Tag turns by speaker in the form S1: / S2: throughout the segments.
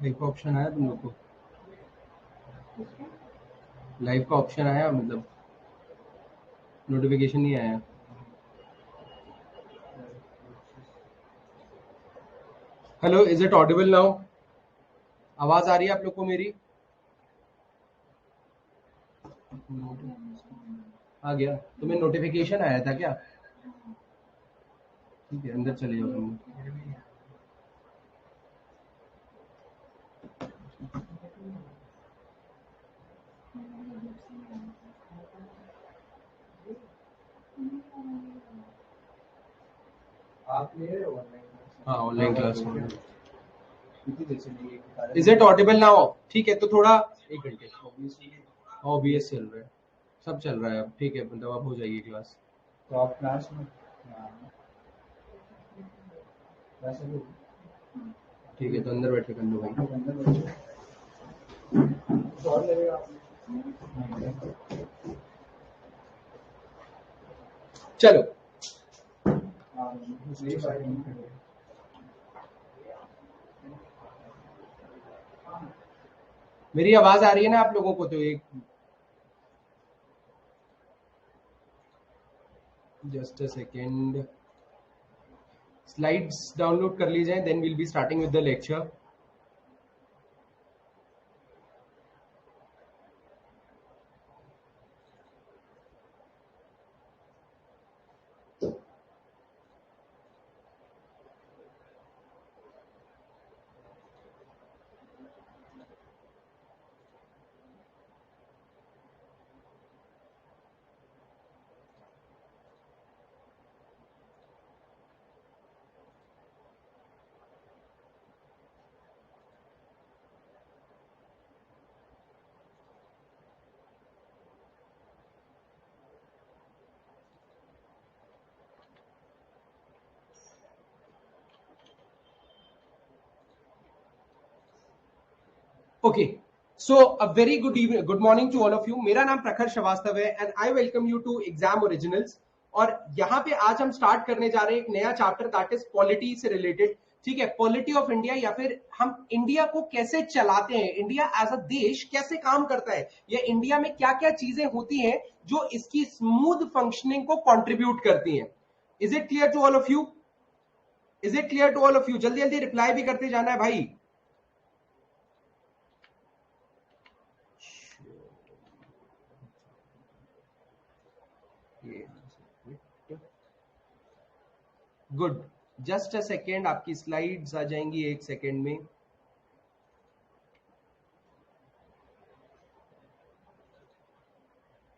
S1: Live का option आया तुम लोग को? लाइव का ऑप्शन आया, मतलब नोटिफिकेशन नहीं आया? Hello, is it Audible now? आवाज आ रही है आप लोग को मेरी? आ गया? तुम्हें नोटिफिकेशन आया था क्या? ठीक है, अंदर चले जाओ तुम। हाँ, ऑनलाइन क्लास में। Is it Audible now? ठीक है, तो थोड़ा 1 घंटे OBS चल रहा है, सब चल रहा है अब। ठीक है, मतलब अब हो जाएगी क्लास।
S2: तो आप क्लास में
S1: ठीक है, तो अंदर बैठे कर लो भाई। चलो, मेरी आवाज आ रही है ना आप लोगों को? तो एक just a second, slides download कर ली जाए, then will be starting with the lecture. Okay, so a very good evening, good morning to all of you. मेरा नाम प्रखर श्रीवास्तव है and I welcome you to exam originals. और यहाँ पे आज हम स्टार्ट करने जा रहे हैं एक नया चैप्टर, दैट इज पॉलिटी से रिलेटेड। ठीक है, पॉलिटी ऑफ इंडिया, या फिर हम इंडिया को कैसे चलाते हैं, इंडिया एज अ देश कैसे काम करता है, या इंडिया में क्या क्या चीजें होती हैं जो इसकी स्मूथ फंक्शनिंग को कंट्रीब्यूट करती हैं। Is it clear to all of you? Is it clear to all of you? जल्दी जल्दी रिप्लाई भी करते जाना है भाई। गुड, जस्ट अ सेकेंड, आपकी स्लाइड्स आ जाएंगी 1 सेकेंड में।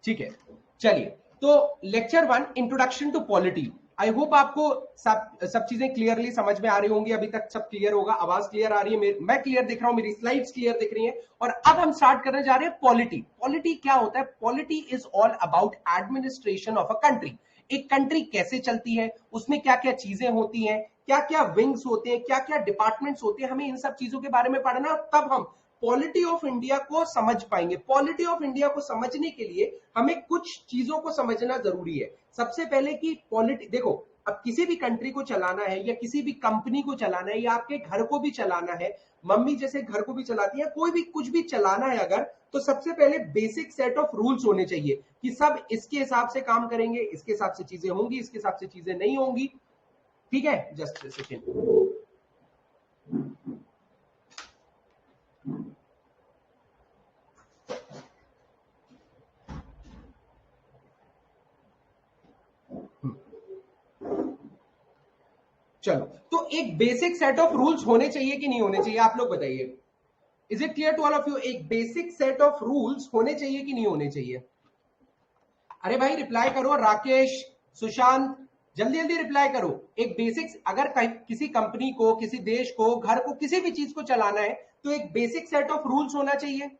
S1: ठीक है, चलिए, तो lecture 1, introduction to polity. I hope आपको सब चीजें क्लियरली समझ में आ रही होंगी। अभी तक सब क्लियर होगा, आवाज क्लियर आ रही है, मैं क्लियर दिख रहा हूं, मेरी स्लाइड्स क्लियर दिख रही हैं। और अब हम स्टार्ट करने जा रहे हैं पॉलिटी। पॉलिटी क्या होता है? Polity is all about administration of a country. एक कंट्री कैसे चलती है, उसमें क्या क्या चीजें होती हैं, क्या क्या विंग्स होते हैं, क्या क्या डिपार्टमेंट्स होते हैं, हमें इन सब चीजों के बारे में पढ़ना, तब हम पॉलिटी ऑफ इंडिया को समझ पाएंगे। पॉलिटी ऑफ इंडिया को समझने के लिए हमें कुछ चीजों को समझना जरूरी है। सबसे पहले कि पॉलिटी, देखो, अब किसी भी कंट्री को चलाना है, या किसी भी कंपनी को चलाना है, या आपके घर को भी चलाना है, मम्मी जैसे घर को भी चलाती है, कोई भी कुछ भी चलाना है अगर, तो सबसे पहले बेसिक सेट ऑफ रूल्स होने चाहिए कि सब इसके हिसाब से काम करेंगे, इसके हिसाब से चीजें होंगी, इसके हिसाब से चीजें नहीं होंगी। ठीक है, जस्ट सेकेंड। चलो, तो एक बेसिक सेट ऑफ रूल्स होने चाहिए कि नहीं होने चाहिए, आप लोग बताइए। Is it clear to all of you? एक बेसिक सेट ऑफ रूल्स होने चाहिए कि नहीं होने चाहिए? अरे भाई रिप्लाई करो, राकेश, सुशांत, जल्दी जल्दी रिप्लाई करो। एक बेसिक, अगर किसी कंपनी को, किसी देश को, घर को, किसी भी चीज को चलाना है, तो एक बेसिक सेट ऑफ रूल्स होना चाहिए।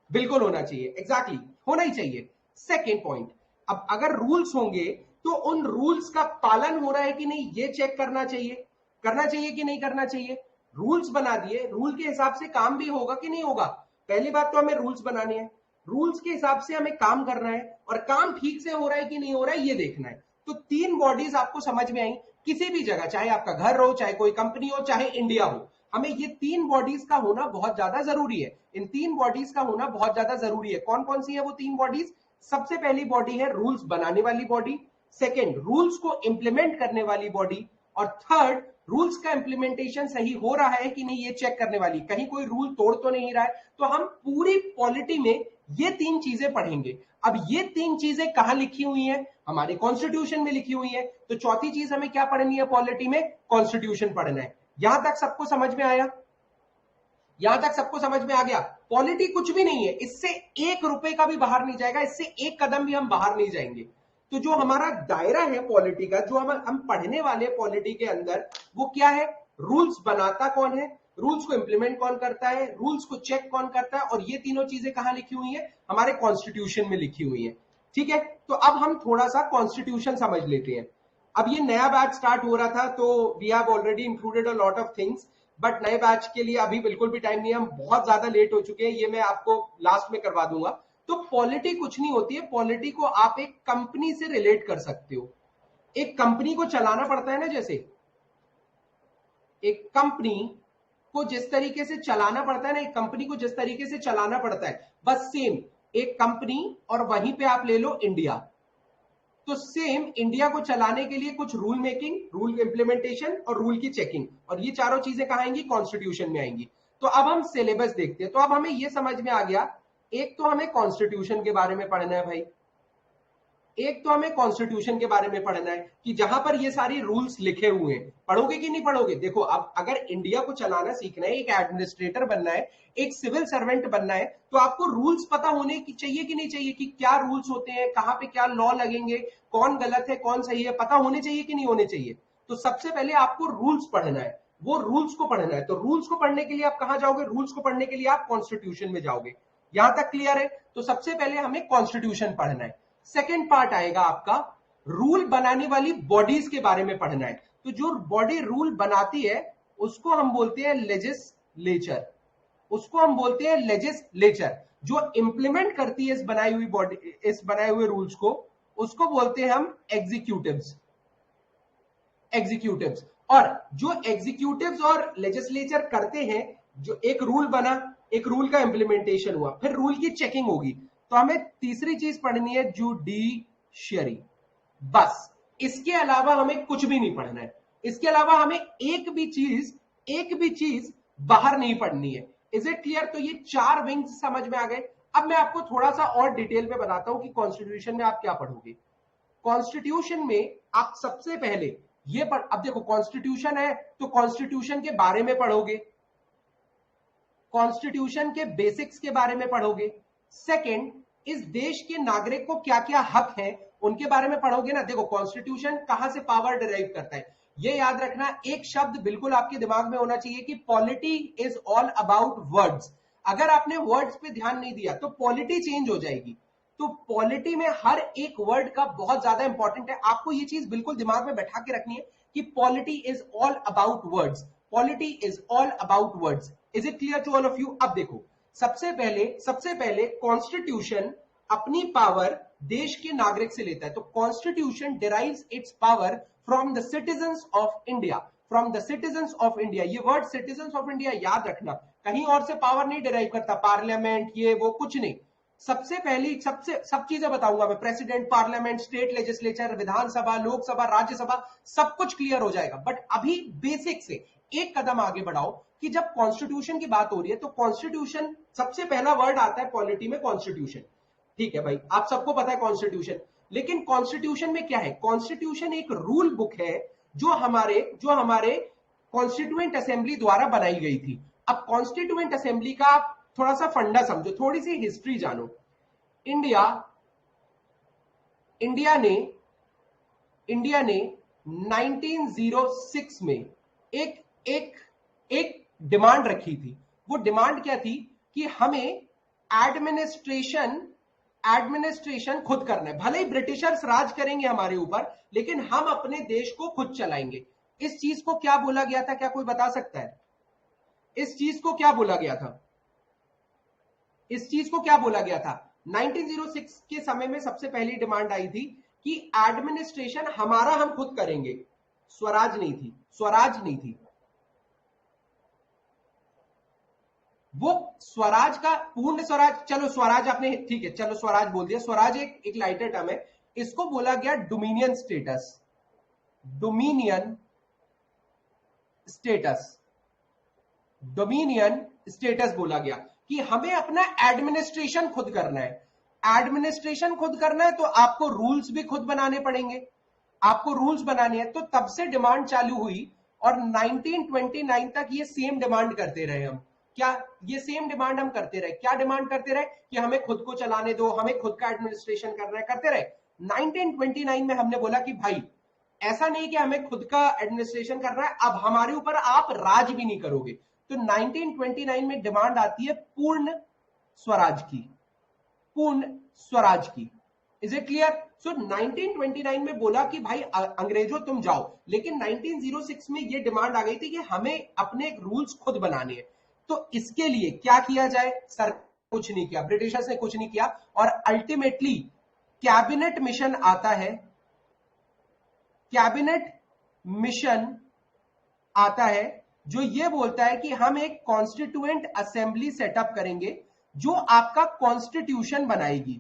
S1: बिल्कुल होना चाहिए, एग्जैक्टली होना ही चाहिए। सेकेंड पॉइंट, अब अगर रूल्स होंगे तो उन रूल्स का पालन हो रहा है कि नहीं, ये चेक करना चाहिए। करना चाहिए कि नहीं करना चाहिए? रूल्स बना दिए, रूल के हिसाब से काम भी होगा कि नहीं होगा? पहली बात तो हमें रूल्स बनाने हैं, रूल्स के हिसाब से हमें काम करना है, और काम ठीक से हो रहा है कि नहीं हो रहा है ये देखना है। तो 3 बॉडीज आपको समझ में आई। किसी भी जगह, चाहे आपका घर हो, चाहे कोई कंपनी हो, चाहे इंडिया हो, हमें ये तीन बॉडीज का होना बहुत ज्यादा जरूरी है। इन तीन बॉडीज का होना बहुत ज्यादा जरूरी है। कौन कौन सी है वो तीन बॉडीज? सबसे पहली बॉडी है रूल्स बनाने वाली बॉडी, सेकेंड रूल्स को इंप्लीमेंट करने वाली बॉडी, और थर्ड रूल्स का इंप्लीमेंटेशन सही हो रहा है कि नहीं ये चेक करने वाली, कहीं कोई रूल तोड़ तो नहीं रहा है। तो हम पूरी पॉलिटी में ये तीन चीजें पढ़ेंगे। अब ये तीन चीजें कहां लिखी हुई हैं? हमारे कॉन्स्टिट्यूशन में लिखी हुई है। तो चौथी चीज हमें क्या पढ़नी है पॉलिटी में? कॉन्स्टिट्यूशन पढ़ना है। यहां तक सबको समझ में आया? यहां तक सबको समझ में आ गया? पॉलिटी कुछ भी नहीं है, इससे 1 रुपए का भी बाहर नहीं जाएगा, इससे एक कदम भी हम बाहर नहीं जाएंगे। तो जो हमारा दायरा है पॉलिटी का, जो हम पढ़ने वाले पॉलिटी के अंदर, वो क्या है? रूल्स बनाता कौन है, रूल्स को इंप्लीमेंट कौन करता है, रूल्स को चेक कौन करता है, और ये तीनों चीजें कहां लिखी हुई है? हमारे कॉन्स्टिट्यूशन में लिखी हुई है। ठीक है, तो अब हम थोड़ा सा कॉन्स्टिट्यूशन समझ लेते हैं। अब ये नया बैच स्टार्ट हो रहा था, तो we have already included a lot of things, but नए बैच के लिए अभी बिल्कुल भी टाइम नहीं है, हम बहुत ज्यादा लेट हो चुके हैं, ये मैं आपको लास्ट में करवा दूंगा। तो पॉलिटी कुछ नहीं होती है, पॉलिटी को आप एक कंपनी से रिलेट कर सकते हो। एक कंपनी को चलाना पड़ता है ना, जैसे एक कंपनी को जिस तरीके से चलाना पड़ता है ना, एक कंपनी को जिस तरीके से चलाना पड़ता है, बस सेम एक कंपनी, और वहीं पे आप ले लो इंडिया। तो सेम इंडिया को चलाने के लिए कुछ रूल मेकिंग, रूल इंप्लीमेंटेशन और रूल की चेकिंग, और ये चारों चीजें कहां आएंगी? कॉन्स्टिट्यूशन में आएंगी। तो अब हम सिलेबस देखते हैं। तो अब हमें ये समझ में आ गया, एक तो हमें कॉन्स्टिट्यूशन के बारे में पढ़ना है भाई, एक तो हमें कॉन्स्टिट्यूशन के बारे में पढ़ना है कि जहां पर ये सारी रूल्स लिखे हुए हैं। पढ़ोगे कि नहीं पढ़ोगे? देखो, अब अगर इंडिया को चलाना सीखना है, एक एडमिनिस्ट्रेटर बनना है, एक सिविल सर्वेंट बनना है, तो आपको रूल्स पता होने की चाहिए कि नहीं चाहिए, कि क्या रूल्स होते हैं, कहां पे क्या लॉ लगेंगे, कौन गलत है कौन सही है, पता होने चाहिए कि नहीं होने चाहिए? तो सबसे पहले आपको रूल्स पढ़ना है, वो रूल्स को पढ़ना है। तो रूल्स को पढ़ने के लिए आप कहां जाओगे? रूल्स को पढ़ने के लिए आप कॉन्स्टिट्यूशन में जाओगे। यहां तक क्लियर है? तो सबसे पहले हमें कॉन्स्टिट्यूशन पढ़ना है। सेकेंड पार्ट आएगा आपका रूल बनाने वाली बॉडीज के बारे में पढ़ना है। तो जो बॉडी रूल बनाती है उसको हम बोलते हैं लेजिस्लेचर, उसको हम बोलते हैं लेजिस्लेचर। जो इंप्लीमेंट करती है इस बनाई हुई बॉडी, इस बनाए हुए रूल्स को, उसको बोलते हैं हम एग्जीक्यूटिव्स। एग्जीक्यूटिव्स, और जो एग्जीक्यूटिव्स और लेजिस्लेचर करते हैं, जो एक रूल बना, एक रूल का इंप्लीमेंटेशन हुआ, फिर रूल की चेकिंग होगी, तो हमें तीसरी चीज पढ़नी है जुडिशियरी। बस, इसके अलावा हमें कुछ भी नहीं पढ़ना है। इसके अलावा हमें एक भी चीज बाहर नहीं पढ़नी है। Is it clear? तो ये चार विंग्स समझ में आ गए। अब मैं आपको थोड़ा सा और डिटेल में बताता हूं कि कॉन्स्टिट्यूशन में आप क्या पढ़ोगे। कॉन्स्टिट्यूशन में आप सबसे पहले ये पढ़, अब देखो कॉन्स्टिट्यूशन है तो कॉन्स्टिट्यूशन के बारे में पढ़ोगे, कॉन्स्टिट्यूशन के बेसिक्स के बारे में पढ़ोगे। सेकंड, इस देश के नागरिक को क्या क्या हक है उनके बारे में पढ़ोगे ना। देखो, कॉन्स्टिट्यूशन कहां से पावर डिराइव करता है, ये याद रखना। एक शब्द बिल्कुल आपके दिमाग में होना चाहिए कि polity is all about words. अगर आपने वर्ड्स पे ध्यान नहीं दिया तो पॉलिटी चेंज हो जाएगी। तो पॉलिटी में हर एक वर्ड का बहुत ज्यादा इंपॉर्टेंट है, आपको ये चीज बिल्कुल दिमाग में बैठा के रखनी है कि polity is all about words, polity is all about words. Is it clear to all of you? अब देखो, सबसे पहले कॉन्स्टिट्यूशन अपनी पावर देश के नागरिक से लेता है। तो constitution derives it's power from the citizens of India, from the citizens of India. ये वर्ड सिटीजंस ऑफ इंडिया याद रखना, कहीं और से पावर नहीं डिराइव करता, पार्लियामेंट ये वो कुछ नहीं। सबसे पहली सब चीजें बताऊंगा मैं, प्रेसिडेंट, पार्लियामेंट, स्टेट लेजिस्लेचर, विधानसभा, लोकसभा, राज्यसभा, सब कुछ क्लियर हो जाएगा। बट अभी बेसिक से एक कदम आगे बढ़ाओ कि जब कॉन्स्टिट्यूशन की बात हो रही है तो कॉन्स्टिट्यूशन, सबसे पहला वर्ड आता है पॉलिटी में कॉन्स्टिट्यूशन। ठीक है भाई, आप सबको पता है कॉन्स्टिट्यूशन। लेकिन कॉन्स्टिट्यूशन में क्या है? कॉन्स्टिट्यूशन एक रूल बुक है जो हमारे कॉन्स्टिट्यूएंट असेंबली द्वारा बनाई गई थी। अब कॉन्स्टिट्यूएंट असेंबली का आप थोड़ा सा फंडा समझो, थोड़ी सी हिस्ट्री जानो। इंडिया ने 1906 में एक डिमांड रखी थी। वो डिमांड क्या थी? कि हमें एडमिनिस्ट्रेशन खुद करना है। भले ही ब्रिटिशर्स राज करेंगे हमारे ऊपर, लेकिन हम अपने देश को खुद चलाएंगे। इस चीज को क्या बोला गया था? क्या कोई बता सकता है इस चीज को क्या बोला गया था? इस चीज को क्या बोला गया था? 1906 के समय में सबसे पहली डिमांड आई थी कि एडमिनिस्ट्रेशन हमारा हम खुद करेंगे। स्वराज नहीं थी। वो स्वराज का पूर्ण स्वराज, चलो स्वराज आपने ठीक है, चलो स्वराज बोल दिया, स्वराज एक लाइटर टर्म है, इसको बोला गया dominion status, dominion status, dominion status बोला गया कि हमें अपना एडमिनिस्ट्रेशन खुद करना है। एडमिनिस्ट्रेशन खुद करना है तो आपको रूल्स भी खुद बनाने पड़ेंगे, आपको रूल्स बनाने हैं। तो तब से डिमांड चालू हुई और 1929 तक ये सेम डिमांड करते रहे हम। क्या ये सेम डिमांड हम करते रहे? क्या डिमांड करते रहे? कि हमें खुद को चलाने दो, हमें खुद का एडमिनिस्ट्रेशन करना है, करते रहे। 1929 में हमने बोला कि भाई ऐसा नहीं कि हमें खुद का एडमिनिस्ट्रेशन करना है, अब हमारे ऊपर आप राज भी नहीं करोगे। तो 1929 में डिमांड आती है पूर्ण स्वराज की, पूर्ण स्वराज की। Is it clear? सो 1929 में बोला कि भाई अंग्रेजों तुम जाओ, लेकिन 1906 में ये डिमांड आ गई थी कि हमें अपने रूल्स खुद बनाने हैं। तो इसके लिए क्या किया जाए? सर कुछ नहीं किया, ब्रिटिशर्स ने कुछ नहीं किया, और अल्टीमेटली कैबिनेट मिशन आता है, कैबिनेट मिशन आता है जो ये बोलता है कि हम एक कॉन्स्टिट्यूएंट असेंबली सेटअप करेंगे जो आपका कॉन्स्टिट्यूशन बनाएगी,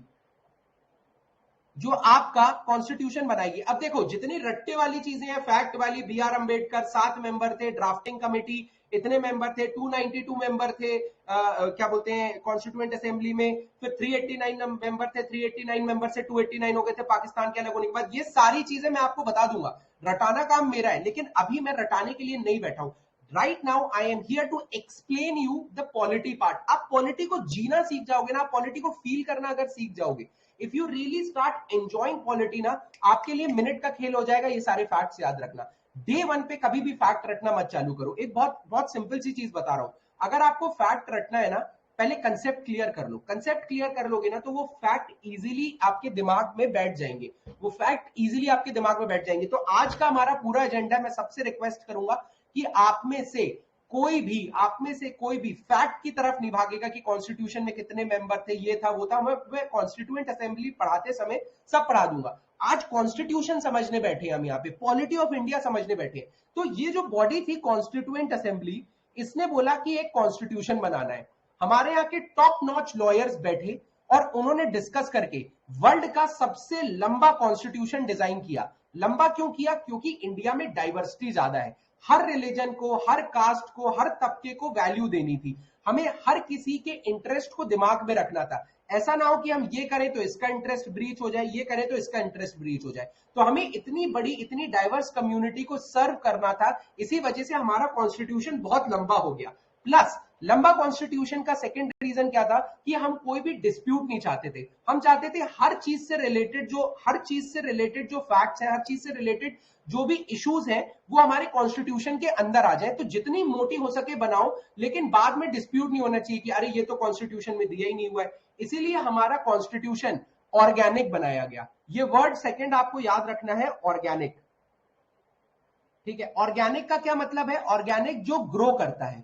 S1: जो आपका कॉन्स्टिट्यूशन बनाएगी। अब देखो जितनी रट्टे वाली चीजें हैं, फैक्ट वाली, बी आर अंबेडकर 7 मेंबर थे, ड्राफ्टिंग कमेटी इतने मेंबर थे, 292 मेंबर थे, क्या बोलते हैं कॉन्स्टिट्यूएंट असेंबली में, फिर 389 मेंबर थे, 389 मेंबर से 289 हो गए थे पाकिस्तान के अलग होने के बाद। ये सारी चीजें मैं आपको बता दूंगा, रटाना काम मेरा है, लेकिन अभी मैं रटाने के लिए नहीं बैठा हूं। Right now I am here to explain you the polity part. आप पॉलिटी को जीना सीख जाओगे ना, आप पॉलिटी को फील करना अगर सीख जाओगे, if you really start enjoying polity ना, आपके लिए मिनट का खेल हो जाएगा। ये सारे फैक्ट्स याद रखना, डे वन पे कभी भी फैक्ट रटना मत चालू करो। एक बहुत बहुत सिंपल सी चीज बता रहा हूं, अगर आपको फैक्ट रटना है ना, पहले कंसेप्ट क्लियर कर लो। कंसेप्ट क्लियर कर लोगे ना तो वो फैक्ट इजीली आपके दिमाग में बैठ जाएंगे, वो फैक्ट इजीली आपके दिमाग में बैठ जाएंगे। तो आज का हमारा पूरा एजेंडा, मैं सबसे रिक्वेस्ट करूंगा कि आप में से कोई भी फैक्ट की तरफ नहीं भागेगा कि कॉन्स्टिट्यूशन में कितने मेंबर थे, ये था वो था। मैं कॉन्स्टिट्यूएंट असेंबली पढ़ाते समय सब पढ़ा दूंगा। आज कॉन्स्टिट्यूशन समझने बैठे हम, यहाँ पे पॉलिटी ऑफ इंडिया समझने बैठे। तो ये जो बॉडी थी कॉन्स्टिट्यूएंट असेंबली, इसने बोला कि एक कॉन्स्टिट्यूशन बनाना है। हमारे यहाँ के टॉप नॉच लॉयर्स बैठे और उन्होंने डिस्कस करके वर्ल्ड का सबसे लंबा कॉन्स्टिट्यूशन डिजाइन किया। लंबा क्यों किया? क्योंकि इंडिया में डाइवर्सिटी ज्यादा है, हर रिलीजन को, हर कास्ट को, हर तबके को वैल्यू देनी थी, हमें हर किसी के इंटरेस्ट को दिमाग में रखना था। ऐसा ना हो कि हम ये करें तो इसका इंटरेस्ट ब्रीच हो जाए, ये करें तो इसका इंटरेस्ट ब्रीच हो जाए। तो हमें इतनी बड़ी, इतनी डाइवर्स कम्युनिटी को सर्व करना था, इसी वजह से हमारा कॉन्स्टिट्यूशन बहुत लंबा हो गया। प्लस लंबा कॉन्स्टिट्यूशन का सेकंड रीजन क्या था कि हम कोई भी डिस्प्यूट नहीं चाहते थे। हम चाहते थे हर चीज से रिलेटेड जो फैक्ट्स है, हर चीज से रिलेटेड जो भी इश्यूज हैं, वो हमारे कॉन्स्टिट्यूशन के अंदर आ जाए। तो जितनी मोटी हो सके बनाओ, लेकिन बाद में डिस्प्यूट नहीं होना चाहिए कि अरे ये तो कॉन्स्टिट्यूशन में दिया ही नहीं हुआ है। इसीलिए हमारा कॉन्स्टिट्यूशन ऑर्गेनिक बनाया गया। ये वर्ड सेकंड आपको याद रखना है, ऑर्गेनिक। ठीक है, ऑर्गेनिक का क्या मतलब है? ऑर्गेनिक जो ग्रो करता है।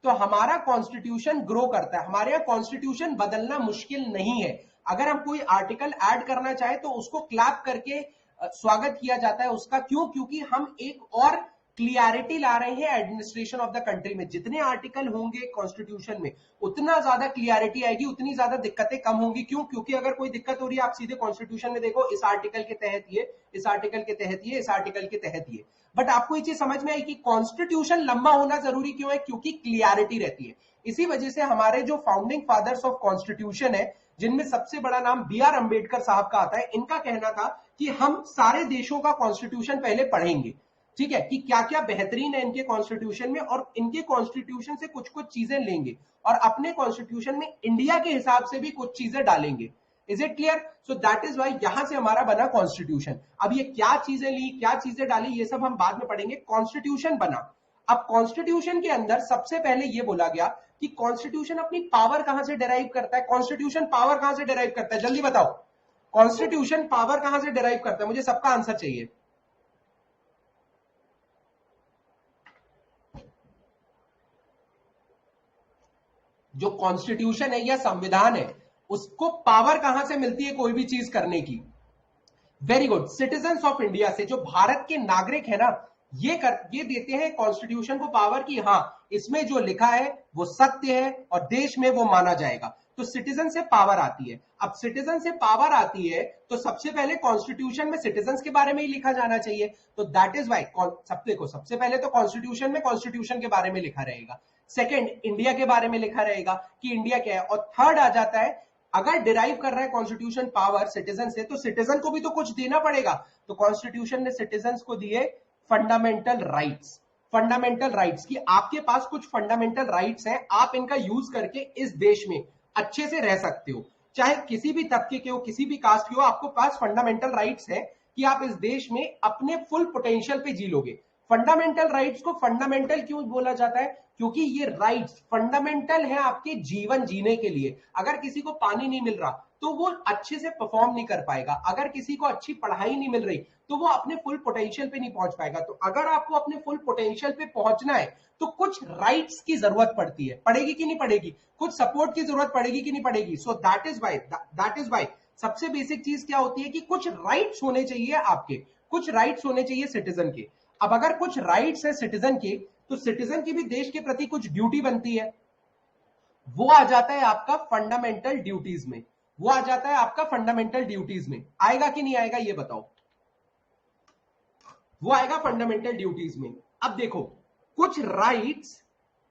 S1: तो हमारा कॉन्स्टिट्यूशन ग्रो करता है, हमारे यहाँ कॉन्स्टिट्यूशन बदलना मुश्किल नहीं है। अगर हम कोई आर्टिकल ऐड करना चाहे तो उसको क्लैप करके स्वागत किया जाता है उसका। क्यों? क्योंकि हम एक और क्लियरिटी ला रहे हैं एडमिनिस्ट्रेशन ऑफ द कंट्री में। जितने आर्टिकल होंगे कॉन्स्टिट्यूशन में, उतना ज्यादा क्लियरिटी आएगी, उतनी ज्यादा दिक्कतें कम होंगी। क्यों? क्योंकि अगर कोई दिक्कत हो रही है, आप सीधे कॉन्स्टिट्यूशन में देखो, इस आर्टिकल के तहत ये, इस आर्टिकल के तहत ये, इस आर्टिकल के तहत ये। बट आपको ये चीज समझ में आई कि कॉन्स्टिट्यूशन लंबा होना जरूरी क्यों है? क्योंकि क्लियरिटी रहती है। इसी वजह से हमारे जो फाउंडिंग फादर्स ऑफ कॉन्स्टिट्यूशन है, जिनमें सबसे बड़ा नाम बी आर अंबेडकर साहब का आता है, इनका कहना था कि हम सारे देशों का कॉन्स्टिट्यूशन पहले पढ़ेंगे, ठीक है, कि क्या क्या बेहतरीन है इनके कॉन्स्टिट्यूशन में, और इनके कॉन्स्टिट्यूशन से कुछ कुछ चीजें लेंगे और अपने कॉन्स्टिट्यूशन में इंडिया के हिसाब से भी कुछ चीजें डालेंगे। Is it clear? So that is why यहां से हमारा बना कॉन्स्टिट्यूशन। अब ये क्या चीजें ली, क्या चीजें डाली, ये सब हम बाद में पढ़ेंगे। कॉन्स्टिट्यूशन बना। अब कॉन्स्टिट्यूशन के अंदर सबसे पहले ये बोला गया कि कॉन्स्टिट्यूशन अपनी पावर कहां से डिराइव करता है? कॉन्स्टिट्यूशन पावर कहां से डिराइव करता है? जल्दी बताओ, कॉन्स्टिट्यूशन पावर कहां से डिराइव करता है? मुझे सबका आंसर चाहिए। जो कॉन्स्टिट्यूशन है या संविधान है, उसको पावर कहां से मिलती है कोई भी चीज करने की? Very good, citizens of India से। जो भारत के नागरिक है ना, ये देते हैं कॉन्स्टिट्यूशन को पावर कि हाँ इसमें जो लिखा है वो सत्य है और देश में वो माना जाएगा। तो सिटीजन से पावर आती है। अब सिटीजन से पावर आती है तो सबसे पहले कॉन्स्टिट्यूशन में सिटीजन्स के बारे में ही लिखा जाना चाहिए। तो दैट इज वाई सबसे पहले तो कॉन्स्टिट्यूशन में कॉन्स्टिट्यूशन के बारे में लिखा रहेगा, सेकंड इंडिया के बारे में लिखा रहेगा कि इंडिया क्या है, और थर्ड आ जाता है अगर डिराइव कर रहा है कॉन्स्टिट्यूशन पावर सिटीजन से तो सिटीजन को भी तो कुछ देना पड़ेगा। तो कॉन्स्टिट्यूशन ने सिटीजन्स को दिए फंडामेंटल राइट्स। फंडामेंटल राइट्स कि आपके पास कुछ फंडामेंटल राइट्स हैं, आप इनका यूज करके इस देश में अच्छे से रह सकते हो, चाहे किसी भी तबके के हो, किसी भी कास्ट के हो, आपको पास फंडामेंटल राइट्स है कि आप इस देश में अपने फुल पोटेंशियल पे जी लोगे। फंडामेंटल राइट्स को फंडामेंटल क्यों बोला जाता है? क्योंकि ये राइट्स फंडामेंटल है आपके जीवन जीने के लिए। अगर किसी को पानी नहीं मिल रहा तो वो अच्छे से परफॉर्म नहीं कर पाएगा, अगर किसी को अच्छी पढ़ाई नहीं मिल रही तो वो अपने फुल पोटेंशियल पे नहीं पहुंच पाएगा। तो अगर आपको अपने फुल पोटेंशियल पे पहुंचना है तो कुछ राइट्स की जरूरत पड़ती है, पड़ेगी कि नहीं पड़ेगी, कुछ सपोर्ट की जरूरत पड़ेगी कि नहीं पड़ेगी। सो दैट इज वाई सबसे बेसिक चीज क्या होती है कि कुछ राइट्स होने चाहिए आपके, कुछ राइट्स होने चाहिए सिटीजन के। अब अगर कुछ राइट्स है सिटीजन के तो सिटीजन की भी देश के प्रति कुछ ड्यूटी बनती है, वो आ जाता है आपका फंडामेंटल ड्यूटीज में, वो आ जाता है आपका फंडामेंटल ड्यूटीज में। आएगा कि नहीं आएगा ये बताओ? वो आएगा फंडामेंटल ड्यूटीज में। अब देखो कुछ राइट्स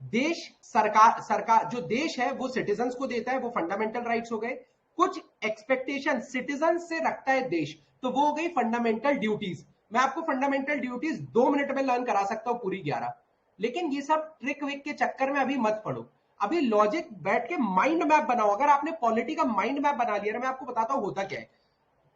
S1: देश सरकार जो देश है वो सिटीजन्स को देता है, वो फंडामेंटल राइट्स हो गए। कुछ एक्सपेक्टेशन सिटीजन से रखता है देश, तो वो हो गई फंडामेंटल ड्यूटीज। मैं आपको फंडामेंटल ड्यूटीज 2 मिनट में लर्न करा सकता हूं पूरी 11, लेकिन ये सब ट्रिक विक के चक्कर में अभी मत पड़ो। अभी लॉजिक बैठ के माइंड मैप बनाओ। अगर आपने पॉलिटी का माइंड मैप बना लिया ना, मैं आपको बताता हूं होता क्या है।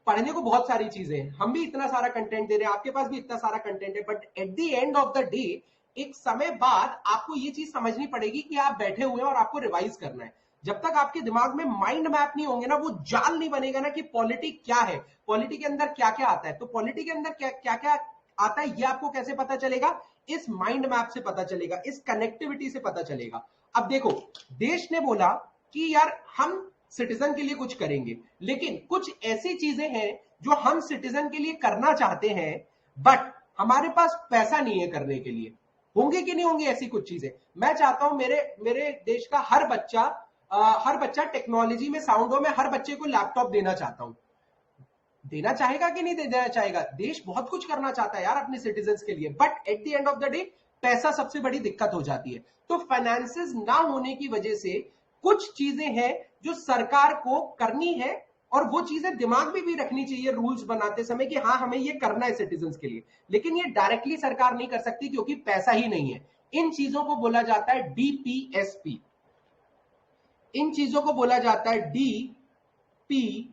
S1: पढ़ने को बहुत सारी चीजें हैं, हम भी इतना सारा कंटेंट दे रहे हैं, आपके पास भी इतना सारा कंटेंट है, but at the end of the day एक समय बाद आपको ये चीज समझनी पड़ेगी कि आप बैठे हुए हैं और आपको रिवाइज करना है। जब तक आपके दिमाग में माइंड मैप नहीं होंगे ना, वो जाल नहीं बनेगा ना कि पॉलिटी क्या है, पॉलिटी के अंदर क्या क्या आता है। तो पॉलिटी के अंदर क्या क्या आता है ये आपको कैसे पता चलेगा? इस माइंड मैप से पता चलेगा, इस कनेक्टिविटी से पता चलेगा। अब देखो देश ने बोला कि यार हम सिटीजन के लिए कुछ करेंगे, लेकिन कुछ ऐसी चीजें हैं जो हम सिटीजन के लिए करना चाहते हैं बट हमारे पास पैसा नहीं है करने के लिए। होंगे कि नहीं होंगे ऐसी कुछ चीजें? मैं चाहता हूं मेरे देश का हर बच्चा टेक्नोलॉजी में साउंड हो, मैं हर बच्चे को लैपटॉप देना चाहता हूं। देना चाहेगा कि नहीं देना चाहेगा? देश बहुत कुछ करना चाहता है यार अपने सिटीजन्स के लिए, but at the end of the day पैसा सबसे बड़ी दिक्कत हो जाती है। तो फाइनेंसेस ना होने की वजह से कुछ चीजें हैं जो सरकार को करनी है, और वो चीजें दिमाग में भी रखनी चाहिए रूल्स बनाते समय कि हाँ हमें ये करना है सिटीजन्स के लिए, लेकिन ये डायरेक्टली सरकार नहीं कर सकती क्योंकि पैसा ही नहीं है। इन चीजों को बोला जाता है डीपीएसपी, इन चीजों को बोला जाता है DPSP,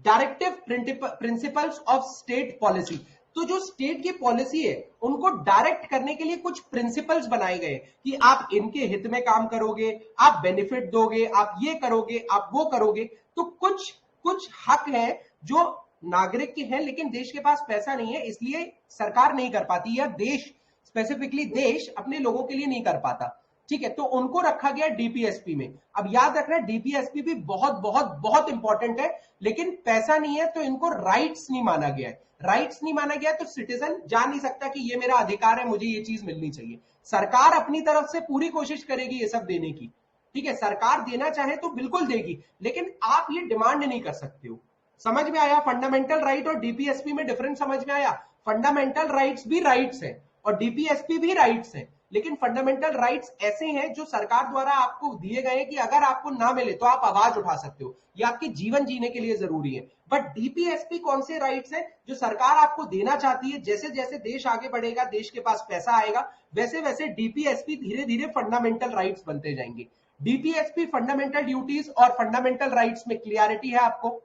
S1: directive principles of state policy. तो जो स्टेट की पॉलिसी है उनको डायरेक्ट करने के लिए कुछ प्रिंसिपल्स बनाए गए कि आप इनके हित में काम करोगे, आप बेनिफिट दोगे, आप ये करोगे, आप वो करोगे। तो कुछ कुछ हक है जो नागरिक के हैं, लेकिन देश के पास पैसा नहीं है इसलिए सरकार नहीं कर पाती, या देश स्पेसिफिकली देश अपने लोगों के लिए नहीं कर पाता। ठीक है, तो उनको रखा गया डीपीएसपी में। अब याद रखना डीपीएसपी भी बहुत बहुत बहुत इंपॉर्टेंट है, लेकिन पैसा नहीं है तो इनको राइट्स नहीं माना गया है। राइट्स नहीं माना गया तो सिटीजन जान नहीं सकता कि ये मेरा अधिकार है, मुझे ये चीज मिलनी चाहिए। सरकार अपनी तरफ से पूरी कोशिश करेगी ये सब देने की, ठीक है, सरकार देना चाहे तो बिल्कुल देगी, लेकिन आप ये डिमांड नहीं कर सकते हो। समझ में आया? फंडामेंटल राइट और डीपीएसपी में डिफरेंस समझ में आया? फंडामेंटल राइट्स भी राइट्स है और डीपीएसपी भी राइट्स है, लेकिन फंडामेंटल राइट्स ऐसे हैं जो सरकार द्वारा आपको दिए गए हैं कि अगर आपको ना मिले तो आप आवाज उठा सकते हो, ये आपके जीवन जीने के लिए जरूरी है। बट डीपीएसपी कौन से राइट्स हैं जो सरकार आपको देना चाहती है? जैसे जैसे देश आगे बढ़ेगा, देश के पास पैसा आएगा, वैसे वैसे डीपीएसपी धीरे धीरे फंडामेंटल राइट्स बनते जाएंगे। डीपीएसपी फंडामेंटल ड्यूटीज और फंडामेंटल राइट्स में क्लियरिटी है आपको?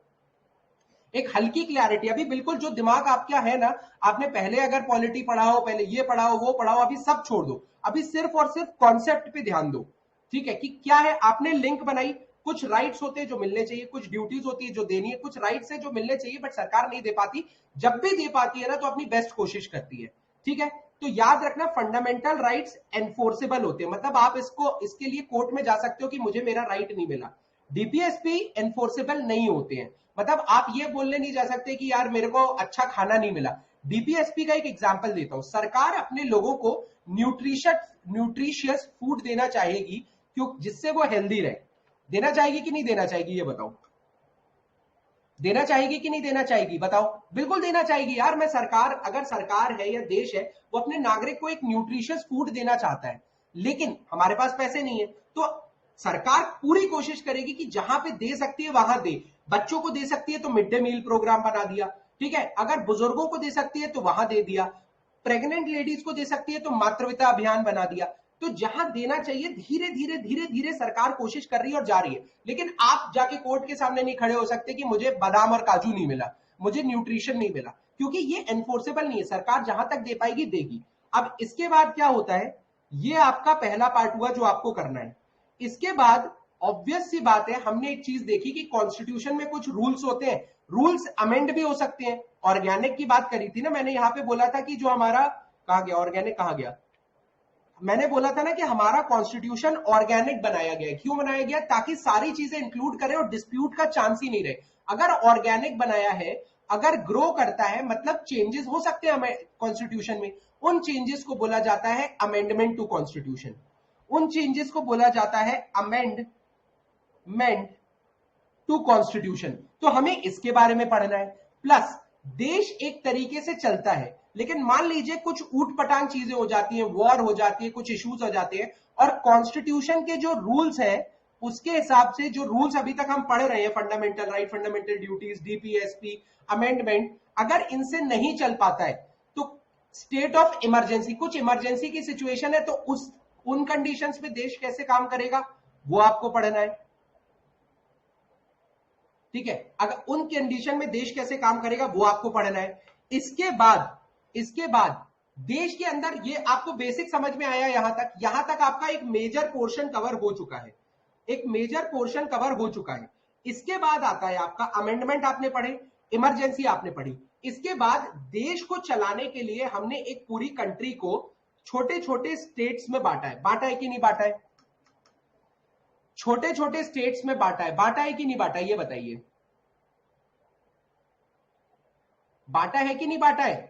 S1: एक हल्की क्लैरिटी। अभी बिल्कुल जो दिमाग आपका है ना, आपने पहले अगर पॉलिटी पढ़ा हो, पहले ये पढ़ा हो, वो पढ़ा हो, अभी सब छोड़ दो, अभी सिर्फ और सिर्फ कॉन्सेप्ट पे ध्यान दो। ठीक है, कि क्या है, आपने लिंक बनाई, कुछ राइट्स होते हैं जो मिलने चाहिए, कुछ ड्यूटीज होती है जो देनी है, कुछ राइट्स है जो मिलने चाहिए बट सरकार नहीं दे पाती। जब भी दे पाती है ना तो अपनी बेस्ट कोशिश करती है। ठीक है, तो याद रखना फंडामेंटल राइट्स एनफोर्सेबल होते हैं, मतलब आप इसके लिए कोर्ट में जा सकते हो कि मुझे मेरा राइट नहीं मिला। डीपीएसपी एनफोर्सेबल नहीं होते हैं, मतलब आप ये बोलने नहीं जा सकते कि यार मेरे को अच्छा खाना नहीं मिला। डीपीएसपी का एक एग्जांपल देता हूं। सरकार अपने लोगों को न्यूट्रिशियस फूड देना चाहेगी, क्यों? जिससे वो हेल्दी रहे। देना चाहेगी कि नहीं देना चाहेगी, ये बताओ। देना चाहेगी कि नहीं देना चाहेगी, बताओ। बिल्कुल देना चाहेगी यार। मैं सरकार, अगर सरकार है या देश है, वो अपने नागरिक को एक न्यूट्रिशियस फूड देना चाहता है, लेकिन हमारे पास पैसे नहीं है, तो सरकार पूरी कोशिश करेगी कि जहां पे दे सकती है वहां दे। बच्चों को दे सकती है तो मिड डे मील प्रोग्राम बना दिया, ठीक है। अगर बुजुर्गों को दे सकती है तो वहां दे दिया। प्रेग्नेंट लेडीज को दे सकती है तो मातृत्व अभियान बना दिया। तो जहां देना चाहिए धीरे धीरे धीरे धीरे सरकार कोशिश कर रही है और जा रही है। लेकिन आप जाके कोर्ट के सामने नहीं खड़े हो सकते कि मुझे बादाम और काजू नहीं मिला, मुझे न्यूट्रिशन नहीं मिला, क्योंकि ये एनफोर्सेबल नहीं है। सरकार जहां तक दे पाएगी देगी। अब इसके बाद क्या होता है, ये आपका पहला पार्ट हुआ जो आपको करना है। इसके बाद ऑब्वियस सी बात है, हमने एक चीज देखी कि कॉन्स्टिट्यूशन में कुछ रूल्स होते हैं, रूल्स अमेंड भी हो सकते हैं। ऑर्गेनिक की बात करी थी ना मैंने, यहां पे बोला था कि जो हमारा, कहा गया ऑर्गेनिक, कहा गया, मैंने बोला था ना कि हमारा कॉन्स्टिट्यूशन ऑर्गेनिक बनाया गया है। क्यों बनाया गया? ताकि सारी चीजें इंक्लूड करे और डिस्प्यूट का चांस ही नहीं रहे। अगर ऑर्गेनिक बनाया है, अगर ग्रो करता है, मतलब चेंजेस हो सकते हैं कॉन्स्टिट्यूशन में, उन चेंजेस को बोला जाता है अमेंडमेंट टू कॉन्स्टिट्यूशन। उन चेंजेस को बोला जाता है अमेंडमेंट टू कॉन्स्टिट्यूशन। तो हमें इसके बारे में पढ़ना है। प्लस देश एक तरीके से चलता है, लेकिन मान लीजिए कुछ ऊट पटांग चीजें हो जाती हैं, वॉर हो जाती है, कुछ इश्यूज हो जाते हैं, और कॉन्स्टिट्यूशन के जो रूल्स हैं उसके हिसाब से, जो रूल्स अभी तक हम पढ़ रहे हैं, fundamental right, fundamental duties, DPSP, amendment, अगर इनसे नहीं चल पाता है तो स्टेट ऑफ इमरजेंसी, कुछ इमरजेंसी की सिचुएशन है, तो उन कंडीशंस में देश कैसे काम करेगा वो आपको पढ़ना है, ठीक है। अगर उन कंडीशन में देश कैसे काम करेगा वो आपको पढ़ना है। इसके बाद देश के अंदर, ये आपको बेसिक समझ में आया यहां तक आपका एक मेजर पोर्शन कवर हो चुका है, एक मेजर पोर्शन कवर हो चुका है। इसके बाद आता है आपका अमेंडमेंट, आपने पढ़े, इमरजेंसी आपने पढ़ी। इसके बाद देश को चलाने के लिए हमने एक पूरी कंट्री को छोटे छोटे स्टेट्स में बांटा है कि नहीं बांटा है? छोटे छोटे स्टेट्स में बांटा है कि नहीं बांटा है, ये बताइए। बांटा है कि नहीं बांटा है?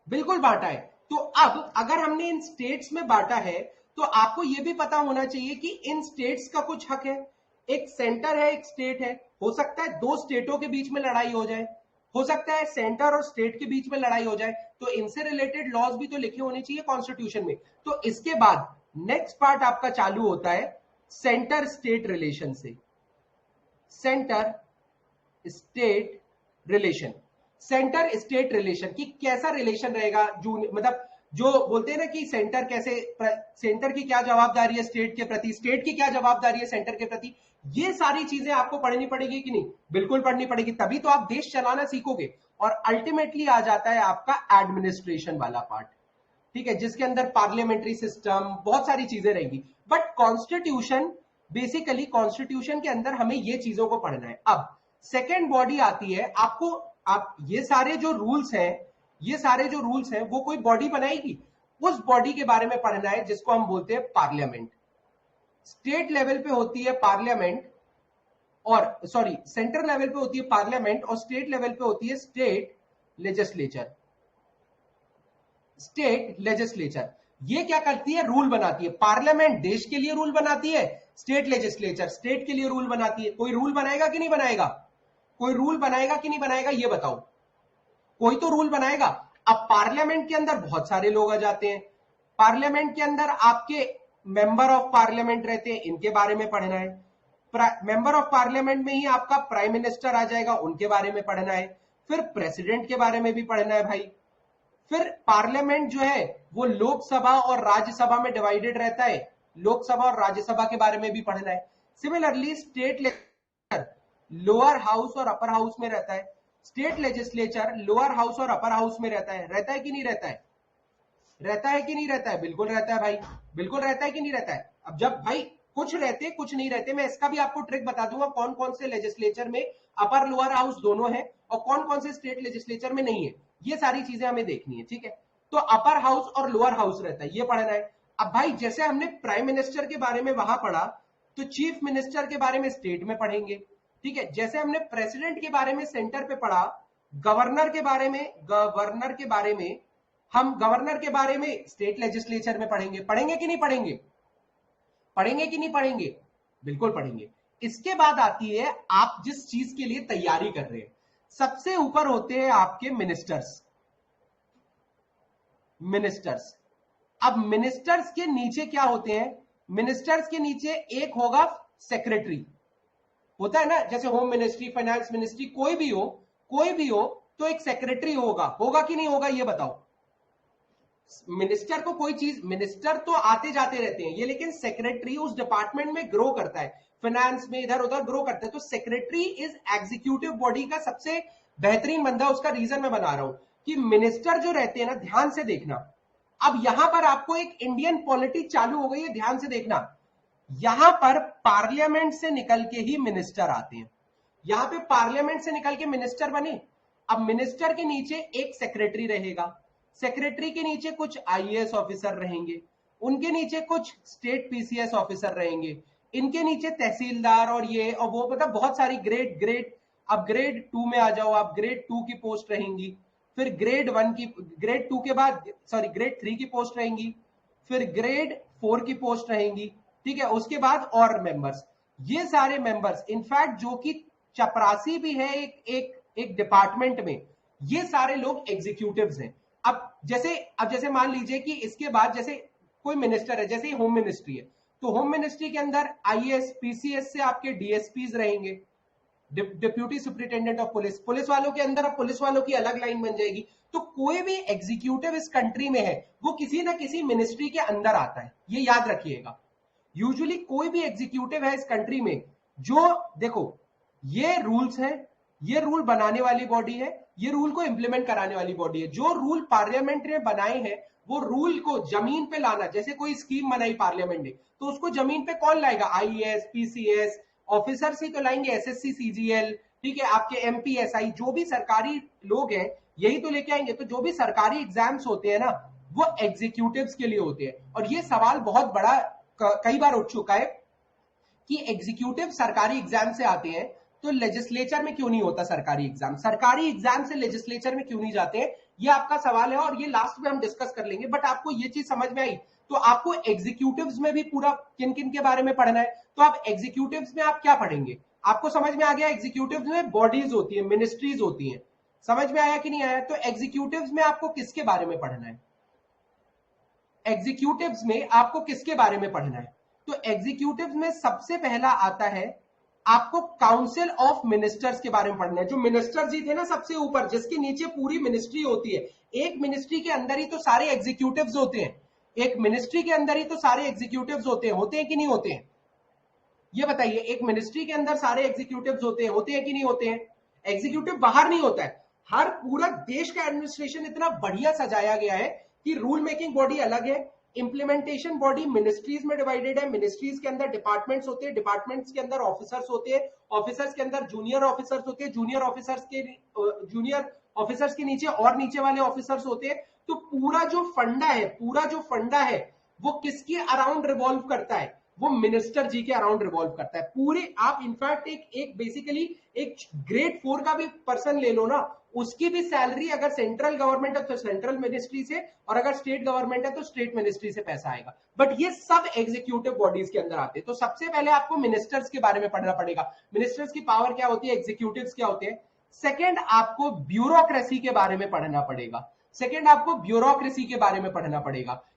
S1: बिल्कुल बांटा है। तो अब अगर हमने इन स्टेट्स में बांटा है तो आपको यह भी पता होना चाहिए कि इन स्टेट्स का कुछ हक है। एक सेंटर है, एक स्टेट है। हो सकता है दो स्टेटों के बीच में लड़ाई हो जाए, हो सकता है सेंटर और स्टेट के बीच में लड़ाई हो जाए, तो इनसे रिलेटेड लॉज भी तो लिखे होने चाहिए कॉन्स्टिट्यूशन में। तो इसके बाद नेक्स्ट पार्ट आपका चालू होता है सेंटर स्टेट रिलेशन से। Centre state relation, centre state relation की कैसा रिलेशन रहेगा, मतलब जो बोलते हैं ना कि सेंटर कैसे, सेंटर की क्या जवाबदारी है स्टेट के प्रति, स्टेट की क्या जवाबदारी है सेंटर के प्रति, ये सारी चीजें आपको पढ़नी पड़ेगी कि नहीं? बिल्कुल पढ़नी पड़ेगी, तभी तो आप देश चलाना सीखोगे। और अल्टीमेटली आ जाता है आपका एडमिनिस्ट्रेशन वाला पार्ट, ठीक है, जिसके अंदर पार्लियामेंट्री सिस्टम, बहुत सारी चीजें रहेंगी। बट कॉन्स्टिट्यूशन, बेसिकली कॉन्स्टिट्यूशन के अंदर हमें ये चीजों को पढ़ना है। अब सेकेंड बॉडी आती है आपको, आप ये सारे जो रूल्स हैं वो कोई बॉडी बनाएगी, उस बॉडी के बारे में पढ़ना है जिसको हम बोलते हैं पार्लियामेंट। स्टेट लेवल पे होती है पार्लियामेंट, और सॉरी सेंटर लेवल पे होती है पार्लियामेंट, और स्टेट लेवल पे होती है स्टेट लेजिस्लेचर। स्टेट लेजिस्लेचर ये क्या करती है? रूल बनाती है। पार्लियामेंट देश के लिए रूल बनाती है, स्टेट लेजिस्लेचर स्टेट के लिए रूल बनाती है। कोई रूल बनाएगा कि नहीं बनाएगा? कोई रूल बनाएगा कि नहीं बनाएगा, ये बताओ। कोई तो रूल बनाएगा। अब पार्लियामेंट के अंदर बहुत सारे लोग आ जाते हैं, पार्लियामेंट के अंदर आपके मेंबर ऑफ पार्लियामेंट रहते हैं, इनके बारे में पढ़ना है। मेंबर ऑफ पार्लियामेंट में ही आपका प्राइम मिनिस्टर आ जाएगा, उनके बारे में पढ़ना है। फिर प्रेसिडेंट के बारे में भी पढ़ना है भाई। फिर पार्लियामेंट जो है वो लोकसभा और राज्यसभा में डिवाइडेड रहता है, लोकसभा और राज्यसभा के बारे में भी पढ़ना है। Similarly state legislature lower house और अपर हाउस में रहता है, स्टेट लेजिस्लेचर लोअर हाउस और अपर हाउस में रहता है कि नहीं रहता है? रहता है कि नहीं रहता है? बिल्कुल रहता है भाई, बिल्कुल रहता है कि नहीं रहता है? अब जब भाई कुछ रहते कुछ नहीं रहते, मैं इसका भी आपको ट्रिक बता दूंगा कौन कौन से लेजिस्लेचर में अपर लोअर हाउस दोनों है और कौन कौन से स्टेट लेजिस्लेचर में नहीं है। ये सारी चीजें हमें देखनी है, ठीक है। तो अपर हाउस और लोअर हाउस रहता है, ये पढ़ना है। अब भाई जैसे हमने प्राइम मिनिस्टर के बारे में वहां पढ़ा, तो चीफ मिनिस्टर के बारे में स्टेट में पढ़ेंगे, ठीक है। जैसे हमने प्रेसिडेंट के बारे में सेंटर पे पढ़ा, गवर्नर के बारे में हम गवर्नर के बारे में स्टेट लेजिस्लेचर में पढ़ेंगे कि नहीं पढ़ेंगे? पढ़ेंगे कि नहीं पढ़ेंगे? बिल्कुल पढ़ेंगे। इसके बाद आती है आप जिस चीज के लिए तैयारी कर रहे हैं, सबसे ऊपर होते हैं आपके मिनिस्टर्स। अब मिनिस्टर्स के नीचे क्या होते हैं? मिनिस्टर्स के नीचे एक होगा सेक्रेटरी, होता है ना, जैसे होम मिनिस्ट्री, फाइनेंस मिनिस्ट्री, कोई भी हो तो एक सेक्रेटरी होगा कि नहीं होगा? ये बताओ। मिनिस्टर को कोई चीज, मिनिस्टर तो आते जाते रहते हैं ये, लेकिन सेक्रेटरी उस डिपार्टमेंट में ग्रो करता है, फाइनेंस में इधर उधर ग्रो करता है। तो सेक्रेटरी इज एग्जीक्यूटिव बॉडी का सबसे बेहतरीन बंदा। उसका रीजन मैं बना रहा हूं कि मिनिस्टर जो रहते हैं ना, ध्यान से देखना, अब यहां पर आपको एक इंडियन पॉलिटी चालू हो गई है, ध्यान से देखना। यहां पर पार्लियामेंट से निकल के ही मिनिस्टर आते हैं, यहां पे पार्लियामेंट से निकल के मिनिस्टर बने। अब मिनिस्टर के नीचे एक सेक्रेटरी रहेगा, सेक्रेटरी के नीचे कुछ आईएएस ऑफिसर रहेंगे, उनके नीचे कुछ स्टेट पीसीएस ऑफिसर रहेंगे, इनके नीचे तहसीलदार और ये और वो, मतलब बहुत सारी ग्रेड अब ग्रेड 2 में आ जाओ आप, ग्रेड 2 की पोस्ट रहेंगी, फिर ग्रेड 2 के बाद ग्रेड 3 की पोस्ट रहेंगी, फिर ग्रेड 4 की पोस्ट रहेंगी, ठीक है। उसके बाद और मेंबर्स, ये सारे मेंबर्स, इनफैक्ट जो कि चपरासी भी है एक डिपार्टमेंट में, ये सारे लोग एग्जीक्यूटिव्स हैं। अब जैसे मान लीजिए कि इसके बाद जैसे कोई मिनिस्टर है, जैसे होम मिनिस्ट्री है, तो होम मिनिस्ट्री के अंदर आईएएस पीसीएस से आपके डीएसपीज रहेंगे, डिप्यूटी सुपरिटेंडेंट ऑफ पुलिस वालों के अंदर अब पुलिस वालों की अलग लाइन बन जाएगी। तो कोई भी एग्जीक्यूटिव इस कंट्री में है वो किसी ना किसी मिनिस्ट्री के अंदर आता है, ये याद रखिएगा। यूजुअली कोई भी एग्जीक्यूटिव है इस कंट्री में, जो देखो ये रूल्स है, ये रूल बनाने वाली बॉडी है, ये रूल को इंप्लीमेंट कराने वाली बॉडी है। जो रूल पार्लियामेंट ने बनाए हैं वो रूल को जमीन पे लाना, जैसे कोई स्कीम बनाई पार्लियामेंट ने, तो उसको जमीन पे कौन लाएगा? आईएएस पीसीएस ऑफिसर्स ही तो लाएंगे, एसएससी सीजीएल, ठीक है, आपके एमपी एसआई, जो भी सरकारी लोग हैं यही तो लेके आएंगे। तो जो भी सरकारी एग्जाम्स होते हैं ना, वो एग्जीक्यूटिव्स के लिए होते हैं। और ये सवाल बहुत बड़ा कई बार उठ चुका है कि एग्जीक्यूटिव सरकारी एग्जाम से आते हैं तो लेजिस्लेचर में क्यों नहीं होता सरकारी एग्जाम, सरकारी एग्जाम से लेजिस्लेचर में क्यों नहीं जाते हैं? ये आपका सवाल है और ये लास्ट में हम डिस्कस कर लेंगे। बट आपको ये चीज समझ में आई तो आपको एग्जीक्यूटिव्स में भी पूरा किन किन के बारे में पढ़ना है। तो आप एग्जीक्यूटिव्स में आप क्या पढ़ेंगे? आपको समझ में आ गया? एग्जीक्यूटिव्स में बॉडीज होती है, मिनिस्ट्रीज होती है, समझ में आया कि नहीं आया? तो एग्जीक्यूटिव्स में आपको किसके बारे में पढ़ना है? एग्जीक्यूटिव्स में आपको किसके बारे में पढ़ना है? तो एग्जीक्यूटिव्स में सबसे पहला आता है आपको काउंसिल ऑफ मिनिस्टर्स के बारे में पढ़ना है। जो मिनिस्टर्स जी थे ना सबसे ऊपर, जिसके नीचे पूरी मिनिस्ट्री होती है, एक मिनिस्ट्री के अंदर ही तो सारे एग्जीक्यूटिव्स होते हैं, एक मिनिस्ट्री के अंदर ही तो सारे एग्जीक्यूटिव्स होते हैं कि नहीं होते हैं? ये बताइए, एक मिनिस्ट्री के अंदर सारे एग्जीक्यूटिव्स होते हैं कि नहीं होते हैं? एग्जीक्यूटिव बाहर नहीं होता है। हर पूरा देश का एडमिनिस्ट्रेशन इतना बढ़िया सजाया गया है कि रूल मेकिंग बॉडी अलग है, इंप्लीमेंटेशन बॉडी मिनिस्ट्रीज में डिवाइडेड है, मिनिस्ट्रीज के अंदर डिपार्टमेंट्स होते हैं, डिपार्टमेंट्स के अंदर ऑफिसर्स होते हैं, ऑफिसर्स के अंदर जूनियर ऑफिसर्स होते हैं, जूनियर ऑफिसर्स के नीचे और नीचे वाले ऑफिसर्स होते हैं। तो पूरा जो फंडा है वो किसके अराउंड रिवॉल्व करता है? वो मिनिस्टर जी के अराउंड रिवॉल्व करता है पूरे। आप इनफैक्ट एक बेसिकली एक ग्रेड 4 का भी पर्सन ले लो ना, उसकी भी सैलरी अगर सेंट्रल गवर्नमेंट है तो सेंट्रल मिनिस्ट्री से, और अगर स्टेट गवर्नमेंट है तो स्टेट मिनिस्ट्री से पैसा आएगा। बट ये सब एग्जीक्यूटिव बॉडीज के अंदर आते हैं। तो सबसे पहले आपको मिनिस्टर्स के बारे में पढ़ना पड़ेगा, मिनिस्टर्स की पावर क्या होती है, एग्जीक्यूटिव्स क्या होते हैं। सेकेंड, आपको ब्यूरोक्रेसी के बारे में पढ़ना पड़ेगा।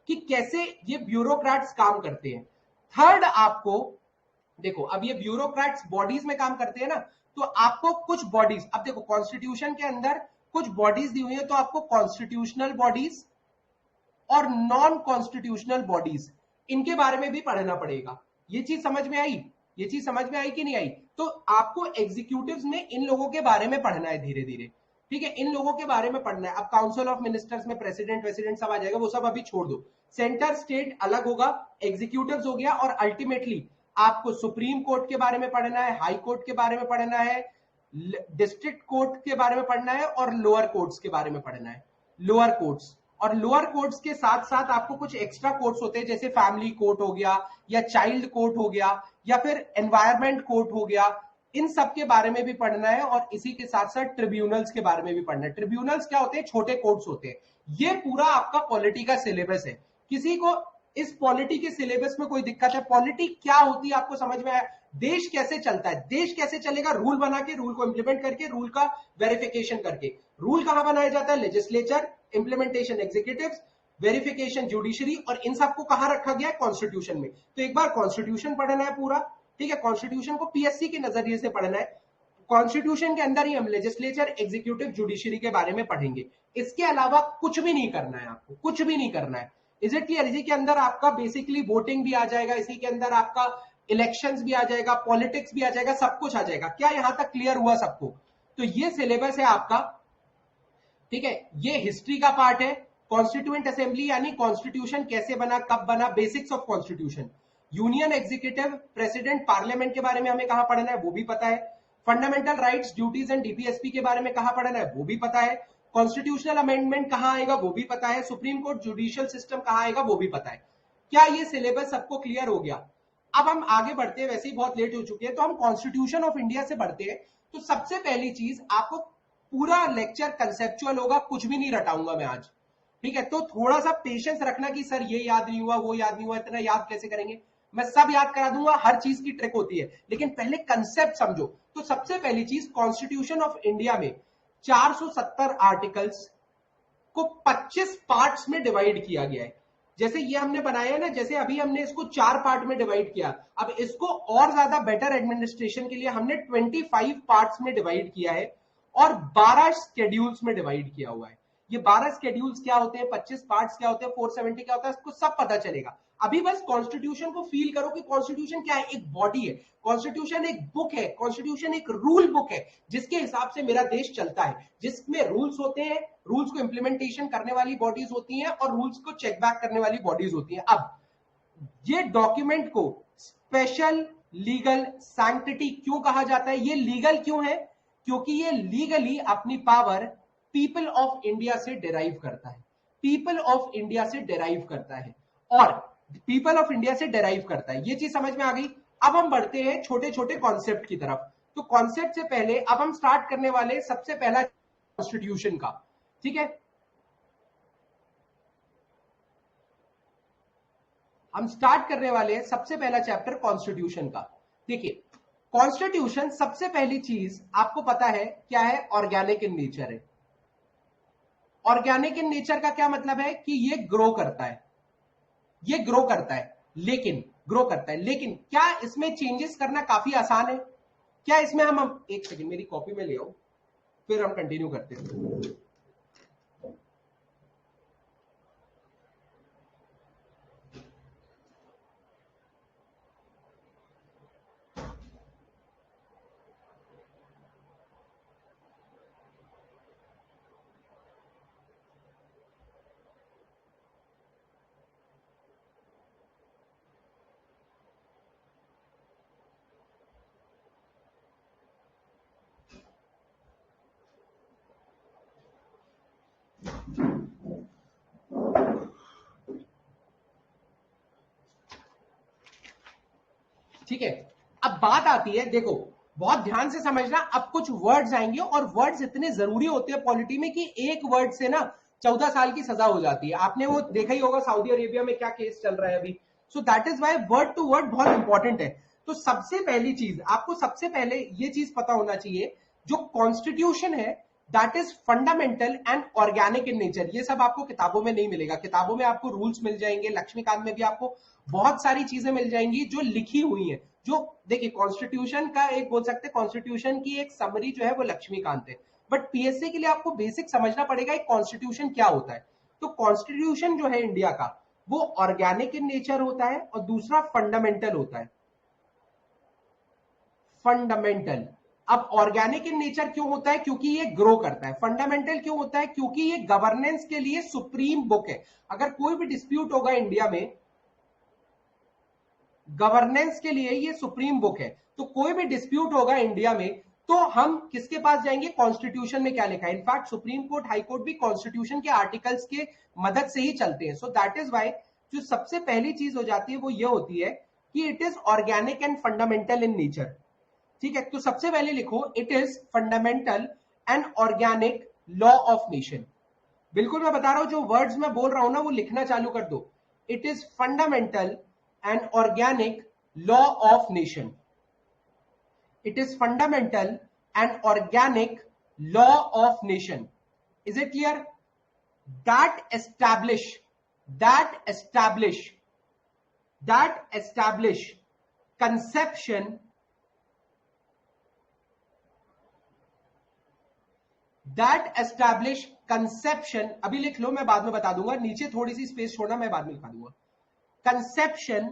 S1: कि कैसे ये ब्यूरोक्रेट्स काम करते हैं। थर्ड, आपको देखो, अब ये ब्यूरोक्रेट्स बॉडीज में काम करते हैं ना, तो आपको कुछ बॉडीज, अब देखो कॉन्स्टिट्यूशन के अंदर कुछ बॉडीज दी हुई है, तो आपको कॉन्स्टिट्यूशनल बॉडीज और नॉन कॉन्स्टिट्यूशनल बॉडीज, इनके बारे में भी पढ़ना पड़ेगा। ये चीज समझ में आई? कि नहीं आई? तो आपको एग्जीक्यूटिव्स में इन लोगों के बारे में पढ़ना है धीरे धीरे, ठीक है, इन लोगों के बारे में पढ़ना है। अब काउंसिल ऑफ मिनिस्टर्स में प्रेसिडेंट सब आ जाएगा, वो सब अभी छोड़ दो। सेंटर स्टेट अलग होगा, एग्जीक्यूटिव्स हो गया, और अल्टीमेटली आपको सुप्रीम कोर्ट के बारे में पढ़ना है, हाई कोर्ट के बारे में पढ़ना है, डिस्ट्रिक्ट कोर्ट के बारे में पढ़ना है, और लोअर कोर्ट्स के बारे में पढ़ना है। लोअर कोर्ट्स के साथ साथ आपको कुछ एक्स्ट्रा कोर्ट्स होते हैं, जैसे फैमिली कोर्ट हो गया, या चाइल्ड कोर्ट हो गया, या फिर एनवायरमेंट कोर्ट हो गया, इन सब के बारे में भी पढ़ना है और इसी के साथ साथ ट्रिब्यूनल्स के बारे में भी पढ़ना है। ट्रिब्यूनल्स क्या होते हैं? छोटे कोर्ट्स होते हैं। ये पूरा आपका पॉलिटी का सिलेबस है। किसी को इस पॉलिटी के सिलेबस में कोई दिक्कत है? पॉलिटी क्या होती है आपको समझ में आया? देश कैसे चलता है, देश कैसे चलेगा? रूल बना के, रूल को इंप्लीमेंट करके, रूल का वेरिफिकेशन करके। रूल कहां बनाया जाता है? Legislature, implementation executive, verification judiciary, और इन सबको कहां रखा गया है? कॉन्स्टिट्यूशन में। तो एक बार कॉन्स्टिट्यूशन पढ़ना है पूरा, ठीक है? कॉन्स्टिट्यूशन को पीएससी के नजरिए से पढ़ना है। कॉन्स्टिट्यूशन के अंदर ही हम लेजिस्लेचर, एग्जीक्यूटिव, जुडिशरी के बारे में पढ़ेंगे। इसके अलावा कुछ भी नहीं करना है आपको, कुछ भी नहीं करना है। Is it clear? इसी के अंदर आपका बेसिकली वोटिंग भी आ जाएगा, इसी के अंदर आपका इलेक्शंस भी आ जाएगा, पॉलिटिक्स भी आ जाएगा, सब कुछ आ जाएगा। क्या यहां तक क्लियर हुआ सबको? तो ये सिलेबस है आपका, ठीक है? ये हिस्ट्री का पार्ट है। कॉन्स्टिट्यूएंट असेंबली यानी कॉन्स्टिट्यूशन कैसे बना, कब बना, basics of constitution. Union, executive, president, parliament के बारे में हमें कहां पढ़ना है वो भी पता है। Fundamental rights, duties and DPSP के बारे में कहां पढ़ना है वो भी पता है। कॉन्स्टिट्यूशनल अमेंडमेंट कहां आएगा वो भी पता है। सुप्रीम कोर्ट, जुडिशियल सिस्टम कहां आएगा वो भी पता है। क्या ये सिलेबस सबको क्लियर हो गया? अब हम आगे बढ़ते हैं, वैसे ही बहुत लेट हो चुके हैं, तो हम कॉन्स्टिट्यूशन ऑफ इंडिया से बढ़ते हैं। तो सबसे पहली चीज, आपको पूरा लेक्चर कंसेप्चुअल होगा, कुछ भी नहीं रटाऊंगा मैं आज, ठीक है? तो थोड़ा सा पेशेंस रखना कि सर ये याद नहीं हुआ, वो याद नहीं हुआ, इतना याद कैसे करेंगे? मैं सब याद करा दूंगा, हर चीज की ट्रिक होती है, लेकिन पहले कंसेप्ट समझो। तो सबसे पहली चीज, कॉन्स्टिट्यूशन ऑफ इंडिया में 470 आर्टिकल्स को 25 पार्ट्स में डिवाइड किया गया है। जैसे ये हमने बनाया है ना, जैसे अभी हमने इसको 4 पार्ट में डिवाइड किया, अब इसको और ज्यादा बेटर एडमिनिस्ट्रेशन के लिए हमने 25 पार्ट्स में डिवाइड किया है और 12 शेड्यूल्स में डिवाइड किया हुआ है। ये 12 शेड्यूल्स क्या होते हैं, 25 पार्ट्स क्या होते हैं, 470 क्या होता है, इसको सब पता चलेगा। अभी बस कॉन्स्टिट्यूशन को फील करो कि कॉन्स्टिट्यूशन क्या है। एक बॉडी है, कॉन्स्टिट्यूशन एक बुक है, कॉन्स्टिट्यूशन एक रूल बुक है जिसके हिसाब से मेरा देश चलता है, जिसमें रूल्स होते हैं, रूल्स को इंप्लीमेंटेशन करने वाली बॉडीज होती हैं और रूल्स को चेक बैक करने वाली बॉडीज होती हैं। अब ये डॉक्यूमेंट को स्पेशल लीगल सैंक्टिटी क्यों कहा जाता है? ये लीगल क्यों है? क्योंकि ये लीगली अपनी पावर पीपल ऑफ इंडिया से डिराइव करता है, पीपल ऑफ इंडिया से डिराइव करता है, और पीपल ऑफ इंडिया से डिराइव करता है। ये चीज समझ में आ गई? अब हम बढ़ते हैं छोटे छोटे कॉन्सेप्ट की तरफ। तो कॉन्सेप्ट से पहले अब हम स्टार्ट करने वाले सबसे पहला कॉन्स्टिट्यूशन का, ठीक है? हम स्टार्ट करने वाले हैं सबसे पहला चैप्टर कॉन्स्टिट्यूशन का। देखिए, कॉन्स्टिट्यूशन सबसे पहली चीज आपको पता है क्या है? ऑर्गेनिक इन नेचर है। ऑर्गेनिक इन नेचर का क्या मतलब है? कि ये ग्रो करता है, ये ग्रो करता है, लेकिन ग्रो करता है, लेकिन क्या इसमें चेंजेस करना काफी आसान है? क्या इसमें हम एक सेकेंड मेरी कॉपी में ले आओ, फिर हम कंटिन्यू करते हैं। ठीक है, अब बात आती है, देखो बहुत ध्यान से समझना, अब कुछ वर्ड्स आएंगे और वर्ड्स इतने जरूरी होते हैं पॉलिटी में कि एक वर्ड से ना 14 साल की सजा हो जाती है। आपने वो देखा ही होगा सऊदी अरेबिया में क्या केस चल रहा है अभी। So that is why word to word बहुत इंपॉर्टेंट है। तो सबसे पहली चीज आपको, सबसे पहले ये चीज पता होना चाहिए, जो कॉन्स्टिट्यूशन है that is fundamental and organic in nature. ये सब आपको किताबों में नहीं मिलेगा। किताबों में आपको रूल्स मिल जाएंगे, लक्ष्मीकांत में भी आपको बहुत सारी चीजें मिल जाएंगी जो लिखी हुई है। जो देखिए, कॉन्स्टिट्यूशन का एक बोल सकते हैं, कॉन्स्टिट्यूशन की एक समरी जो है वो लक्ष्मीकांत है, बट पीएससी के लिए आपको बेसिक समझना पड़ेगा एक कॉन्स्टिट्यूशन क्या होता है। तो कॉन्स्टिट्यूशन जो है इंडिया का, वो ऑर्गेनिक इन नेचर होता है और दूसरा फंडामेंटल होता है। फंडामेंटल। अब ऑर्गेनिक इन नेचर क्यों होता है? क्योंकि ये ग्रो करता है। फंडामेंटल क्यों होता है? क्योंकि ये गवर्नेंस के लिए सुप्रीम बुक है। अगर कोई भी डिस्प्यूट होगा इंडिया में, गवर्नेंस के लिए ये सुप्रीम बुक है। तो कोई भी डिस्प्यूट होगा इंडिया में तो हम किसके पास जाएंगे? कॉन्स्टिट्यूशन में क्या लिखा है। In fact supreme court, high court भी कॉन्स्टिट्यूशन के आर्टिकल्स के मदद से ही चलते हैं। सो दैट इज वाई जो सबसे पहली चीज हो जाती है वो ये होती है कि it is organic and fundamental in nature. ठीक है, तो सबसे पहले लिखो it is fundamental and organic law of nation. बिल्कुल मैं बता रहा हूं, जो वर्ड्स मैं बोल रहा हूं ना वो लिखना चालू कर दो। It is fundamental and organic law of nation. It is fundamental and organic law of nation. Is it clear? that establish conception अभी लिख लो, मैं बाद में बता दूंगा, नीचे थोड़ी सी स्पेस छोड़ना, मैं बाद में लिखा दूंगा। Conception,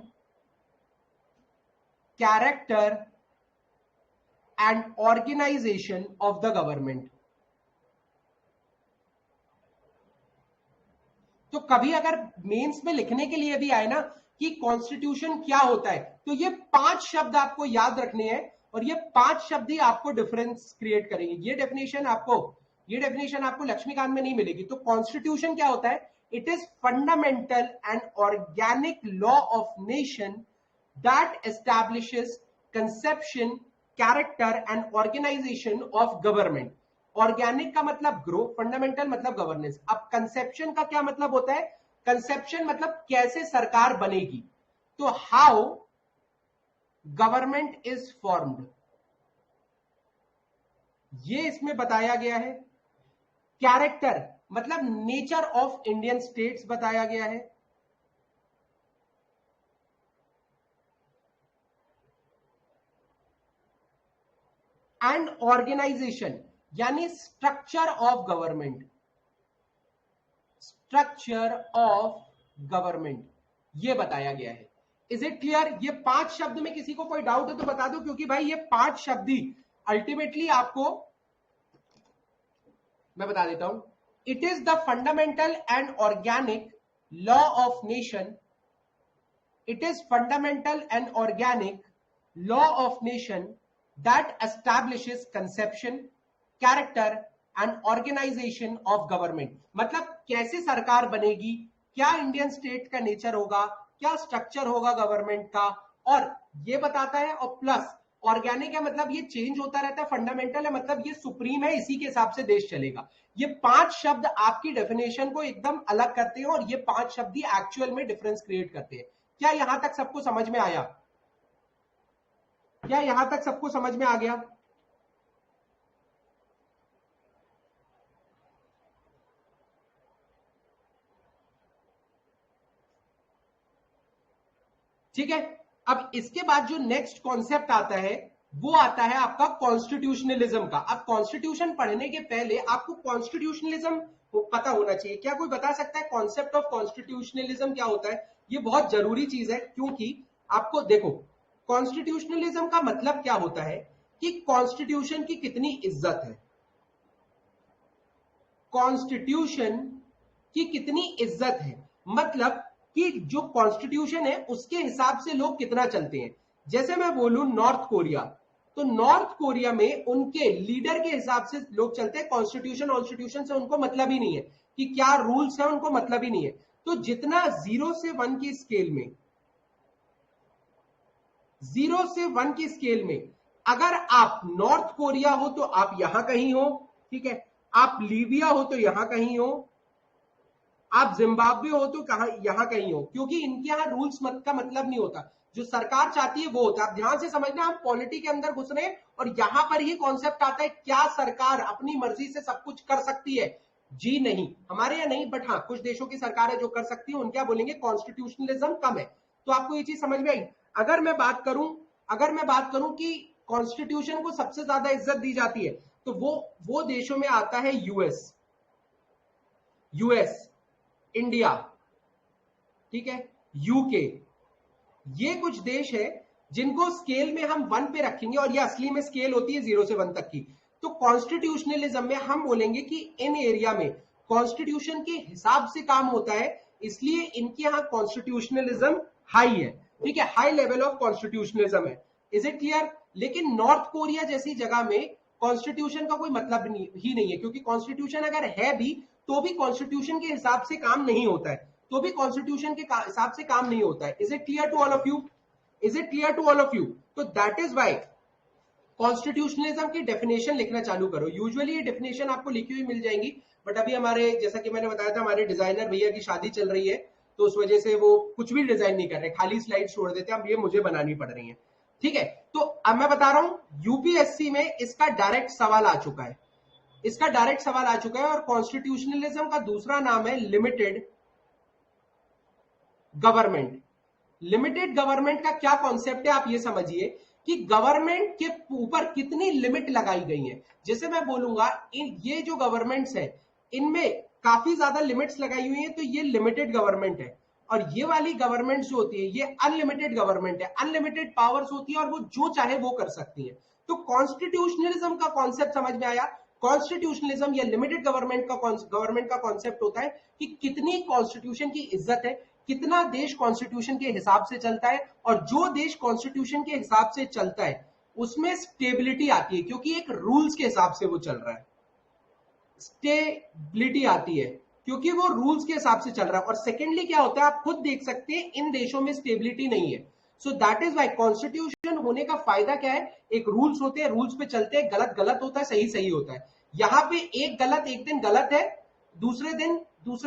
S1: character and organisation of the government. तो कभी अगर मेंस में लिखने के लिए भी आए ना कि कॉन्स्टिट्यूशन क्या होता है, तो ये 5 शब्द आपको याद रखने हैं और ये 5 शब्द ही आपको डिफरेंस क्रिएट करेंगे। ये डेफिनेशन आपको लक्ष्मीकांत में नहीं मिलेगी। तो कॉन्स्टिट्यूशन क्या होता है? It is fundamental and organic law of nation that establishes conception, character and organisation of government. Organic का मतलब ग्रो, फंडामेंटल मतलब गवर्नेंस। अब कंसेप्शन का क्या मतलब होता है? कंसेप्शन मतलब कैसे सरकार बनेगी, तो हाउ गवर्नमेंट इज फॉर्म्ड, ये इसमें बताया गया है। कैरेक्टर मतलब नेचर ऑफ इंडियन स्टेट्स बताया गया है। एंड ऑर्गेनाइजेशन यानी स्ट्रक्चर ऑफ गवर्नमेंट, ये बताया गया है। Is it clear? ये 5 शब्द में किसी को कोई डाउट है तो बता दो, क्योंकि भाई ये 5 शब्द ही अल्टीमेटली आपको मैं बता देता हूं। It is the fundamental and organic law of nation. It is fundamental and organic law of nation that establishes conception, character and organisation of government. मतलब कैसे सरकार बनेगी, क्या इंडियन स्टेट का नेचर होगा, क्या स्ट्रक्चर होगा गवर्नमेंट का, और ये बताता है। और प्लस ऑर्गेनिक है मतलब ये चेंज होता रहता है, फंडामेंटल है मतलब ये सुप्रीम है, इसी के हिसाब से देश चलेगा। ये 5 शब्द आपकी डेफिनेशन को एकदम अलग करते हैं और ये 5 शब्द ही एक्चुअल में डिफरेंस क्रिएट करते हैं। क्या यहां तक सबको समझ में आया? क्या यहां तक सबको समझ में आ गया? ठीक है, अब इसके बाद जो नेक्स्ट कॉन्सेप्ट आता है वो आता है आपका कॉन्स्टिट्यूशनलिज्म का। अब कॉन्स्टिट्यूशन पढ़ने के पहले आपको कॉन्स्टिट्यूशनलिज्म पता होना चाहिए। क्या कोई बता सकता है कॉन्सेप्ट ऑफ कॉन्स्टिट्यूशनलिज्म क्या होता है? ये बहुत जरूरी चीज है, क्योंकि आपको देखो कॉन्स्टिट्यूशनलिज्म का मतलब क्या होता है कि कॉन्स्टिट्यूशन की कितनी इज्जत है, कॉन्स्टिट्यूशन की कितनी इज्जत है, मतलब कि जो कॉन्स्टिट्यूशन है उसके हिसाब से लोग कितना चलते हैं। जैसे मैं बोलूं नॉर्थ कोरिया, तो नॉर्थ कोरिया में उनके लीडर के हिसाब से लोग चलते हैं। कॉन्स्टिट्यूशन से उनको मतलब ही नहीं है कि क्या रूल्स है, उनको मतलब ही नहीं है। तो जितना 0 से 1 की स्केल में, 0 से 1 की स्केल में अगर आप नॉर्थ कोरिया हो तो आप यहां कहीं हो, ठीक है, आप लीबिया हो तो यहां कहीं हो, आप जिम्बाब्वे हो तो कहां यहां कहीं हो, क्योंकि इनके यहां रूल्स का मतलब नहीं होता। जो सरकार चाहती है वो होता है। आप ध्यान से समझना, हम पॉलिटी के अंदर घुस रहे हैं और यहां पर ही कॉन्सेप्ट आता है क्या सरकार अपनी मर्जी से सब कुछ कर सकती है? जी नहीं, हमारे यहाँ नहीं, बट हाँ कुछ देशों की सरकार है जो कर सकती है, उनके बोलेंगे कॉन्स्टिट्यूशनलिज्म कम है। तो आपको ये चीज समझ में आई? अगर मैं बात करूं कि कॉन्स्टिट्यूशन को सबसे ज्यादा इज्जत दी जाती है, तो वो देशों में आता है यूएस, इंडिया, ठीक है, यूके। ये कुछ देश है जिनको स्केल में हम 1 पे रखेंगे, और ये असली में स्केल होती है 0 से 1 तक की। तो कॉन्स्टिट्यूशनलिज्म में हम बोलेंगे कि इन एरिया में कॉन्स्टिट्यूशन के हिसाब से काम होता है, इसलिए इनके यहां कॉन्स्टिट्यूशनलिज्म हाई है, ठीक है, हाई लेवल ऑफ कॉन्स्टिट्यूशनलिज्म है। Is it clear? लेकिन नॉर्थ कोरिया जैसी जगह में कॉन्स्टिट्यूशन का कोई मतलब ही नहीं है, क्योंकि कॉन्स्टिट्यूशन अगर है भी तो भी कॉन्स्टिट्यूशन के हिसाब से काम नहीं होता है, तो भी कॉन्स्टिट्यूशन के हिसाब से काम नहीं होता है। Is it clear to all of you? Is it clear to all of you? तो दैट इज वाई कॉन्स्टिट्यूशनलिज्म की डेफिनेशन लिखना चालू करो। यूजुअली ये डेफिनेशन आपको लिखी हुई मिल जाएंगी, बट अभी हमारे, जैसा कि मैंने बताया था, हमारे डिजाइनर भैया की शादी चल रही है, तो उस वजह से वो कुछ भी डिजाइन नहीं कर रहे, खाली स्लाइड छोड़ देते हैं, अब ये मुझे बनानी पड़ रही है। ठीक है, तो अब मैं बता रहा हूं, यूपीएससी में इसका डायरेक्ट सवाल आ चुका है, इसका डायरेक्ट सवाल आ चुका है। और कॉन्स्टिट्यूशनलिज्म का दूसरा नाम है लिमिटेड गवर्नमेंट। लिमिटेड गवर्नमेंट का क्या कॉन्सेप्ट है, आप ये समझिए कि गवर्नमेंट के ऊपर कितनी लिमिट लगाई गई है। जैसे मैं बोलूंगा, ये जो गवर्नमेंट्स है इनमें काफी ज्यादा लिमिट्स लगाई हुई है, तो ये लिमिटेड गवर्नमेंट है। और ये वाली गवर्नमेंट जो होती है ये अनलिमिटेड गवर्नमेंट है, अनलिमिटेड पावर्स होती है और वो जो चाहे वो कर सकती है। तो कॉन्स्टिट्यूशनलिज्म का कॉन्सेप्ट समझ में आया। कॉन्स्टिट्यूशनलिज्म या लिमिटेड गवर्नमेंट का कॉन्सेप्ट होता है कि कितनी कॉन्स्टिट्यूशन की इज्जत है, कितना देश कॉन्स्टिट्यूशन के हिसाब से चलता है, और जो देश कॉन्स्टिट्यूशन के हिसाब से चलता है उसमें स्टेबिलिटी आती है, क्योंकि एक रूल्स के हिसाब से वो चल रहा है। स्टेबिलिटी आती है क्योंकि वो रूल्स के हिसाब से चल रहा है। और सेकेंडली क्या होता है, आप खुद देख सकते हैं, इन देशों में स्टेबिलिटी नहीं है। So that is why constitution होने का फायदा क्या है, एक रूल्स होते हैं, रूल्स पे चलते हैं, गलत गलत होता है, सही सही होता है। यहां पे एक गलत एक दिन गलत है, दूसरे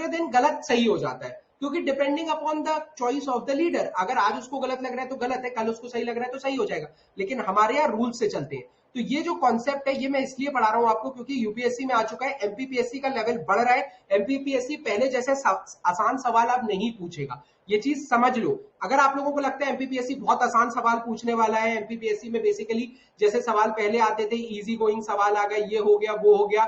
S1: दिन गलत सही हो जाता है, क्योंकि depending upon the choice of the leader. अगर आज उसको गलत लग रहा है तो गलत है, कल उसको सही लग रहा है तो सही हो जाएगा। लेकिन हमारे यहाँ रूल से चलते हैं। तो ये जो कॉन्सेप्ट है ये मैं इसलिए पढ़ा रहा हूं आपको, क्योंकि यूपीएससी में आ चुका है, एमपीपीएससी का लेवल बढ़ रहा है। एमपीपीएससी पहले जैसे आसान सवाल अब नहीं पूछेगा, ये चीज समझ लो। अगर आप लोगों को लगता है एमपीपीएससी बहुत आसान सवाल पूछने वाला है, एमपीपीएससी में बेसिकली जैसे सवाल पहले आते थे, इजी गोइंग सवाल आ गए, ये हो गया वो हो गया,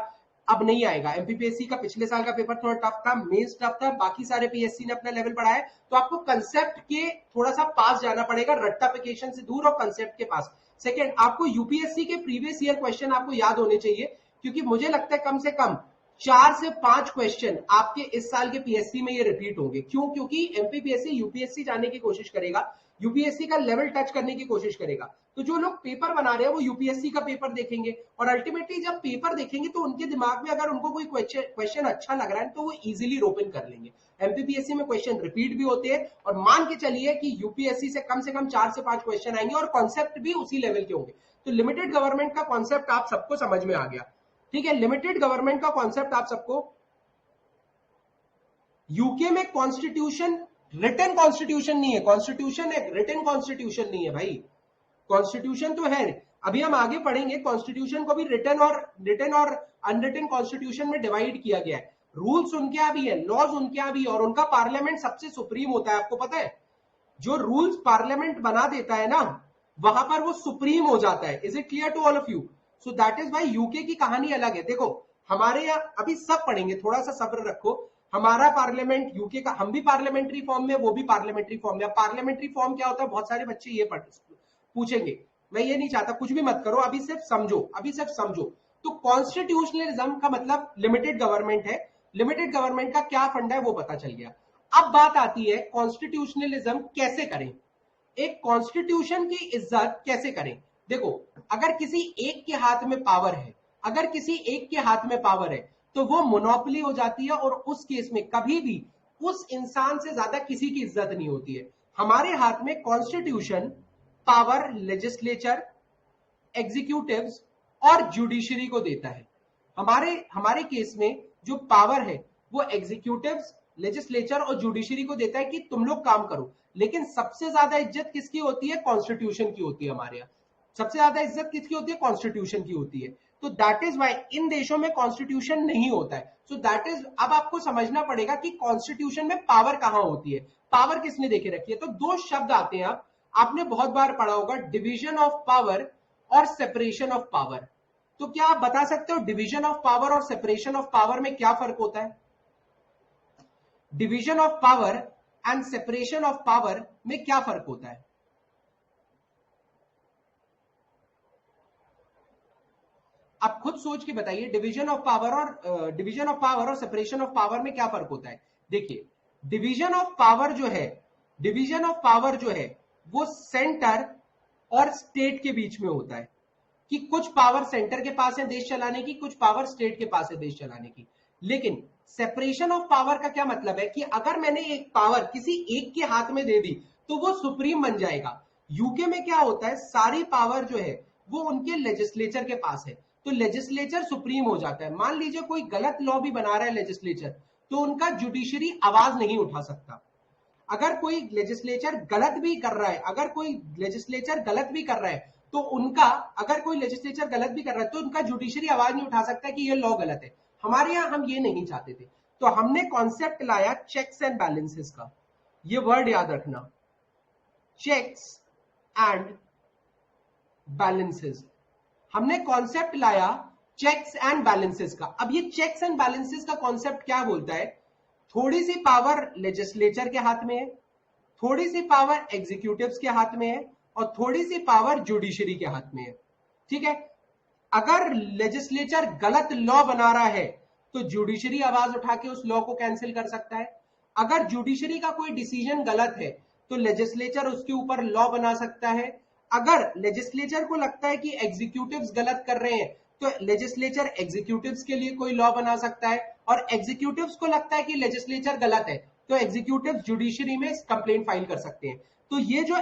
S1: अब नहीं आएगा। एमपीपीएससी का पिछले साल का पेपर थोड़ा टफ था, मेंस टफ था, बाकी सारे पीएससी ने अपना लेवल बढ़ाया। तो आपको कंसेप्ट के थोड़ा सा पास जाना पड़ेगा, रट्टाफिकेशन से दूर और कंसेप्ट के पास। सेकंड, आपको यूपीएससी के प्रीवियस ईयर क्वेश्चन आपको याद होने चाहिए, क्योंकि मुझे लगता है कम से कम 4 से 5 क्वेश्चन आपके इस साल के पीएससी में ये रिपीट होंगे। क्यों? क्योंकि एमपीपीएससी यूपीएससी जाने की कोशिश करेगा, यूपीएससी का लेवल टच करने की कोशिश करेगा। तो जो लोग पेपर बना रहे हैं वो यूपीएससी का पेपर देखेंगे, और अल्टीमेटली जब पेपर देखेंगे तो उनके दिमाग में अगर उनको कोई क्वेश्चन अच्छा लग रहा है तो वो इजीली रोपन कर लेंगे। एमपीपीएससी में क्वेश्चन रिपीट भी होते हैं, और मान के चलिए कि यूपीएससी से कम 4 से 5 क्वेश्चन आएंगे और कॉन्सेप्ट भी उसी लेवल के होंगे। तो लिमिटेड गवर्नमेंट का कॉन्सेप्ट आप सबको समझ में आ गया। ठीक है, लिमिटेड गवर्नमेंट का कॉन्सेप्ट आप सबको। यूके में कॉन्स्टिट्यूशन रिटन कॉन्स्टिट्यूशन नहीं है, कॉन्स्टिट्यूशन है, रिटन कॉन्स्टिट्यूशन नहीं है भाई। कॉन्स्टिट्यूशन तो है, अभी हम आगे पढ़ेंगे, कॉन्स्टिट्यूशन को भी रिटन और अनरिटन कॉन्स्टिट्यूशन में डिवाइड किया गया है। रूल्स उनके यहां भी है, लॉज उनके यहां भी है, और उनका पार्लियामेंट सबसे सुप्रीम होता है। आपको पता है, जो रूल्स पार्लियामेंट बना देता है ना, वहां पर वो सुप्रीम हो जाता है। Is it clear to all of you? So that is why UK की कहानी अलग है। देखो, हमारे यहाँ अभी सब पढ़ेंगे, थोड़ा सा सब्र रखो। हमारा पार्लियामेंट यूके का, हम भी पार्लियामेंट्री फॉर्म में, वो भी पार्लियामेंट्री फॉर्म में। पार्लियामेंट्री फॉर्म क्या होता है, बहुत सारे बच्चे ये पूछेंगे, मैं ये नहीं चाहता, कुछ भी मत करो, अभी सिर्फ समझो, अभी सिर्फ समझो। तो कॉन्स्टिट्यूशनलिज्म का मतलब लिमिटेड गवर्नमेंट है। लिमिटेड गवर्नमेंट का क्या फंडा है वो पता चल गया। अब बात आती है कॉन्स्टिट्यूशनलिज्म कैसे करें, एक कॉन्स्टिट्यूशन की इज्जत कैसे करें। देखो, अगर किसी एक के हाथ में पावर है, अगर किसी एक के हाथ में पावर है तो वो मोनोपोली हो जाती है, और उस केस में कभी भी उस इंसान से ज्यादा किसी की इज्जत नहीं होती है। हमारे हाथ में कॉन्स्टिट्यूशन पावर लेजिस्लेचर, एग्जीक्यूटिव्स और जुडिशरी को देता है। हमारे केस में जो पावर है वो एग्जीक्यूटिव्स, लेजिस्लेचर और जुडिशरी को देता है कि तुम लोग काम करो। लेकिन सबसे ज्यादा इज्जत किसकी होती है? कॉन्स्टिट्यूशन की होती है। हमारे यहाँ सबसे ज्यादा इज्जत किसकी होती है? कॉन्स्टिट्यूशन की होती है। तो दैट इज वाई इन देशों में कॉन्स्टिट्यूशन नहीं होता है। सो दैट इज, अब आपको समझना पड़ेगा कि कॉन्स्टिट्यूशन में पावर कहां होती है, पावर किसने देके रखी है। तो दो शब्द आते हैं, अब आपने बहुत बार पढ़ा होगा, डिवीजन ऑफ पावर और सेपरेशन ऑफ पावर। तो क्या आप बता सकते हो डिवीजन ऑफ पावर और सेपरेशन ऑफ पावर में क्या फर्क होता है? Division of power and separation of power में क्या फर्क होता है? आप खुद सोच के बताइए, डिवीजन ऑफ पावर और सेपरेशन ऑफ पावर में क्या फर्क होता है? देखिए, डिवीजन ऑफ पावर जो है वो सेंटर और स्टेट के बीच में होता है, कि कुछ पावर सेंटर के पास है देश चलाने की, कुछ पावर स्टेट के पास है देश चलाने की। लेकिन सेपरेशन ऑफ पावर का क्या मतलब है कि अगर मैंने एक पावर किसी एक के हाथ में दे दी तो वो सुप्रीम बन जाएगा। यूके में क्या होता है, सारी पावर जो है वो उनके लेजिस्लेचर के पास है, तो लेजिस्लेचर सुप्रीम हो जाता है। मान लीजिए कोई गलत लॉ भी बना रहा है लेजिस्लेचर, तो उनका जुडिशरी आवाज नहीं उठा सकता। अगर कोई लेजिस्लेचर गलत भी कर रहा है, अगर कोई लेजिस्लेचर गलत भी कर रहा है तो उनका, अगर कोई लेजिस्लेचर गलत भी कर रहा है तो उनका जुडिशरी आवाज नहीं उठा सकता कि ये लॉ गलत है। हमारे यहां हम ये नहीं चाहते थे, तो हमने कॉन्सेप्ट लाया चेक्स एंड बैलेंसेस का। ये वर्ड याद रखना, चेक्स एंड बैलेंसेस। हमने कॉन्सेप्ट लाया चेक्स एंड बैलेंसेस का। अब ये चेक्स एंड बैलेंसेस का कॉन्सेप्ट क्या बोलता है? थोड़ी सी पावर लेजिस्लेचर के हाथ में है, थोड़ी सी पावर एग्जीक्यूटिव्स के हाथ में है, और थोड़ी सी पावर जुडिशरी के हाथ में है। ठीक है, अगर लेजिस्लेचर गलत लॉ बना रहा है तो जुडिशरी आवाज उठा के उस लॉ को कैंसिल कर सकता है। अगर जुडिशरी का कोई डिसीजन गलत है तो लेजिस्लेचर उसके ऊपर लॉ बना सकता है। अगर लेजिस्लेचर को लगता है कि एग्जीक्यूटिव्स गलत कर रहे हैं तो लेजिस्लेचर एग्जीक्यूटिव्स के लिए कोई लॉ बना सकता है, और एग्जीक्यूटिव्स को लगता है कि लेजिस्लेचर गलत है तो एग्जीक्यूटिव जुडिशरी में कंप्लेंट फाइल कर सकते हैं। तो ये जो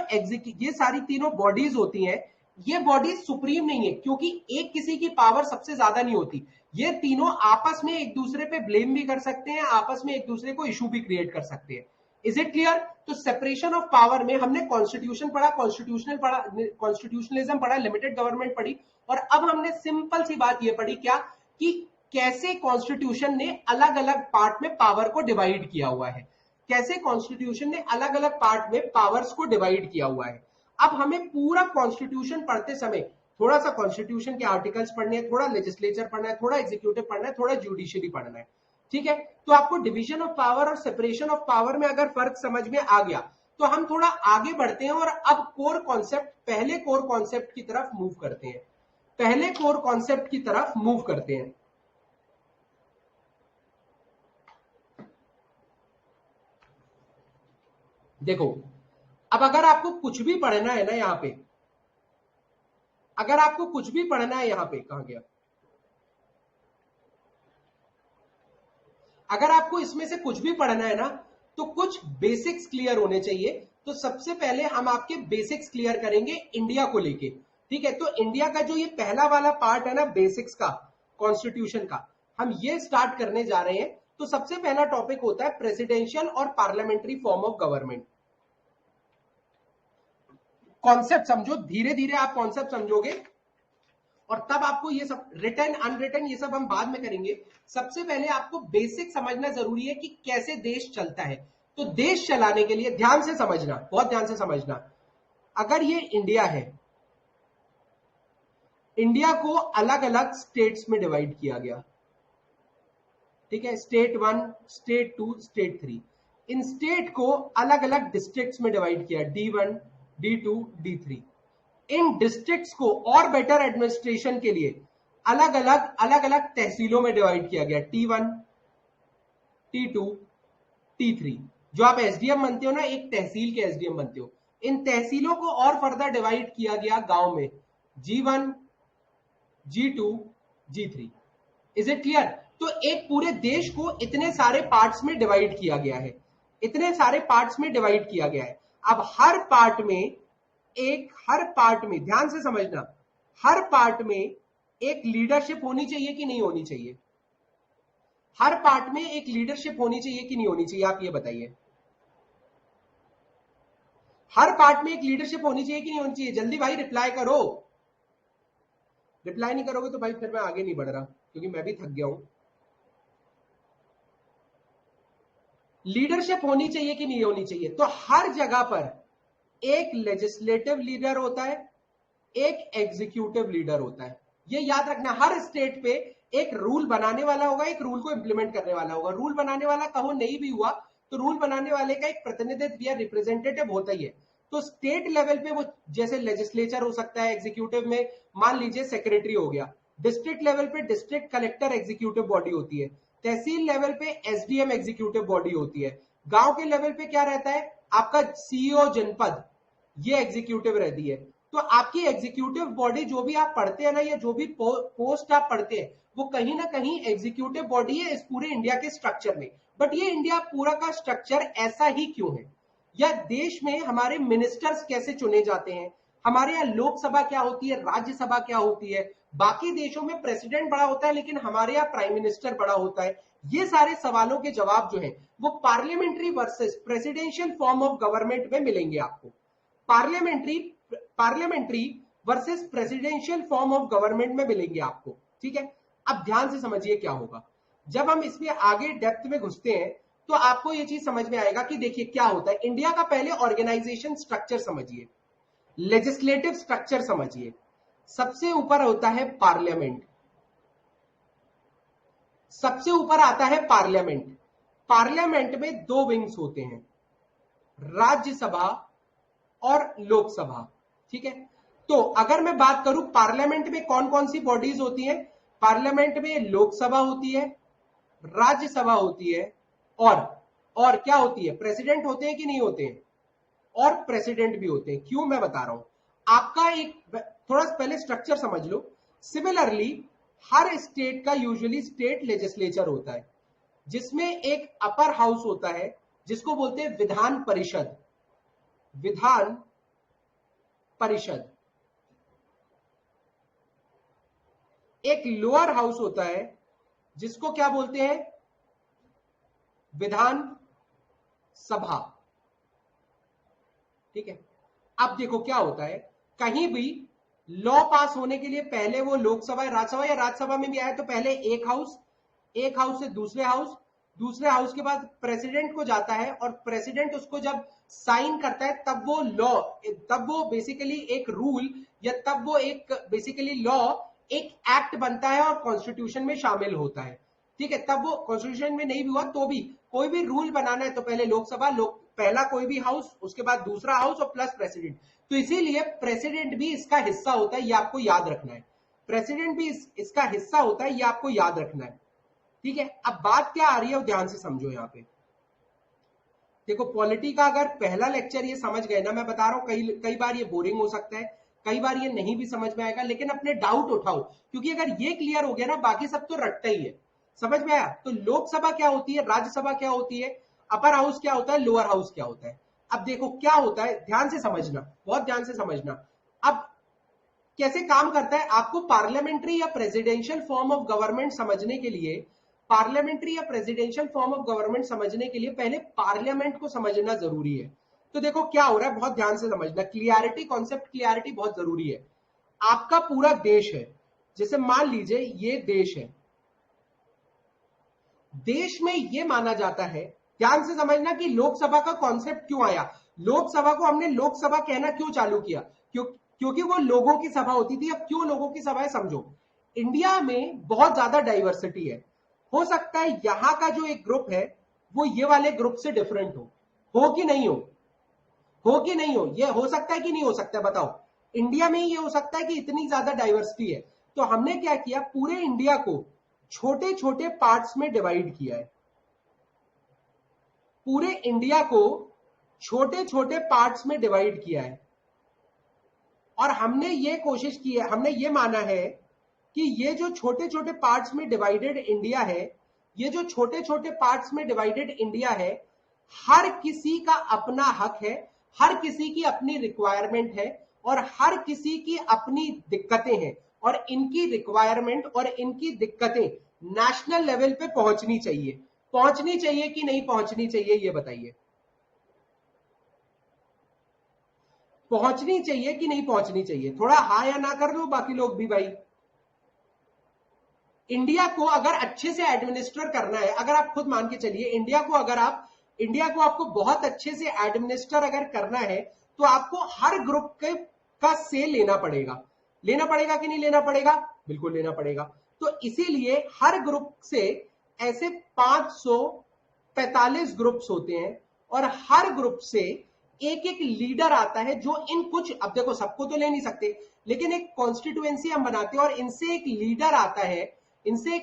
S1: ये सारी तीनों बॉडीज होती हैं, ये बॉडीज सुप्रीम नहीं है, क्योंकि एक किसी की पावर सबसे ज्यादा नहीं होती। ये तीनों आपस में एक दूसरे पे ब्लेम भी कर सकते हैं, आपस में एक दूसरे को इशू भी क्रिएट कर सकते हैं। Is it clear? तो सेपरेशन ऑफ पावर में हमने कॉन्स्टिट्यूशन पढ़ा, कॉन्स्टिट्यूशनलिज्म पढ़ा, लिमिटेड गवर्नमेंट पढ़ी, और अब हमने सिंपल सी बात ये पढ़ी क्या, कि कैसे कॉन्स्टिट्यूशन ने अलग अलग पार्ट में पावर को डिवाइड किया हुआ है, कैसे कॉन्स्टिट्यूशन ने अलग अलग पार्ट में पावर्स को डिवाइड किया हुआ है। अब हमें पूरा कॉन्स्टिट्यूशन पढ़ते समय थोड़ा सा कॉन्स्टिट्यूशन के आर्टिकल्स पढ़ने हैं, थोड़ा लेजिस्लेचर पढ़ना है, थोड़ा एग्जीक्यूटिव पढ़ना है, थोड़ा जुडिशरी पढ़ना है। ठीक है, तो आपको डिवीजन ऑफ पावर और सेपरेशन ऑफ पावर में अगर फर्क समझ में आ गया तो हम थोड़ा आगे बढ़ते हैं और अब कोर कॉन्सेप्ट, पहले कोर कॉन्सेप्ट की तरफ मूव करते हैं, पहले कोर कॉन्सेप्ट की तरफ मूव करते हैं। देखो, अब अगर आपको कुछ भी पढ़ना है ना, यहां पे अगर आपको कुछ भी पढ़ना है, यहां पे कहां गया, अगर आपको इसमें से कुछ भी पढ़ना है ना, तो कुछ बेसिक्स क्लियर होने चाहिए। तो सबसे पहले हम आपके बेसिक्स क्लियर करेंगे इंडिया को लेके। ठीक है, तो इंडिया का जो ये पहला वाला पार्ट है ना बेसिक्स का, कॉन्स्टिट्यूशन का, हम ये स्टार्ट करने जा रहे हैं। तो सबसे पहला टॉपिक होता है प्रेसिडेंशियल और parliamentary form of government. Concept समझो, धीरे धीरे आप कॉन्सेप्ट समझोगे और तब आपको ये सब रिटन अनरिटन ये सब हम बाद में करेंगे। सबसे पहले आपको बेसिक समझना जरूरी है कि कैसे देश चलता है। तो देश चलाने के लिए ध्यान से समझना, बहुत ध्यान से समझना, अगर ये इंडिया है, इंडिया को अलग अलग स्टेट्स में डिवाइड किया गया। ठीक है, स्टेट 1, स्टेट 2, स्टेट 3। इन स्टेट को अलग अलग डिस्ट्रिक्ट्स में डिवाइड किया, D1, D2, D3। इन डिस्ट्रिक्ट्स को और बेटर एडमिनिस्ट्रेशन के लिए अलग अलग तहसीलों में डिवाइड किया गया, T1, T2, T3। जो आप एसडीएम बनते हो ना, एक तहसील के एसडीएम बनते हो, इन तहसीलों को और फर्दर डिवाइड किया गया गांव में, G1, G2, G3। Is it clear? तो एक पूरे देश को इतने सारे पार्ट्स में डिवाइड किया गया है, इतने सारे पार्ट्स में डिवाइड किया गया है। अब हर पार्ट में ध्यान से समझना, हर पार्ट में एक लीडरशिप होनी चाहिए कि नहीं होनी चाहिए? हर पार्ट में एक लीडरशिप होनी चाहिए कि नहीं होनी चाहिए? आप ये बताइए, हर पार्ट में एक लीडरशिप होनी चाहिए कि नहीं होनी चाहिए? जल्दी भाई रिप्लाई करो। रिप्लाई नहीं करोगे तो भाई फिर मैं आगे नहीं बढ़ रहा, क्योंकि मैं भी थक गया हूं। लीडरशिप होनी चाहिए कि नहीं होनी चाहिए? तो हर जगह पर एक लेजिस्लेटिव लीडर होता है, एक एग्जीक्यूटिव लीडर होता है। ये याद रखना, हर स्टेट पे एक रूल बनाने वाला होगा, एक रूल को इंप्लीमेंट करने वाला होगा। रूल बनाने वाला कहो नहीं भी हुआ तो रूल बनाने वाले का एक प्रतिनिधित्व या रिप्रेजेंटेटिव होता ही है। तो स्टेट लेवल पे वो जैसे लेजिस्लेचर हो सकता है, एग्जीक्यूटिव में मान लीजिए सेक्रेटरी हो गया, डिस्ट्रिक्ट लेवल पे डिस्ट्रिक्ट कलेक्टर एग्जीक्यूटिव बॉडी होती है, तहसील लेवल पे एसडीएम एग्जीक्यूटिव बॉडी होती है, गांव के लेवल पे क्या रहता है आपका सीईओ जनपद, ये एग्जीक्यूटिव रहती है। तो आपकी एग्जीक्यूटिव बॉडी जो भी आप पढ़ते हैं ना, या जो भी पोस्ट आप पढ़ते हैं, वो कहीं ना कहीं एग्जीक्यूटिव बॉडी है इस पूरे इंडिया के स्ट्रक्चर में। बट ये इंडिया पूरा का स्ट्रक्चर ऐसा ही क्यों है, या देश में हमारे मिनिस्टर्स कैसे चुने जाते हैं, हमारे यहाँ लोकसभा क्या होती है, राज्यसभा क्या होती है, बाकी देशों में प्रेसिडेंट बड़ा होता है लेकिन हमारे यहाँ प्राइम मिनिस्टर बड़ा होता है। ये सारे सवालों के जवाब जो है वो parliamentary versus presidential form of government में मिलेंगे आपको। Parliamentary versus presidential form of government में मिलेंगे आपको, ठीक है। अब ध्यान से समझिए क्या होगा जब हम इसमें आगे डेप्थ में घुसते हैं, तो आपको ये चीज समझ में आएगा कि देखिए क्या होता है। इंडिया का पहले ऑर्गेनाइजेशन स्ट्रक्चर समझिए, लेजिस्लेटिव स्ट्रक्चर समझिए। सबसे ऊपर होता है पार्लियामेंट, सबसे ऊपर आता है पार्लियामेंट। पार्लियामेंट में दो विंग्स होते हैं, राज्यसभा और लोकसभा, ठीक है। तो अगर मैं बात करूं पार्लियामेंट में कौन कौन सी बॉडीज होती हैं, पार्लियामेंट में लोकसभा होती है, राज्यसभा होती है, और क्या होती है, प्रेसिडेंट होते हैं कि नहीं होते हैं, और प्रेसिडेंट भी होते हैं। क्यों मैं बता रहा हूं आपका, एक थोड़ा पहले स्ट्रक्चर समझ लो। सिमिलरली हर स्टेट का यूजुअली स्टेट लेजिस्लेचर होता है जिसमें एक अपर हाउस होता है जिसको बोलते हैं विधान परिषद, विधान परिषद। एक लोअर हाउस होता है जिसको क्या बोलते हैं, विधान सभा, ठीक है। अब देखो क्या होता है, कहीं भी लॉ पास होने के लिए पहले वो लोकसभा या राज्यसभा में भी आए तो पहले एक हाउस से दूसरे हाउस के बाद प्रेसिडेंट को जाता है, और प्रेसिडेंट उसको जब साइन करता है तब वो बेसिकली एक रूल या तब वो एक बेसिकली लॉ, एक एक्ट बनता है और कॉन्स्टिट्यूशन में शामिल होता है, ठीक है। तब वो कॉन्स्टिट्यूशन में नहीं भी हुआ तो भी कोई भी रूल बनाना है तो पहले लोकसभा, पहला कोई भी हाउस, उसके बाद दूसरा हाउस और प्लस प्रेसिडेंट। तो इसीलिए प्रेसिडेंट भी इसका हिस्सा होता है, ये आपको याद रखना है। प्रेसिडेंट भी इसका हिस्सा होता है, ये आपको याद रखना है, ठीक है। अब बात क्या आ रही है, ध्यान से समझो। यहां पे देखो, पॉलिटी का अगर पहला लेक्चर ये समझ गए ना, मैं बता रहा हूं कई बार ये बोरिंग हो सकता है, कई बार ये नहीं भी समझ में आएगा, लेकिन अपने डाउट उठाओ, क्योंकि अगर ये क्लियर हो गया ना बाकी सब तो रटता ही है। समझ में आया? तो लोकसभा क्या होती है, राज्यसभा क्या होती है, अपर हाउस क्या होता है, लोअर हाउस क्या होता है। अब देखो क्या होता है, ध्यान से समझना, बहुत ध्यान से समझना। अब कैसे काम करता है, आपको पार्लियामेंट्री या प्रेसिडेंशियल फॉर्म ऑफ गवर्नमेंट समझने के लिए, पार्लियामेंट्री या प्रेसिडेंशियल फॉर्म ऑफ गवर्नमेंट समझने के लिए पहले पार्लियामेंट को समझना जरूरी है। तो देखो क्या हो रहा है, बहुत ध्यान से समझना, क्लियरिटी, कॉन्सेप्ट क्लियरिटी बहुत जरूरी है। आपका पूरा देश है, जैसे मान लीजिए ये देश है, देश में ये माना जाता है, ध्यान से समझना कि लोकसभा का कॉन्सेप्ट क्यों आया। लोकसभा को हमने लोकसभा कहना क्यों चालू किया, क्योंकि वो लोगों की सभा होती थी। अब क्यों लोगों की सभा है, समझो। इंडिया में बहुत ज्यादा डाइवर्सिटी है, हो सकता है यहां का जो एक ग्रुप है वो ये वाले ग्रुप से डिफरेंट हो कि नहीं हो कि नहीं हो, ये हो सकता है कि नहीं हो सकता है, बताओ। इंडिया में ही ये हो सकता है कि इतनी ज्यादा डाइवर्सिटी है। तो हमने क्या किया, पूरे इंडिया को छोटे छोटे पार्ट्स में डिवाइड किया है, पूरे इंडिया को छोटे छोटे पार्ट्स में डिवाइड किया है, और हमने ये कोशिश की है, हमने ये माना है कि ये जो छोटे छोटे पार्ट्स में डिवाइडेड इंडिया है, ये जो छोटे छोटे पार्ट्स में डिवाइडेड इंडिया है, हर किसी का अपना हक है, हर किसी की अपनी रिक्वायरमेंट है, और हर किसी की अपनी दिक्कतें हैं, और इनकी रिक्वायरमेंट और इनकी दिक्कतें नेशनल लेवल पे पहुंचनी चाहिए कि नहीं पहुंचनी चाहिए, ये बताइए। पहुंचनी चाहिए कि नहीं पहुंचनी चाहिए, थोड़ा हाँ या ना कर दो बाकी लोग भी भाई। इंडिया को अगर अच्छे से एडमिनिस्टर करना है, अगर आप खुद मान के चलिए, इंडिया को आपको बहुत अच्छे से एडमिनिस्टर अगर करना है, तो आपको हर ग्रुप का से लेना पड़ेगा कि नहीं लेना पड़ेगा, बिल्कुल लेना पड़ेगा। तो इसीलिए हर ग्रुप से ऐसे 545 ग्रुप्स होते हैं, और हर ग्रुप से एक एक लीडर आता है जो इन कुछ, अब देखो सबको तो ले नहीं सकते, लेकिन एक कॉन्स्टिट्यूएंसी हम बनाते हैं और इनसे एक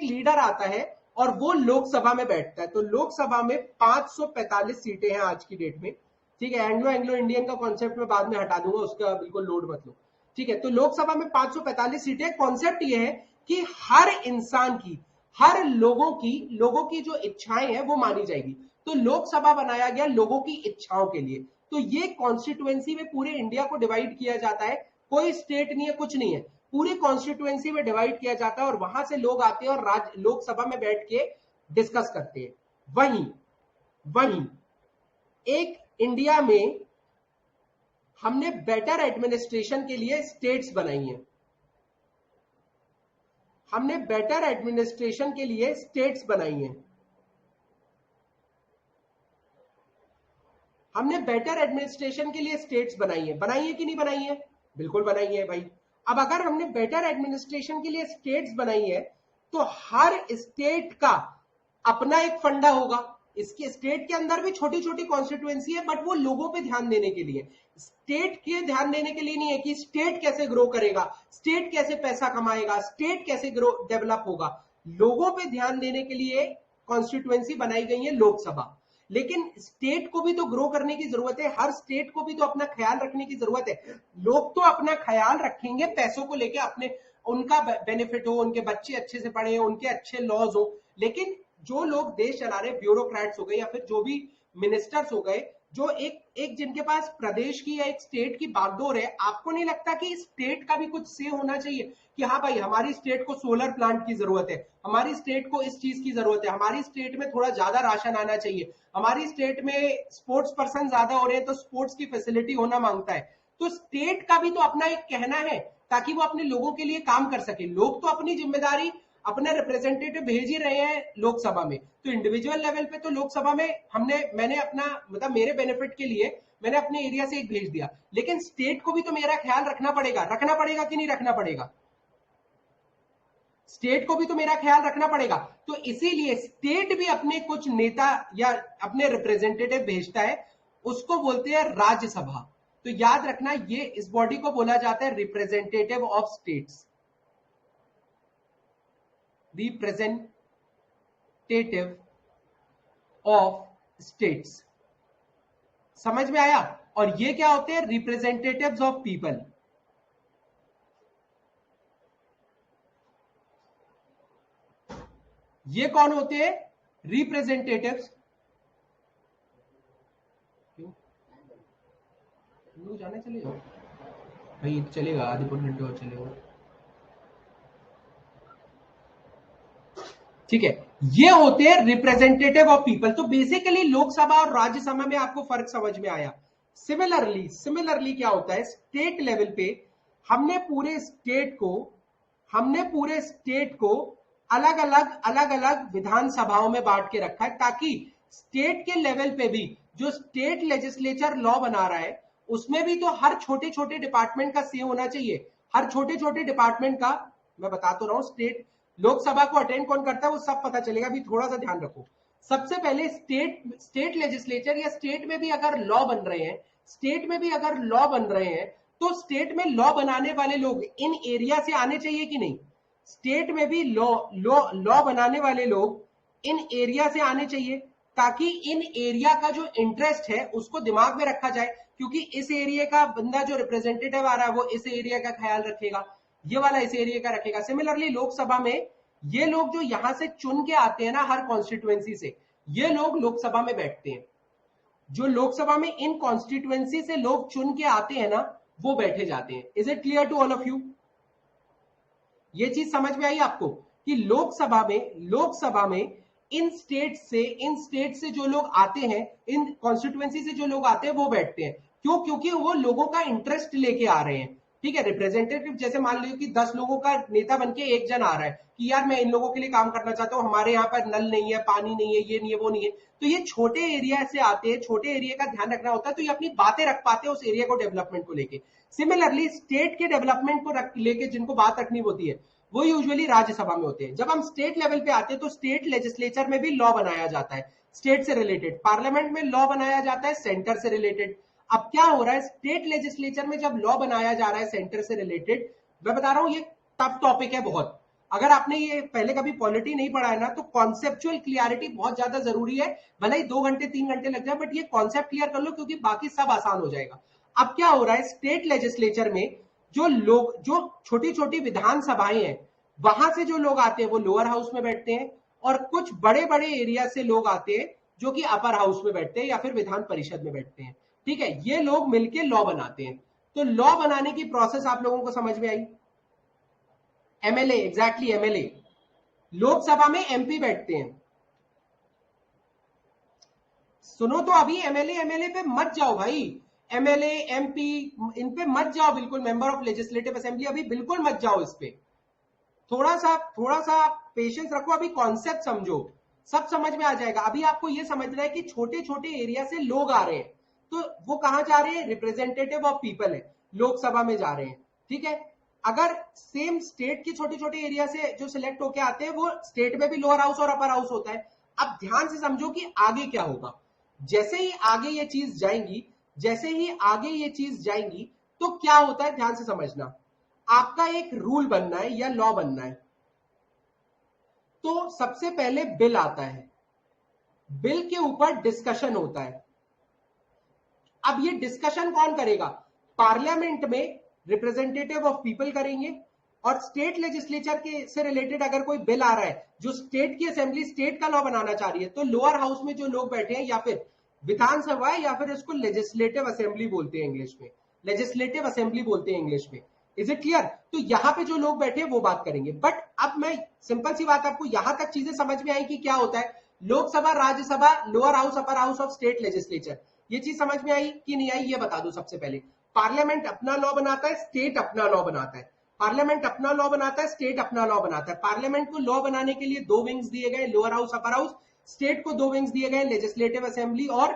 S1: लीडर आता है और वो लोकसभा में बैठता है। तो लोकसभा में 545 सीटें हैं आज की डेट में, ठीक है। एंग्लो इंडियन का कॉन्सेप्ट में बाद में हटा दूंगा, उसका बिल्कुल लोड मत लो, ठीक है। तो लोकसभा में 545 सीटें। कॉन्सेप्ट ये है कि हर इंसान की, हर लोगों की जो इच्छाएं हैं वो मानी जाएगी। तो लोकसभा बनाया गया लोगों की इच्छाओं के लिए। तो ये कॉन्स्टिट्यूएंसी में पूरे इंडिया को डिवाइड किया जाता है, कोई स्टेट नहीं है, कुछ नहीं है, पूरी कॉन्स्टिट्यूएंसी में डिवाइड किया जाता है और वहां से लोग आते हैं और लोकसभा में बैठ के डिस्कस करते हैं। वहीं वहीं एक इंडिया में हमने बेटर एडमिनिस्ट्रेशन के लिए स्टेट्स बनाई हैं, हमने बेटर एडमिनिस्ट्रेशन के लिए स्टेट्स बनाई हैं, हमने बेटर एडमिनिस्ट्रेशन के लिए स्टेट्स बनाई है कि नहीं बनाई है? बिल्कुल बनाई है भाई। अब अगर हमने बेटर एडमिनिस्ट्रेशन के लिए स्टेट्स बनाई है तो हर स्टेट का अपना एक फंडा होगा। इसके स्टेट के अंदर भी छोटी छोटी कॉन्स्टिट्यूएंसी है, बट वो लोगों पे ध्यान देने के लिए, स्टेट के ध्यान देने के लिए नहीं है कि स्टेट कैसे ग्रो करेगा, स्टेट कैसे पैसा कमाएगा, स्टेट कैसे ग्रो डेवलप होगा। लोगों पे ध्यान देने के लिए कॉन्स्टिट्यूएंसी बनाई गई है लोकसभा। लेकिन स्टेट को भी तो ग्रो करने की जरूरत है, हर स्टेट को भी तो अपना ख्याल रखने की जरूरत है। लोग तो अपना ख्याल रखेंगे पैसों को लेके, अपने उनका बेनिफिट हो, उनके बच्चे अच्छे से पढ़े, उनके अच्छे लॉज हो, लेकिन जो लोग देश चला रहे, ब्यूरोक्रेट्स हो गए या फिर जो भी मिनिस्टर्स हो गए, जो एक जिनके पास प्रदेश की या एक स्टेट की बागडोर है, आपको नहीं लगता कि स्टेट का भी कुछ से होना चाहिए कि हाँ भाई हमारी स्टेट को सोलर प्लांट की जरूरत है, हमारी स्टेट को इस चीज की जरूरत है, हमारी स्टेट में थोड़ा ज्यादा राशन आना चाहिए, हमारी स्टेट में स्पोर्ट्स पर्सन ज्यादा हो रहे हैं तो स्पोर्ट्स की फैसिलिटी होना मांगता है। तो स्टेट का भी तो अपना एक कहना है ताकि वो अपने लोगों के लिए काम कर सके। लोग तो अपनी जिम्मेदारी, अपने रिप्रेजेंटेटिव भेज ही रहे हैं लोकसभा में, तो इंडिविजुअल लेवल पे तो लोकसभा में मैंने अपना मतलब मेरे बेनिफिट के लिए मैंने अपने एरिया से एक भेज दिया, लेकिन स्टेट को भी तो मेरा ख्याल रखना पड़ेगा कि नहीं रखना पड़ेगा? स्टेट को भी तो मेरा ख्याल रखना पड़ेगा। तो इसीलिए स्टेट भी अपने कुछ नेता या अपने रिप्रेजेंटेटिव भेजता है, उसको बोलते हैं राज्यसभा। तो याद रखना, ये इस बॉडी को बोला जाता है representative of states, representative of states. समझ में आया? और ये क्या होते हैं? Representatives of people. ये कौन होते हैं? रिप्रेजेंटेटिव्स। क्यों जाने चले जाओ भाई, चलेगा आधे पौने घंटे और चलेगा, ठीक है। ये होते हैं रिप्रेजेंटेटिव ऑफ पीपल। तो बेसिकली लोकसभा और राज्यसभा में आपको फर्क समझ में आया। सिमिलरली क्या होता है, स्टेट लेवल पे हमने पूरे स्टेट को अलग अलग विधानसभाओं में बांट के रखा है, ताकि स्टेट के लेवल पे भी जो स्टेट लेजिस्लेचर लॉ बना रहा है उसमें भी तो हर छोटे छोटे डिपार्टमेंट का से होना चाहिए। हर छोटे छोटे डिपार्टमेंट का, मैं बता तो रहा हूं, स्टेट लोकसभा को अटेंड कौन करता है वो सब पता चलेगा, अभी थोड़ा सा ध्यान रखो। सबसे पहले स्टेट लेजिस्लेचर या स्टेट में भी अगर लॉ बन रहे हैं, तो स्टेट में लॉ बनाने वाले लोग इन एरिया से आने चाहिए कि नहीं? स्टेट में भी लॉ बनाने वाले लोग इन एरिया से आने चाहिए, ताकि इन एरिया का जो इंटरेस्ट है उसको दिमाग में रखा जाए, क्योंकि इस एरिया का बंदा जो रिप्रेजेंटेटिव आ रहा है वो इस एरिया का ख्याल रखेगा, ये वाला इस एरिया का रखेगा। सिमिलरली लोकसभा में ये लोग जो यहां से चुन के आते हैं ना, हर कॉन्स्टिट्यूएंसी से, ये लोग लोकसभा में बैठते हैं। जो लोकसभा में इन कॉन्स्टिट्यूएंसी से लोग चुन के आते हैं ना, वो बैठे जाते हैं। Is it clear to all of you? ये चीज समझ में आई आपको कि लोकसभा में इन स्टेट से जो लोग आते हैं, इन कॉन्स्टिट्यूएंसी से जो लोग आते हैं वो बैठते हैं। क्यों? क्योंकि वो लोगों का इंटरेस्ट लेके आ रहे हैं। ठीक है, रिप्रेजेंटेटिव जैसे मान लीजिए कि 10 लोगों का नेता बनके एक जन आ रहा है कि यार मैं इन लोगों के लिए काम करना चाहता हूं, हमारे यहाँ पर नल नहीं है, पानी नहीं है, ये नहीं है, वो नहीं है। तो ये छोटे एरिया से आते हैं, छोटे एरिया का ध्यान रखना होता है, तो ये अपनी बातें रख पाते हैं उस एरिया को डेवलपमेंट को लेके। सिमिलरली स्टेट के डेवलपमेंट को लेके जिनको बात रखनी होती है वो यूजुअली राज्यसभा में होते हैं। जब हम स्टेट लेवल पे आते हैं तो स्टेट लेजिस्लेचर में भी लॉ बनाया जाता है स्टेट से रिलेटेड, पार्लियामेंट में लॉ बनाया जाता है सेंटर से रिलेटेड। अब क्या हो रहा है, स्टेट लेजिस्लेचर में जब लॉ बनाया जा रहा है सेंटर से रिलेटेड, मैं बता रहा हूं ये टफ टॉपिक है बहुत। अगर आपने ये पहले कभी पॉलिटी नहीं पढ़ा है ना, तो कॉन्सेप्चुअल क्लियरिटी बहुत ज्यादा जरूरी है। भले ही 2 घंटे 3 घंटे लग जाए, बट ये कॉन्सेप्ट क्लियर कर लो, क्योंकि बाकी सब आसान हो जाएगा। अब क्या हो रहा है, स्टेट लेजिस्लेचर में जो छोटी छोटी विधानसभाएं हैं, वहां से जो लोग आते हैं वो लोअर हाउस में बैठते हैं, और कुछ बड़े बड़े एरिया से लोग आते हैं जो कि अपर हाउस में बैठते हैं या फिर विधान परिषद में बैठते हैं। ठीक है, ये लोग मिलके लॉ बनाते हैं। तो लॉ बनाने की प्रोसेस आप लोगों को समझ में आई। एमएलए, एग्जैक्टली एमएलए, लोकसभा में एमपी बैठते हैं। सुनो तो अभी एमएलए एमएलए पे मत जाओ भाई, एमएलए एमपी इन पे मत जाओ बिल्कुल, मेंबर ऑफ लेजिस्लेटिव असेंबली अभी बिल्कुल मत जाओ इस पे। थोड़ा सा पेशेंस रखो, अभी कॉन्सेप्ट समझो, सब समझ में आ जाएगा। अभी आपको ये समझना है कि छोटे छोटे एरिया से लोग आ रहे हैं, तो वो कहां जा रहे हैं, रिप्रेजेंटेटिव ऑफ पीपल है, लोकसभा में जा रहे हैं। ठीक है, अगर सेम स्टेट के छोटे छोटे एरिया से जो सिलेक्ट होके आते हैं, वो स्टेट में भी लोअर हाउस और अपर हाउस होता है। अब ध्यान से समझो कि आगे क्या होगा। जैसे ही आगे ये चीज जाएंगी, जैसे ही आगे ये चीज जाएंगी, तो क्या होता है, ध्यान से समझना। आपका एक रूल बनना है या लॉ बनना है, तो सबसे पहले बिल आता है, बिल के ऊपर डिस्कशन होता है। अब ये डिस्कशन कौन करेगा, पार्लियामेंट में रिप्रेजेंटेटिव ऑफ पीपल करेंगे, और स्टेट लेजिस्लेचर के से रिलेटेड अगर कोई बिल आ रहा है, जो स्टेट की असेंबली स्टेट का लॉ बनाना चाह रही है, तो लोअर हाउस में जो लोग बैठे हैं, या फिर विधानसभा, या फिर इसको लेजिस्लेटिव असेंबली बोलते हैं इंग्लिश में, लेजिस्लेटिव असेंबली बोलते हैं इंग्लिश में। Is it clear. तो यहां पे जो लोग बैठे हैं वो बात करेंगे। बट अब मैं सिंपल सी बात, आपको यहां तक चीजें समझ में आई कि क्या होता है Lok Sabha, Rajya Sabha, lower house, upper house of state legislature. ये चीज समझ में आई कि नहीं आई, ये बता दो। सबसे पहले पार्लियामेंट अपना लॉ बनाता है, स्टेट अपना लॉ बनाता है। पार्लियामेंट अपना लॉ बनाता है, स्टेट अपना लॉ बनाता है। पार्लियामेंट को लॉ बनाने के लिए दो विंग्स दिए गए, lower house, upper house. State को दो विंग्स दिए गए, लेजिस्लेटिव असेंबली और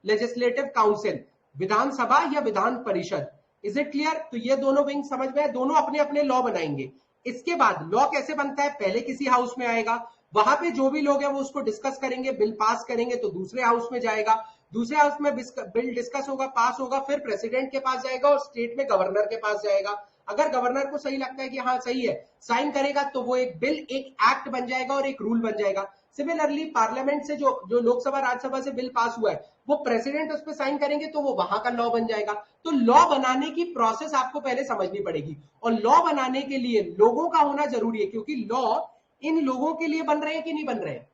S1: लेजिस्लेटिव काउंसिल, विधानसभा या Vidhan Parishad. Is it clear. तो ये दोनों विंग समझ में, दोनों अपने अपने लॉ बनाएंगे। इसके बाद लॉ कैसे बनता है, पहले किसी हाउस में आएगा, वहां पे जो भी लोग हैं वो उसको डिस्कस करेंगे, बिल पास करेंगे, तो दूसरे हाउस में जाएगा, दूसरे हाउस में बिल डिस्कस होगा, पास होगा, फिर प्रेसिडेंट के पास जाएगा और स्टेट में गवर्नर के पास जाएगा। अगर गवर्नर को सही लगता है कि हाँ सही है, साइन करेगा, तो वो एक बिल, एक एक्ट बन जाएगा और एक रूल बन जाएगा। सिमिलरली पार्लियामेंट से जो जो लोकसभा राज्यसभा से बिल पास हुआ है, वो प्रेसिडेंट उस पर साइन करेंगे, तो वो वहां का लॉ बन जाएगा। तो लॉ बनाने की प्रोसेस आपको पहले समझनी पड़ेगी, और लॉ बनाने के लिए लोगों का होना जरूरी है, क्योंकि लॉ इन लोगों के लिए बन रहे हैं कि नहीं बन रहे हैं,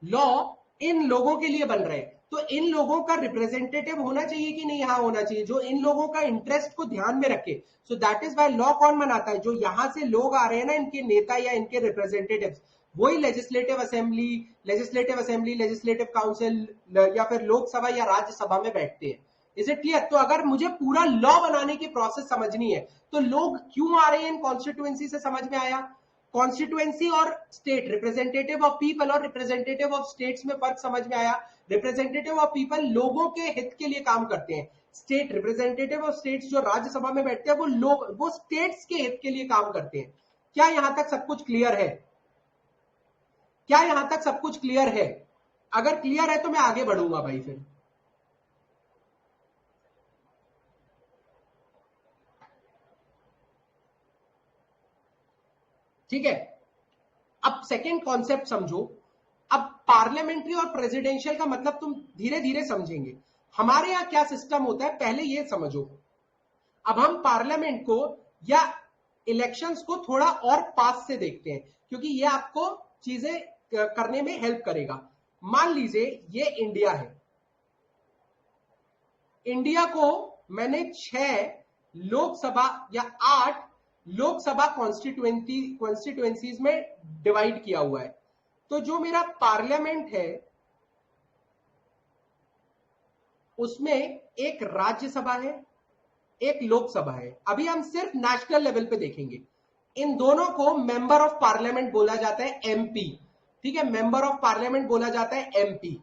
S1: लॉ इन लोगों के लिए बन रहे हैं, तो इन लोगों का रिप्रेजेंटेटिव होना चाहिए कि नहीं, यहां होना चाहिए, जो इन लोगों का इंटरेस्ट को ध्यान में रखे। So that is why law कौन बनाता है, जो यहां से लोग आ रहे हैं ना, इनके नेता या इनके रिप्रेजेंटेटिव, वही लेजिस्लेटिव असेंबली, लेजिस्लेटिव काउंसिल, या फिर लोकसभा या राज्यसभा में बैठते हैं। Is it clear. तो अगर मुझे पूरा लॉ बनाने की प्रोसेस समझनी है, तो लोग क्यों आ रहे हैं इन कॉन्स्टिट्यूएंसी से समझ में आया। कॉन्स्टिट्यूएंसी और स्टेट, रिप्रेजेंटेटिव ऑफ पीपल और रिप्रेजेंटेटिव ऑफ स्टेट्स में फर्क समझ में आया। रिप्रेजेंटेटिव ऑफ पीपल लोगों के हित के लिए काम करते हैं, स्टेट, रिप्रेजेंटेटिव ऑफ स्टेट्स जो राज्यसभा में बैठते हैं, वो लोग, वो स्टेट्स के हित के लिए काम करते हैं। क्या यहां तक सब कुछ क्लियर है, क्या यहां तक सब कुछ क्लियर है। अगर क्लियर है तो मैं आगे बढ़ूंगा भाई फिर। ठीक है, अब सेकेंड कॉन्सेप्ट समझो। अब पार्लियामेंट्री और प्रेसिडेंशियल का मतलब तुम धीरे धीरे समझेंगे। हमारे यहां क्या सिस्टम होता है, पहले ये समझो। अब हम पार्लियामेंट को या इलेक्शंस को थोड़ा और पास से देखते हैं, क्योंकि ये आपको चीजें करने में हेल्प करेगा। मान लीजिए ये इंडिया है, इंडिया को मैंने 6 लोकसभा या 8 लोकसभा कॉन्स्टिट्यूएंसीज में डिवाइड किया हुआ है। तो जो मेरा पार्लियामेंट है, उसमें एक राज्यसभा है, एक लोकसभा है। अभी हम सिर्फ नेशनल लेवल पे देखेंगे। इन दोनों को मेंबर ऑफ पार्लियामेंट बोला जाता है, एमपी। ठीक है, मेंबर ऑफ पार्लियामेंट बोला जाता है एमपी,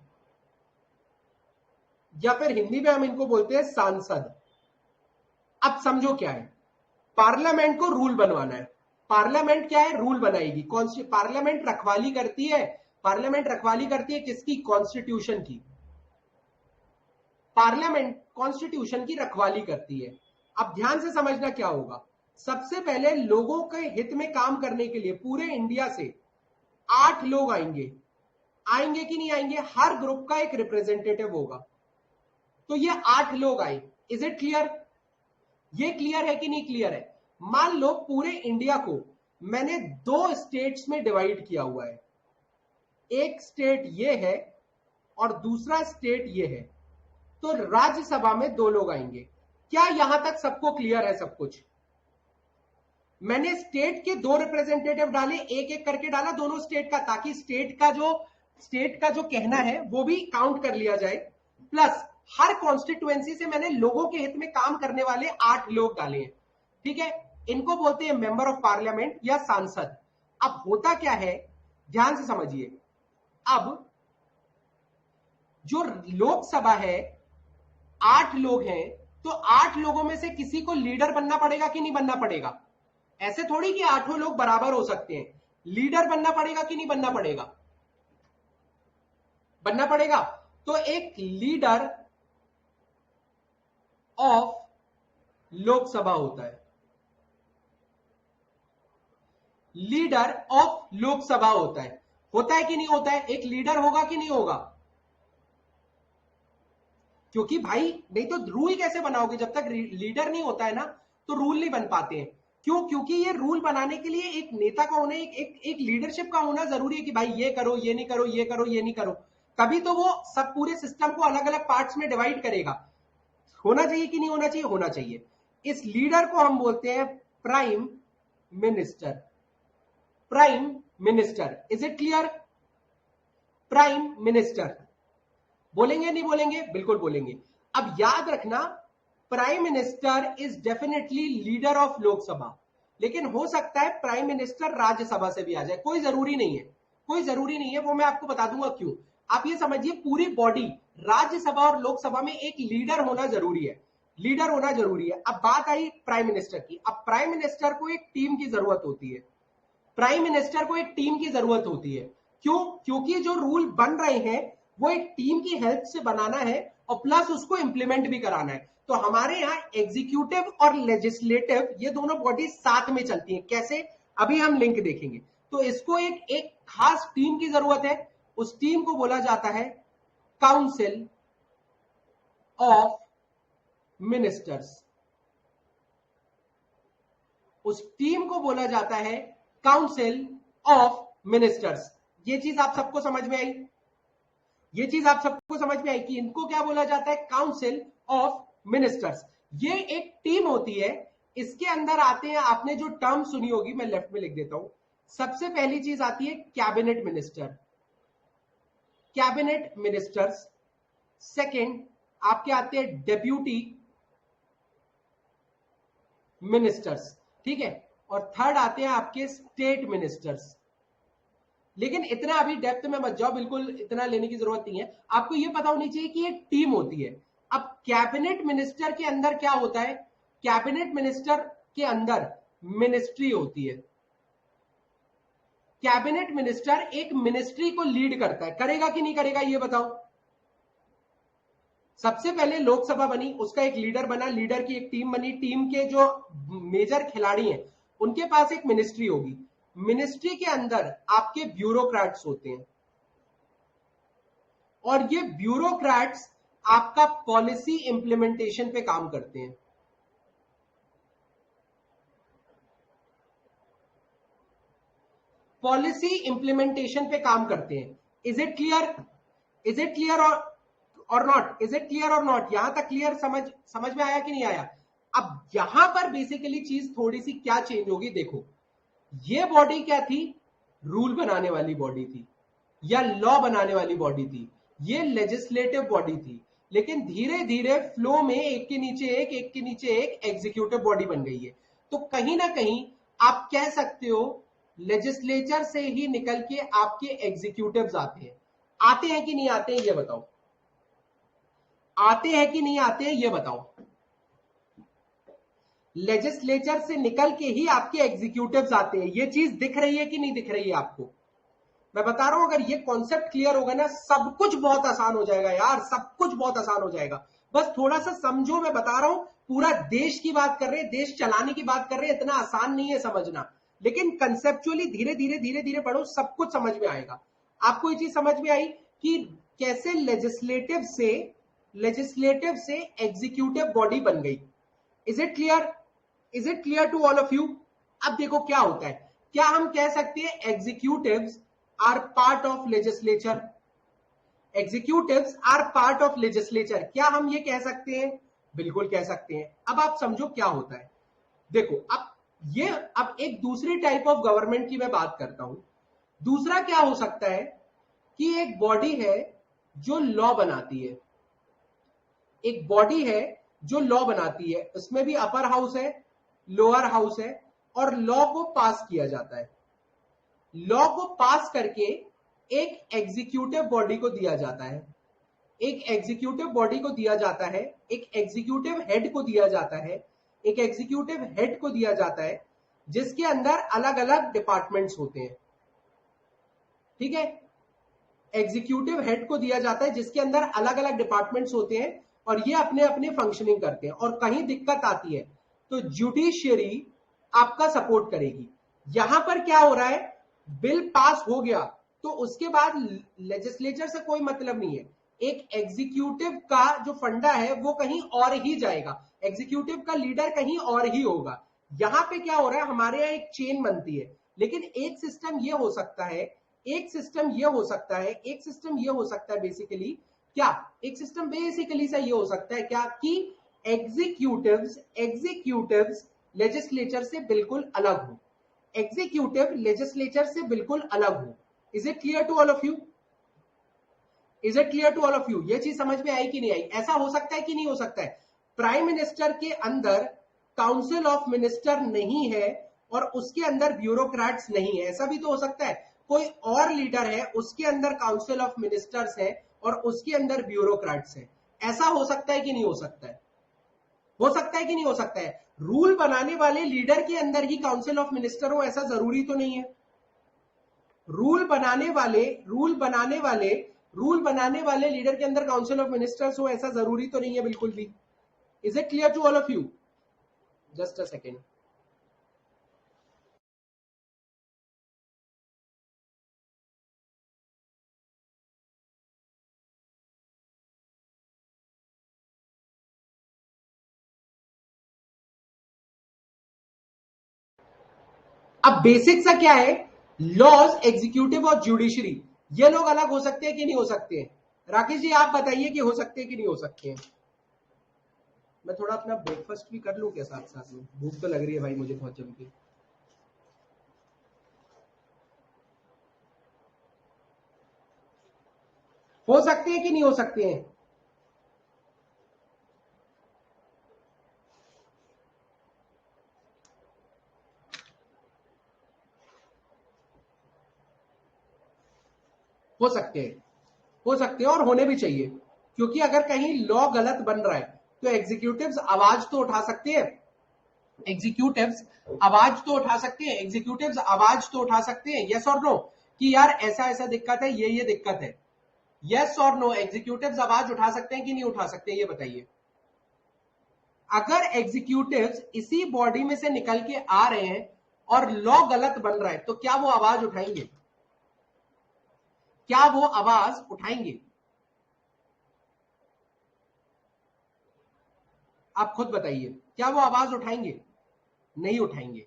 S1: या फिर हिंदी में हम इनको बोलते हैं सांसद। अब समझो क्या है, पार्लियामेंट को रूल बनवाना है। पार्लियामेंट क्या है, रूल बनाएगी। पार्लियामेंट रखवाली करती है, पार्लियामेंट रखवाली करती है किसकी, कॉन्स्टिट्यूशन की। पार्लियामेंट कॉन्स्टिट्यूशन की रखवाली करती है। अब ध्यान से समझना क्या होगा। सबसे पहले लोगों के हित में काम करने के लिए पूरे इंडिया से 8 लोग आएंगे, आएंगे कि नहीं आएंगे, हर ग्रुप का एक रिप्रेजेंटेटिव होगा। तो ये 8 लोग आए। इज इट क्लियर, ये क्लियर है कि नहीं क्लियर है। मान लो पूरे इंडिया को मैंने 2 स्टेट्स में डिवाइड किया हुआ है। एक स्टेट ये है और दूसरा स्टेट ये है, तो राज्यसभा में 2 लोग आएंगे। क्या यहां तक सबको क्लियर है सब कुछ? मैंने स्टेट के 2 रिप्रेजेंटेटिव डाले, एक एक करके डाला दोनों स्टेट का, ताकि स्टेट का जो कहना है वो भी काउंट कर लिया जाए। प्लस हर कॉन्स्टिट्युएंसी से मैंने लोगों के हित में काम करने वाले 8 लोग डाले हैं। ठीक है, इनको बोलते हैं मेंबर ऑफ पार्लियामेंट या सांसद। अब होता क्या है, ध्यान से समझिए। अब जो लोकसभा है 8 लोग हैं, तो 8 लोगों में से किसी को लीडर बनना पड़ेगा कि नहीं बनना पड़ेगा? ऐसे थोड़ी कि 8 लोग बराबर हो सकते हैं, लीडर बनना पड़ेगा कि नहीं बनना पड़ेगा? बनना पड़ेगा। तो एक लीडर ऑफ लोकसभा होता है, लीडर ऑफ लोकसभा होता है कि नहीं होता है? एक लीडर होगा कि नहीं होगा? क्योंकि भाई नहीं तो रूल कैसे बनाओगे? जब तक लीडर नहीं होता है ना, तो रूल नहीं बन पाते हैं। क्यों? क्योंकि ये रूल बनाने के लिए एक नेता का होना, एक लीडरशिप का होना जरूरी है कि भाई ये करो, ये नहीं करो, ये करो, ये नहीं करो। तभी तो वो सब पूरे सिस्टम को अलग अलग पार्ट्स में डिवाइड करेगा। होना चाहिए कि नहीं होना चाहिए? होना चाहिए। इस लीडर को हम बोलते हैं prime minister. Prime minister, is it clear? Prime minister बोलेंगे नहीं बोलेंगे? बिल्कुल बोलेंगे। अब याद रखना, prime minister is definitely leader of Lok Sabha, लेकिन हो सकता है प्राइम मिनिस्टर राज्यसभा से भी आ जाए, कोई जरूरी नहीं है, कोई जरूरी नहीं है, वो मैं आपको बता दूंगा क्यों। आप ये समझिए, पूरी बॉडी राज्यसभा और लोकसभा में एक लीडर होना जरूरी है, लीडर होना जरूरी है। अब बात आई प्राइम मिनिस्टर की। अब प्राइम मिनिस्टर को एक टीम की जरूरत होती है, प्राइम मिनिस्टर को एक टीम की जरूरत होती है। क्यों? क्योंकि जो रूल बन रहे हैं वो एक टीम की हेल्प से बनाना है और प्लस उसको इंप्लीमेंट भी कराना है। तो हमारे यहाँ एग्जीक्यूटिव और लेजिस्लेटिव ये दोनों बॉडी साथ में चलती हैं। कैसे? अभी हम लिंक देखेंगे। तो इसको एक खास टीम की जरूरत है, उस टीम को बोला जाता है काउंसिल ऑफ मिनिस्टर्स। उस टीम को बोला जाता है काउंसिल ऑफ मिनिस्टर्स। ये चीज आप सबको समझ में आई? ये चीज आप सबको समझ में आई कि इनको क्या बोला जाता है? Council of ministers. ये एक टीम होती है, इसके अंदर आते हैं, आपने जो टर्म सुनी होगी मैं लेफ्ट में लिख देता हूं। सबसे पहली चीज आती है cabinet minister, cabinet ministers. Second आपके आते हैं डेप्यूटी मिनिस्टर्स, ठीक है। और थर्ड आते हैं आपके स्टेट मिनिस्टर्स। लेकिन इतना अभी डेप्थ में मत जाओ, बिल्कुल इतना लेने की जरूरत नहीं है। आपको यह पता होनी चाहिए कि एक टीम होती है। अब कैबिनेट मिनिस्टर के अंदर क्या होता है? कैबिनेट मिनिस्टर के अंदर मिनिस्ट्री होती है। कैबिनेट मिनिस्टर एक मिनिस्ट्री को लीड करता है, करेगा कि नहीं करेगा ये बताओ? सबसे पहले लोकसभा बनी, उसका एक लीडर बना, लीडर की एक टीम बनी, टीम के जो मेजर खिलाड़ी हैं उनके पास एक मिनिस्ट्री होगी। मिनिस्ट्री के अंदर आपके ब्यूरोक्रेट्स होते हैं और ये ब्यूरोक्रेट्स आपका पॉलिसी इंप्लीमेंटेशन पे काम करते हैं। पॉलिसी इंप्लीमेंटेशन पे काम करते हैं। Is it clear? Is it clear और नॉट? इज इट क्लियर और नॉट? यहां तक क्लियर? समझ में आया कि नहीं आया? अब यहां पर बेसिकली चीज थोड़ी सी क्या चेंज होगी, देखो। ये बॉडी क्या थी? रूल बनाने वाली बॉडी थी या लॉ बनाने वाली बॉडी थी। ये लेजिस्लेटिव बॉडी थी, लेकिन धीरे धीरे फ्लो में एक के नीचे एक के नीचे एक एग्जीक्यूटिव बॉडी बन गई है। तो कहीं ना कहीं आप कह सकते हो लेजिस्लेचर से ही निकल के आपके एग्जीक्यूटिव्स आते हैं। आते हैं कि नहीं आते हैं ये बताओ? आते हैं कि नहीं आते हैं ये बताओ? लेजिस्लेचर से निकल के ही आपके एग्जीक्यूटिव्स आते हैं। ये चीज दिख रही है कि नहीं दिख रही है आपको? मैं बता रहा हूं, अगर ये कॉन्सेप्ट क्लियर होगा ना, सब कुछ बहुत आसान हो जाएगा यार, सब कुछ बहुत आसान हो जाएगा। बस थोड़ा सा समझो, मैं बता रहा हूं, पूरा देश की बात कर रहे हैं, देश चलाने की बात कर रहे हैं, इतना आसान नहीं है समझना। लेकिन कंसेप्चुअली धीरे धीरे धीरे धीरे पढ़ो, सब कुछ समझ में आएगा। आपको ये चीज समझ में आई कि कैसे लेजिस्लेटिव से एग्जीक्यूटिव बॉडी बन गई? Is it clear? Is it clear to all of you? अब देखो क्या होता है, क्या हम कह सकते हैं executives are part of legislature? Executives are part of legislature, क्या हम ये कह सकते हैं? बिल्कुल कह सकते हैं। अब आप समझो क्या होता है। देखो अब एक दूसरी टाइप ऑफ गवर्नमेंट की मैं बात करता हूं। दूसरा क्या हो सकता है कि एक बॉडी है जो लॉ बनाती है, एक बॉडी है जो लॉ बनाती है, उसमें भी अपर हाउस है, लोअर हाउस है, और लॉ को पास किया जाता है। लॉ को पास करके एक एग्जीक्यूटिव बॉडी को दिया जाता है, एक एग्जीक्यूटिव बॉडी को दिया जाता है, एक एग्जीक्यूटिव हेड को दिया जाता है, एक एग्जीक्यूटिव हेड को दिया जाता है, जिसके अंदर अलग अलग डिपार्टमेंट्स होते हैं। ठीक है, एग्जीक्यूटिव हेड को दिया जाता है जिसके अंदर अलग अलग डिपार्टमेंट्स होते हैं और ये अपने अपने फंक्शनिंग करते हैं। और कहीं दिक्कत आती है तो जुडिशियरी आपका सपोर्ट करेगी। यहां पर क्या हो रहा है, बिल पास हो गया तो उसके बाद लेजिस्लेचर से कोई मतलब नहीं है, एक एग्जीक्यूटिव का जो फंडा है वो कहीं और ही जाएगा, एग्जीक्यूटिव का लीडर कहीं और ही होगा। यहां पे क्या हो रहा है, हमारे यहां एक चेन बनती है। लेकिन एक सिस्टम ये हो सकता है, एक सिस्टम ये हो सकता है, एक सिस्टम ये हो सकता है बेसिकली क्या, एक सिस्टम बेसिकली से ये हो सकता है क्या कि एग्जीक्यूटिव्स लेजिस्लेचर से बिल्कुल अलग हो, एग्जीक्यूटिव लेजिस्लेचर से बिल्कुल अलग हो। Is it clear to all of you? Is it clear to all of you? ये चीज समझ में आई कि नहीं आई? ऐसा हो सकता है कि नहीं हो सकता है? प्राइम मिनिस्टर के अंदर काउंसिल ऑफ मिनिस्टर नहीं है और उसके अंदर ब्यूरोक्रेट्स नहीं है, ऐसा भी तो हो सकता है। कोई और लीडर है, उसके अंदर काउंसिल ऑफ मिनिस्टर्स है और उसके अंदर ब्यूरोक्रेट्स है, ऐसा हो सकता है कि नहीं हो सकता है? हो सकता है कि नहीं हो सकता है? रूल बनाने वाले लीडर के अंदर ही काउंसिल ऑफ मिनिस्टर हो ऐसा जरूरी तो नहीं है। रूल बनाने वाले लीडर के अंदर काउंसिल ऑफ मिनिस्टर्स हो ऐसा जरूरी तो नहीं है बिल्कुल भी। Is it clear to all of you? Just a second. अब बेसिक सा क्या है, लॉज, एग्जीक्यूटिव और जुडिशरी, ये लोग अलग हो सकते हैं कि नहीं हो सकते हैं? राकेश जी आप बताइए कि हो सकते हैं कि नहीं हो सकते हैं। मैं थोड़ा अपना ब्रेकफास्ट भी कर लूं क्या साथ साथ में, भूख तो लग रही है भाई मुझे बहुत जम के। हो सकते हैं कि नहीं हो सकते हैं? हो सकते हैं, हो सकते हैं और होने भी चाहिए, क्योंकि अगर कहीं लॉ गलत बन रहा है तो एग्जीक्यूटिव्स आवाज तो उठा सकते हैं, एग्जीक्यूटिव्स आवाज तो उठा सकते हैं, एग्जीक्यूटिव्स आवाज तो उठा सकते हैं, यस और नो, कि यार ऐसा ऐसा दिक्कत है, ये दिक्कत है, यस और नो, एग्जीक्यूटिव्स आवाज उठा सकते हैं कि नहीं उठा सकते, ये बताइए। अगर एग्जीक्यूटिव्स इसी बॉडी में से निकल के आ रहे हैं और लॉ गलत बन रहा है तो क्या वो आवाज उठाएंगे? क्या वो आवाज उठाएंगे? आप खुद बताइए, क्या वो आवाज उठाएंगे? नहीं उठाएंगे,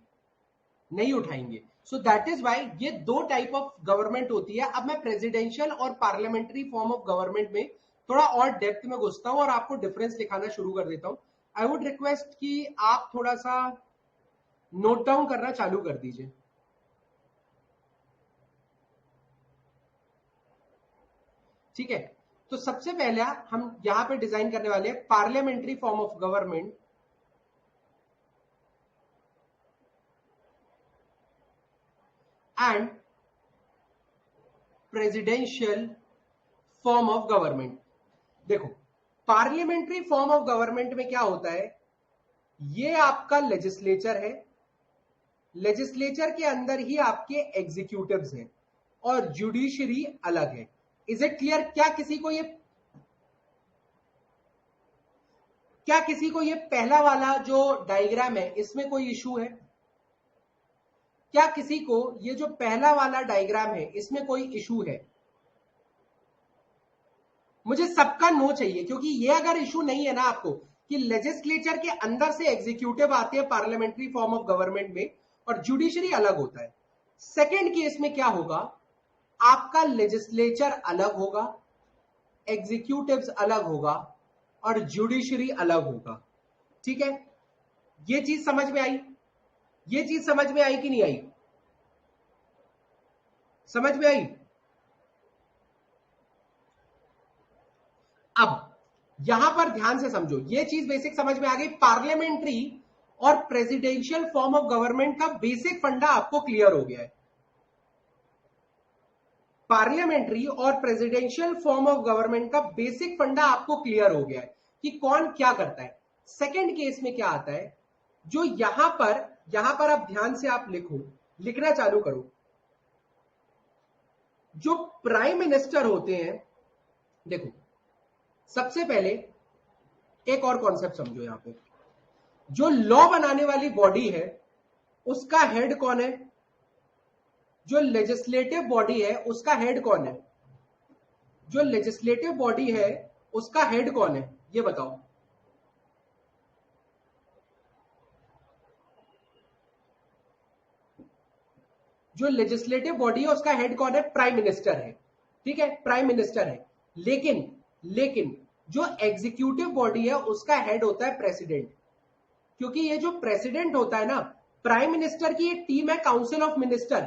S1: नहीं उठाएंगे। सो दैट इज वाई ये दो टाइप ऑफ गवर्नमेंट होती है। अब मैं प्रेसिडेंशियल और पार्लियामेंट्री फॉर्म ऑफ गवर्नमेंट में थोड़ा और डेप्थ में घुसता हूं और आपको डिफरेंस दिखाना शुरू कर देता हूं। आई वुड रिक्वेस्ट कि आप थोड़ा सा नोट डाउन करना चालू कर दीजिए। ठीक है, तो सबसे पहले हम यहां पे डिजाइन करने वाले हैं parliamentary form of government and presidential form of government. देखो, पार्लियामेंट्री फॉर्म ऑफ गवर्नमेंट में क्या होता है, ये आपका लेजिस्लेचर है, लेजिस्लेचर के अंदर ही आपके एग्जीक्यूटिव्स हैं और जुडिशरी अलग है। Is it clear? क्या किसी को ये पहला वाला जो डायग्राम है इसमें कोई इशू है? क्या किसी को ये जो पहला वाला डायग्राम है इसमें कोई इशू है? मुझे सबका नो चाहिए, क्योंकि ये अगर इशू नहीं है ना आपको कि लेजिस्लेचर के अंदर से एग्जीक्यूटिव आते हैं पार्लियामेंट्री फॉर्म ऑफ गवर्नमेंट में और जुडिशरी अलग होता है। सेकेंड केस में क्या होगा, आपका लेजिस्लेचर अलग होगा, एग्जीक्यूटिव्स अलग होगा और जुडिशरी अलग होगा। ठीक है, ये चीज समझ में आई? ये चीज समझ में आई कि नहीं आई? समझ में आई? अब यहां पर ध्यान से समझो, ये चीज बेसिक समझ में आ गई। पार्लियामेंट्री और प्रेसिडेंशियल फॉर्म ऑफ गवर्नमेंट का बेसिक फंडा आपको क्लियर हो गया है। पार्लियामेंट्री और प्रेसिडेंशियल फॉर्म ऑफ गवर्नमेंट का बेसिक फंडा आपको क्लियर हो गया है कि कौन क्या करता है। सेकंड केस में क्या आता है, जो यहां पर आप ध्यान से आप लिखो, लिखना चालू करो। जो प्राइम मिनिस्टर होते हैं, देखो सबसे पहले एक और कॉन्सेप्ट समझो। यहां पे जो लॉ बनाने वाली बॉडी है उसका हेड कौन है? जो लेजिस्लेटिव बॉडी है उसका हेड कौन है? जो लेजिस्लेटिव बॉडी है उसका हेड कौन है, ये बताओ। जो लेजिस्लेटिव बॉडी है उसका हेड कौन है? प्राइम मिनिस्टर है। ठीक है, प्राइम मिनिस्टर है। लेकिन जो एग्जीक्यूटिव बॉडी है उसका हेड होता है प्रेसिडेंट। क्योंकि ये जो प्रेसिडेंट होता है ना, प्राइम मिनिस्टर की एक टीम है council of minister,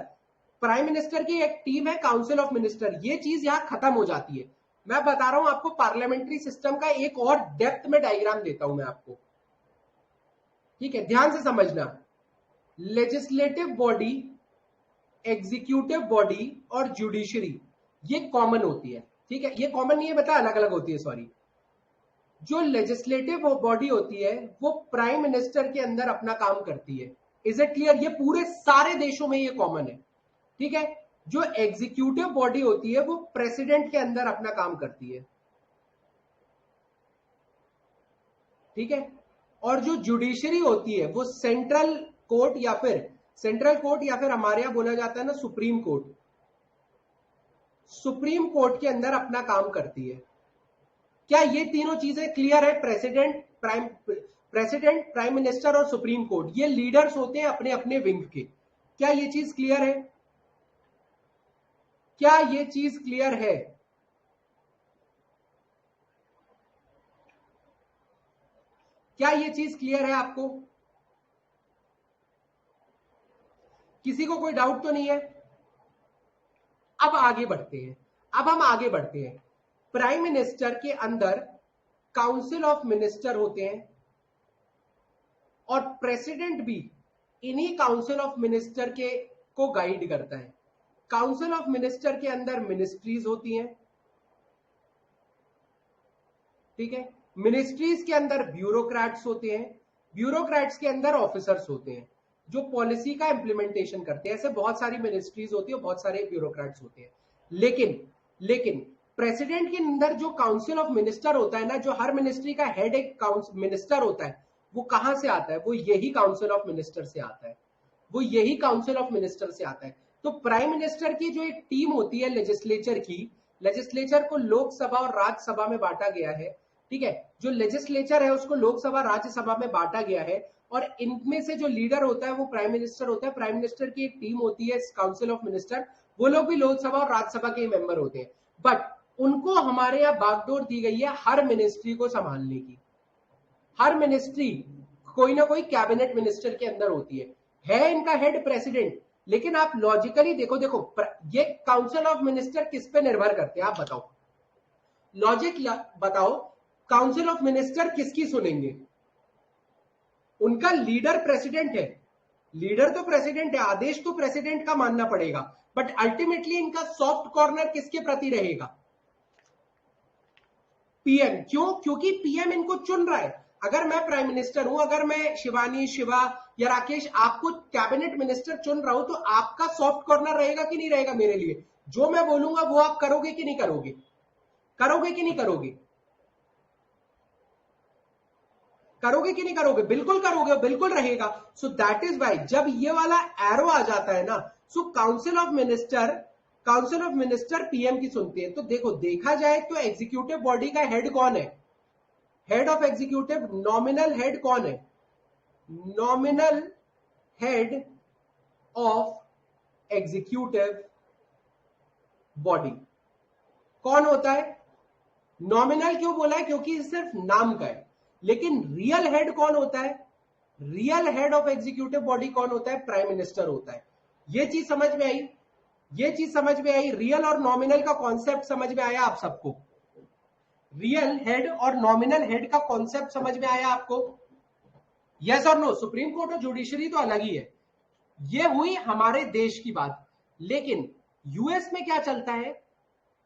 S1: prime minister की एक टीम है काउंसिल ऑफ मिनिस्टर। ये चीज यहां खत्म हो जाती है। मैं बता रहा हूं आपको पार्लियामेंट्री सिस्टम का एक और डेप्थ में डायग्राम देता हूं मैं आपको। ठीक है, ध्यान से समझना। लेजिस्लेटिव बॉडी, एग्जीक्यूटिव बॉडी और जुडिशरी ये कॉमन होती है। ठीक है, ये कॉमन नहीं है, बता अलग अलग होती है, सॉरी। जो लेजिस्लेटिव बॉडी होती है वो प्राइम मिनिस्टर के अंदर अपना काम करती है। Is it clear? ये पूरे सारे देशों में ये कॉमन है। ठीक है, जो एग्जीक्यूटिव बॉडी होती है वो प्रेसिडेंट के अंदर अपना काम करती है। ठीक है, और जो जुडिशरी होती है वो सेंट्रल कोर्ट या फिर हमारे यहां बोला जाता है ना सुप्रीम कोर्ट, सुप्रीम कोर्ट के अंदर अपना काम करती है। क्या ये तीनों चीजें क्लियर है? प्रेसिडेंट, प्राइम मिनिस्टर और सुप्रीम कोर्ट, ये लीडर्स होते हैं अपने अपने विंग के। क्या ये चीज क्लियर है? क्या ये चीज क्लियर है? क्या ये चीज क्लियर है आपको? किसी को कोई डाउट तो नहीं है? अब आगे बढ़ते हैं। अब हम आगे बढ़ते हैं। प्राइम मिनिस्टर के अंदर काउंसिल ऑफ मिनिस्टर होते हैं और प्रेसिडेंट भी इन्हीं काउंसिल ऑफ मिनिस्टर के को गाइड करता है। काउंसिल ऑफ मिनिस्टर के अंदर मिनिस्ट्रीज होती हैं। ठीक है, मिनिस्ट्रीज के अंदर ब्यूरोक्रेट्स होते हैं, ब्यूरोक्रेट्स के अंदर ऑफिसर्स होते हैं जो पॉलिसी का इंप्लीमेंटेशन करते हैं। ऐसे बहुत सारी मिनिस्ट्रीज होती है, बहुत सारे ब्यूरोक्रेट्स होते हैं। लेकिन प्रेसिडेंट के अंदर जो काउंसिल ऑफ मिनिस्टर होता है ना, जो हर मिनिस्ट्री का हेड एक मिनिस्टर होता है, वो कहां से आता है? वो यही काउंसिल ऑफ मिनिस्टर से आता है। वो यही काउंसिल ऑफ मिनिस्टर से आता है। तो प्राइम मिनिस्टर की जो एक टीम होती है लेजिस्लेचर की, लेजिस्लेचर को लोकसभा और राज्यसभा में बांटा गया है। ठीक है, जो लेजिस्लेचर है उसको लोकसभा राज्यसभा में बांटा गया है और इनमें से जो लीडर होता है वो प्राइम मिनिस्टर होता है। प्राइम मिनिस्टर की एक टीम होती है काउंसिल ऑफ मिनिस्टर, वो लोग भी लोकसभा और राज्यसभा के मेंबर होते हैं। बट उनको हमारे यहाँ बागडोर दी गई है हर मिनिस्ट्री को संभालने की। हर मिनिस्ट्री कोई ना कोई कैबिनेट मिनिस्टर के अंदर होती है इनका हेड प्रेसिडेंट। लेकिन आप लॉजिकली देखो ये काउंसिल ऑफ मिनिस्टर किस पे निर्भर करते हैं आप बताओ? लॉजिक बताओ, काउंसिल ऑफ मिनिस्टर किसकी सुनेंगे? उनका लीडर प्रेसिडेंट है। लीडर तो प्रेसिडेंट है, आदेश तो प्रेसिडेंट का मानना पड़ेगा, बट अल्टीमेटली इनका सॉफ्ट कॉर्नर किसके प्रति रहेगा? पीएम। क्यों? क्योंकि पीएम इनको चुन रहा है। अगर मैं प्राइम मिनिस्टर हूं, अगर मैं शिवानी, शिवा या राकेश आपको कैबिनेट मिनिस्टर चुन रहा हूं, तो आपका सॉफ्ट कॉर्नर रहेगा कि नहीं रहेगा मेरे लिए? जो मैं बोलूंगा वो आप करोगे कि नहीं करोगे? करोगे कि नहीं करोगे? करोगे कि नहीं करोगे? बिल्कुल करोगे, बिल्कुल रहेगा। सो दैट इज वाई जब ये वाला एरो आ जाता है ना, सो काउंसिल ऑफ मिनिस्टर पीएम की सुनती है। तो देखो, देखा जाए तो एग्जीक्यूटिव बॉडी का हेड कौन है? Head of executive, nominal head कौन है? Nominal head of executive body कौन होता है? नॉमिनल क्यों बोला है? क्योंकि सिर्फ नाम का है। लेकिन रियल हेड कौन होता है? Real head of executive body कौन होता है? प्राइम मिनिस्टर होता है। ये चीज समझ में आई? ये चीज समझ में आई? रियल और नॉमिनल का कॉन्सेप्ट समझ में आया आप सबको? रियल हेड और नॉमिनल हेड का कॉन्सेप्ट समझ में आया आपको? यस और नो? सुप्रीम कोर्ट और जुडिशरी तो अलग ही है। ये हुई हमारे देश की बात। लेकिन यूएस में क्या चलता है?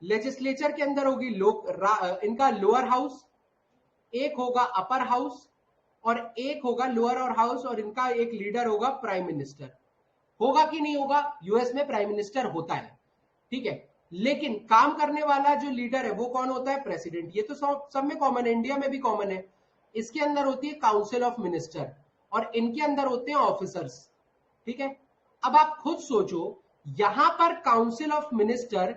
S1: लेजिस्लेचर के अंदर होगी इनका लोअर हाउस, एक होगा अपर हाउस, और एक होगा लोअर और हाउस, और इनका एक लीडर होगा प्राइम मिनिस्टर। होगा कि नहीं होगा? यूएस में प्राइम मिनिस्टर होता है, ठीक है। लेकिन काम करने वाला जो लीडर है वो कौन होता है? प्रेसिडेंट। ये तो सब में कॉमन है, इंडिया में भी कॉमन है। इसके अंदर होती है काउंसिल ऑफ मिनिस्टर, और इनके अंदर होते हैं ऑफिसर्स, ठीक है। अब आप खुद सोचो, यहां पर काउंसिल ऑफ मिनिस्टर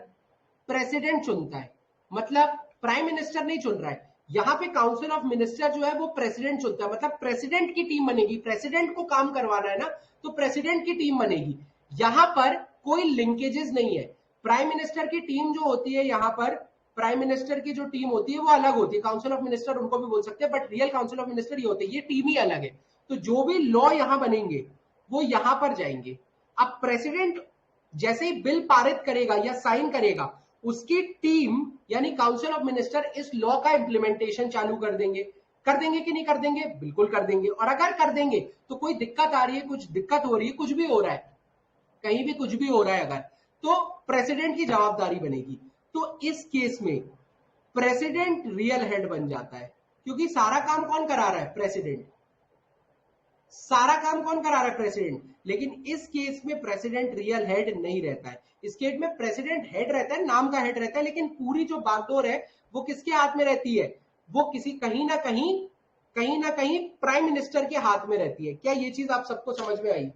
S1: प्रेसिडेंट चुनता है, मतलब प्राइम मिनिस्टर नहीं चुन रहा है। यहां पे काउंसिल ऑफ मिनिस्टर जो है वो प्रेसिडेंट चुनता है, मतलब प्रेसिडेंट की टीम बनेगी। प्रेसिडेंट को काम करवाना है ना, तो प्रेसिडेंट की टीम बनेगी। यहां पर कोई लिंकेजेस नहीं है। प्राइम मिनिस्टर की टीम जो होती है, यहां पर प्राइम मिनिस्टर की जो टीम होती है वो अलग होती है, काउंसिल ऑफ मिनिस्टर उनको भी बोल सकते हैं, but real council of minister ये होते हैं, ये टीम ही अलग है। तो जो भी लॉ यहां बनेंगे वो यहां पर जाएंगे। अब प्रेसिडेंट जैसे ही बिल पारित करेगा या साइन करेगा, उसकी टीम यानी काउंसिल ऑफ मिनिस्टर इस लॉ का इंप्लीमेंटेशन चालू कर देंगे। कर देंगे कि नहीं कर देंगे? बिल्कुल कर देंगे। और अगर कर देंगे तो कोई दिक्कत आ रही है, कुछ दिक्कत हो रही है, कुछ भी हो रहा है, कहीं भी कुछ भी हो रहा है अगर, तो प्रेसिडेंट की जवाबदारी बनेगी। तो इस केस में प्रेसिडेंट रियल हेड बन जाता है, क्योंकि सारा काम कौन करा रहा है? प्रेसिडेंट। सारा काम कौन करा रहा है? प्रेसिडेंट। लेकिन इस केस में प्रेसिडेंट रियल हेड नहीं रहता है। इस केस में प्रेसिडेंट हेड रहता है, नाम का हेड रहता है, लेकिन पूरी जो बागडोर है वो किसके हाथ में रहती है? वो किसी कहीं ना कहीं प्राइम मिनिस्टर के हाथ में रहती है। क्या ये चीज आप सबको समझ में आई?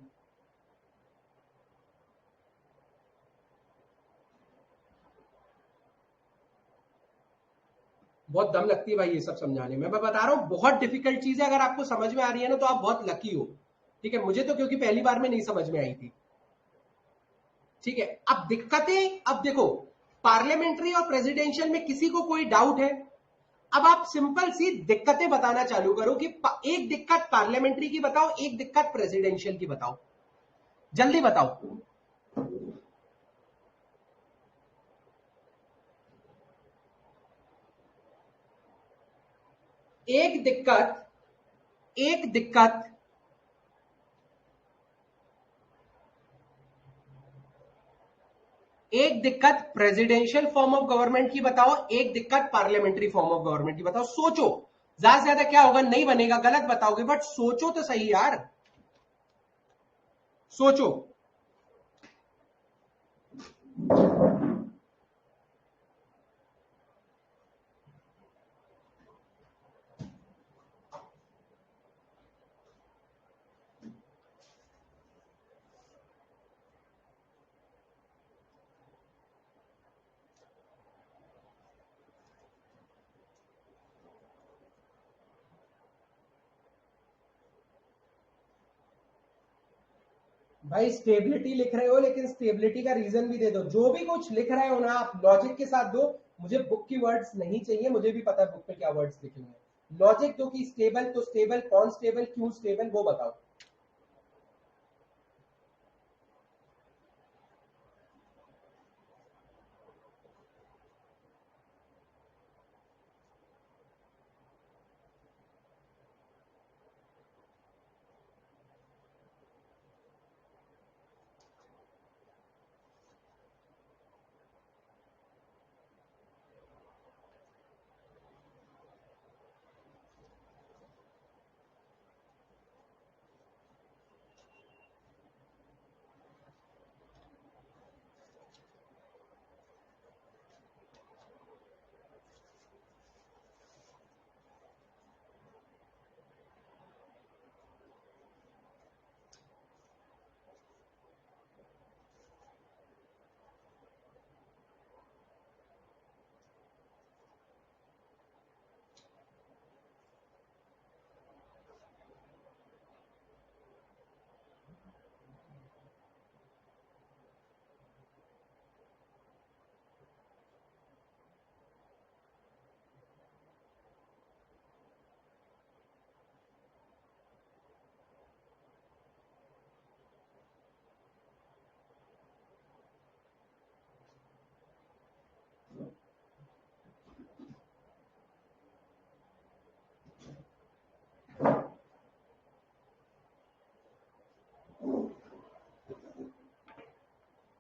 S1: बहुत दम लगती है भाई ये सब समझाने में। मैं बता रहा हूं बहुत डिफिकल्ट चीज है, अगर आपको समझ में आ रही है ना तो आप बहुत लकी हो, ठीक है। मुझे तो क्योंकि पहली बार में नहीं समझ में आई थी, ठीक है। अब दिक्कतें, अब देखो, पार्लियामेंट्री और प्रेसिडेंशियल में किसी को कोई डाउट है? अब आप सिंपल सी दिक्कतें बताना चालू करो कि एक दिक्कत पार्लियामेंट्री की बताओ, एक दिक्कत प्रेसिडेंशियल की बताओ, जल्दी बताओ। एक दिक्कत, एक दिक्कत, एक दिक्कत प्रेसिडेंशियल फॉर्म ऑफ गवर्नमेंट की बताओ, एक दिक्कत पार्लियामेंट्री फॉर्म ऑफ गवर्नमेंट की बताओ। सोचो, ज्यादा से ज्यादा क्या होगा? नहीं बनेगा, गलत बताओगे, बट सोचो तो सही यार, सोचो। भाई स्टेबिलिटी लिख रहे हो, लेकिन स्टेबिलिटी का रीजन भी दे दो। जो भी कुछ लिख रहे हो ना आप लॉजिक के साथ दो। मुझे बुक की वर्ड्स नहीं चाहिए, मुझे भी पता है बुक में क्या वर्ड्स लिखे हुए हैं। लॉजिक दो कि स्टेबल तो स्टेबल, कौन स्टेबल, क्यों स्टेबल, वो बताओ।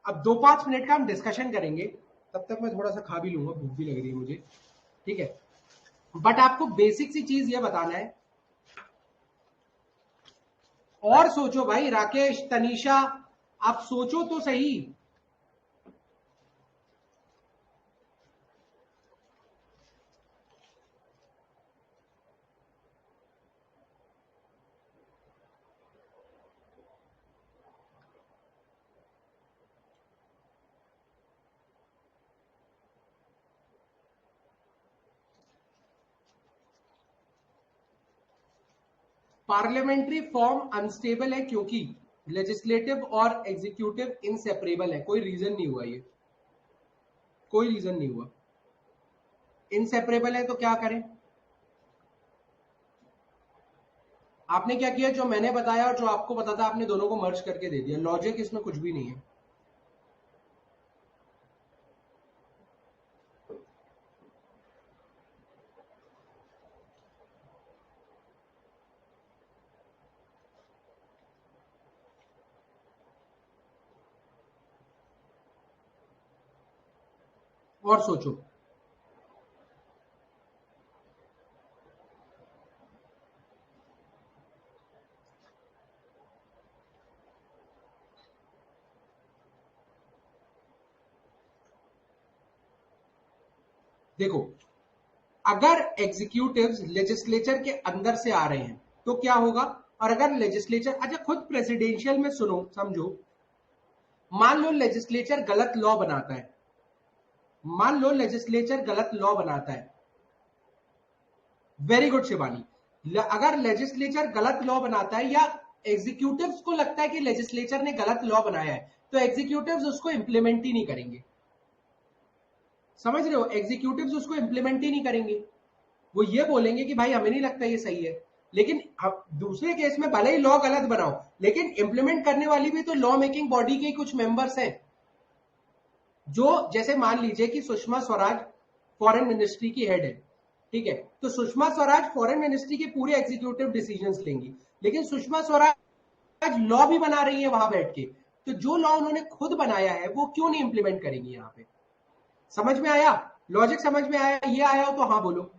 S1: अब 2-5 मिनट का हम डिस्कशन करेंगे, तब तक मैं थोड़ा सा खा भी लूंगा, भूख भी लग रही है मुझे, ठीक है। बट आपको बेसिक सी चीज ये बताना है, और सोचो भाई, राकेश, तनीषा, आप सोचो तो सही। पार्लियामेंट्री फॉर्म अनस्टेबल है क्योंकि लेजिस्लेटिव और एग्जीक्यूटिव इनसेपरेबल है। कोई रीजन नहीं हुआ, ये कोई रीजन नहीं हुआ। इनसेपरेबल है तो क्या करें? आपने क्या किया, जो मैंने बताया और जो आपको पता था, आपने दोनों को मर्ज करके दे दिया। लॉजिक इसमें कुछ भी नहीं है। और सोचो, देखो, अगर एग्जीक्यूटिव्स लेजिस्लेचर के अंदर से आ रहे हैं तो क्या होगा, और अगर लेजिस्लेचर, अच्छा खुद प्रेसिडेंशियल में सुनो समझो, मान लो लेजिस्लेचर गलत लॉ बनाता है, मान लो लेजिस्लेचर गलत लॉ बनाता है, वेरी गुड शिवानी, अगर लेजिस्लेचर गलत लॉ बनाता है या एग्जीक्यूटिव्स को लगता है कि लेजिस्लेचर ने गलत लॉ बनाया है, तो एग्जीक्यूटिव्स उसको इंप्लीमेंट ही नहीं करेंगे। समझ रहे हो, एग्जीक्यूटिव्स उसको इंप्लीमेंट ही नहीं करेंगे। वो ये बोलेंगे कि भाई हमें नहीं लगता ये सही है, लेकिन दूसरे केस में भले ही लॉ गलत बनाओ, लेकिन इंप्लीमेंट करने वाली भी तो लॉ मेकिंग बॉडी के कुछ मेंबर्स हैं, जो जैसे मान लीजिए कि सुषमा स्वराज फॉरेन मिनिस्ट्री की हेड है, ठीक है, तो सुषमा स्वराज फॉरेन मिनिस्ट्री के पूरे एग्जीक्यूटिव डिसीजंस लेंगी, लेकिन सुषमा स्वराज लॉ भी बना रही है वहां बैठ के, तो जो लॉ उन्होंने खुद बनाया है वो क्यों नहीं इंप्लीमेंट करेंगी यहां पे? समझ में आया? लॉजिक समझ में आया? ये आया हो तो हाँ बोलो।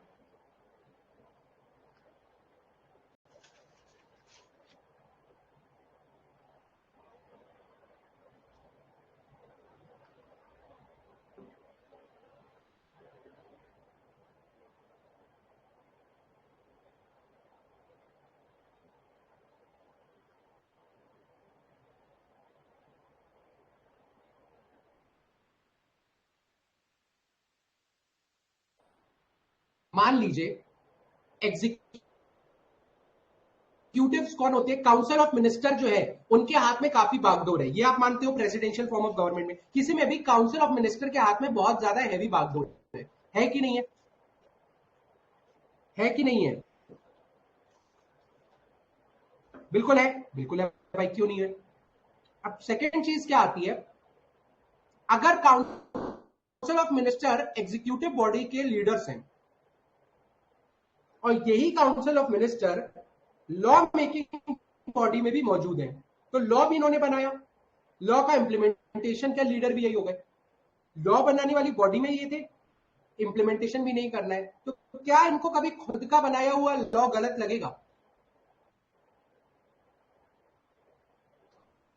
S1: मान लीजिए एग्जीक्यूटिव्स कौन होते हैं, काउंसिल ऑफ मिनिस्टर जो है उनके हाथ में काफी बागडोर है, ये आप मानते हो प्रेसिडेंशियल फॉर्म ऑफ गवर्नमेंट में किसी में भी काउंसिल ऑफ मिनिस्टर के हाथ में बहुत ज्यादा हैवी बागडोर है कि नहीं है कि नहीं है? बिल्कुल है, बिल्कुल है भाई, क्यों नहीं है? अब सेकेंड चीज क्या आती है, अगर council of minister executive body के लीडर्स हैं और यही council of minister law making body में भी मौजूद है, तो लॉ भी इन्होंने बनाया, लॉ का इंप्लीमेंटेशन का लीडर भी यही हो गए, लॉ बनाने वाली बॉडी में ये थे, इंप्लीमेंटेशन भी नहीं करना है, तो क्या इनको कभी खुद का बनाया हुआ लॉ गलत लगेगा?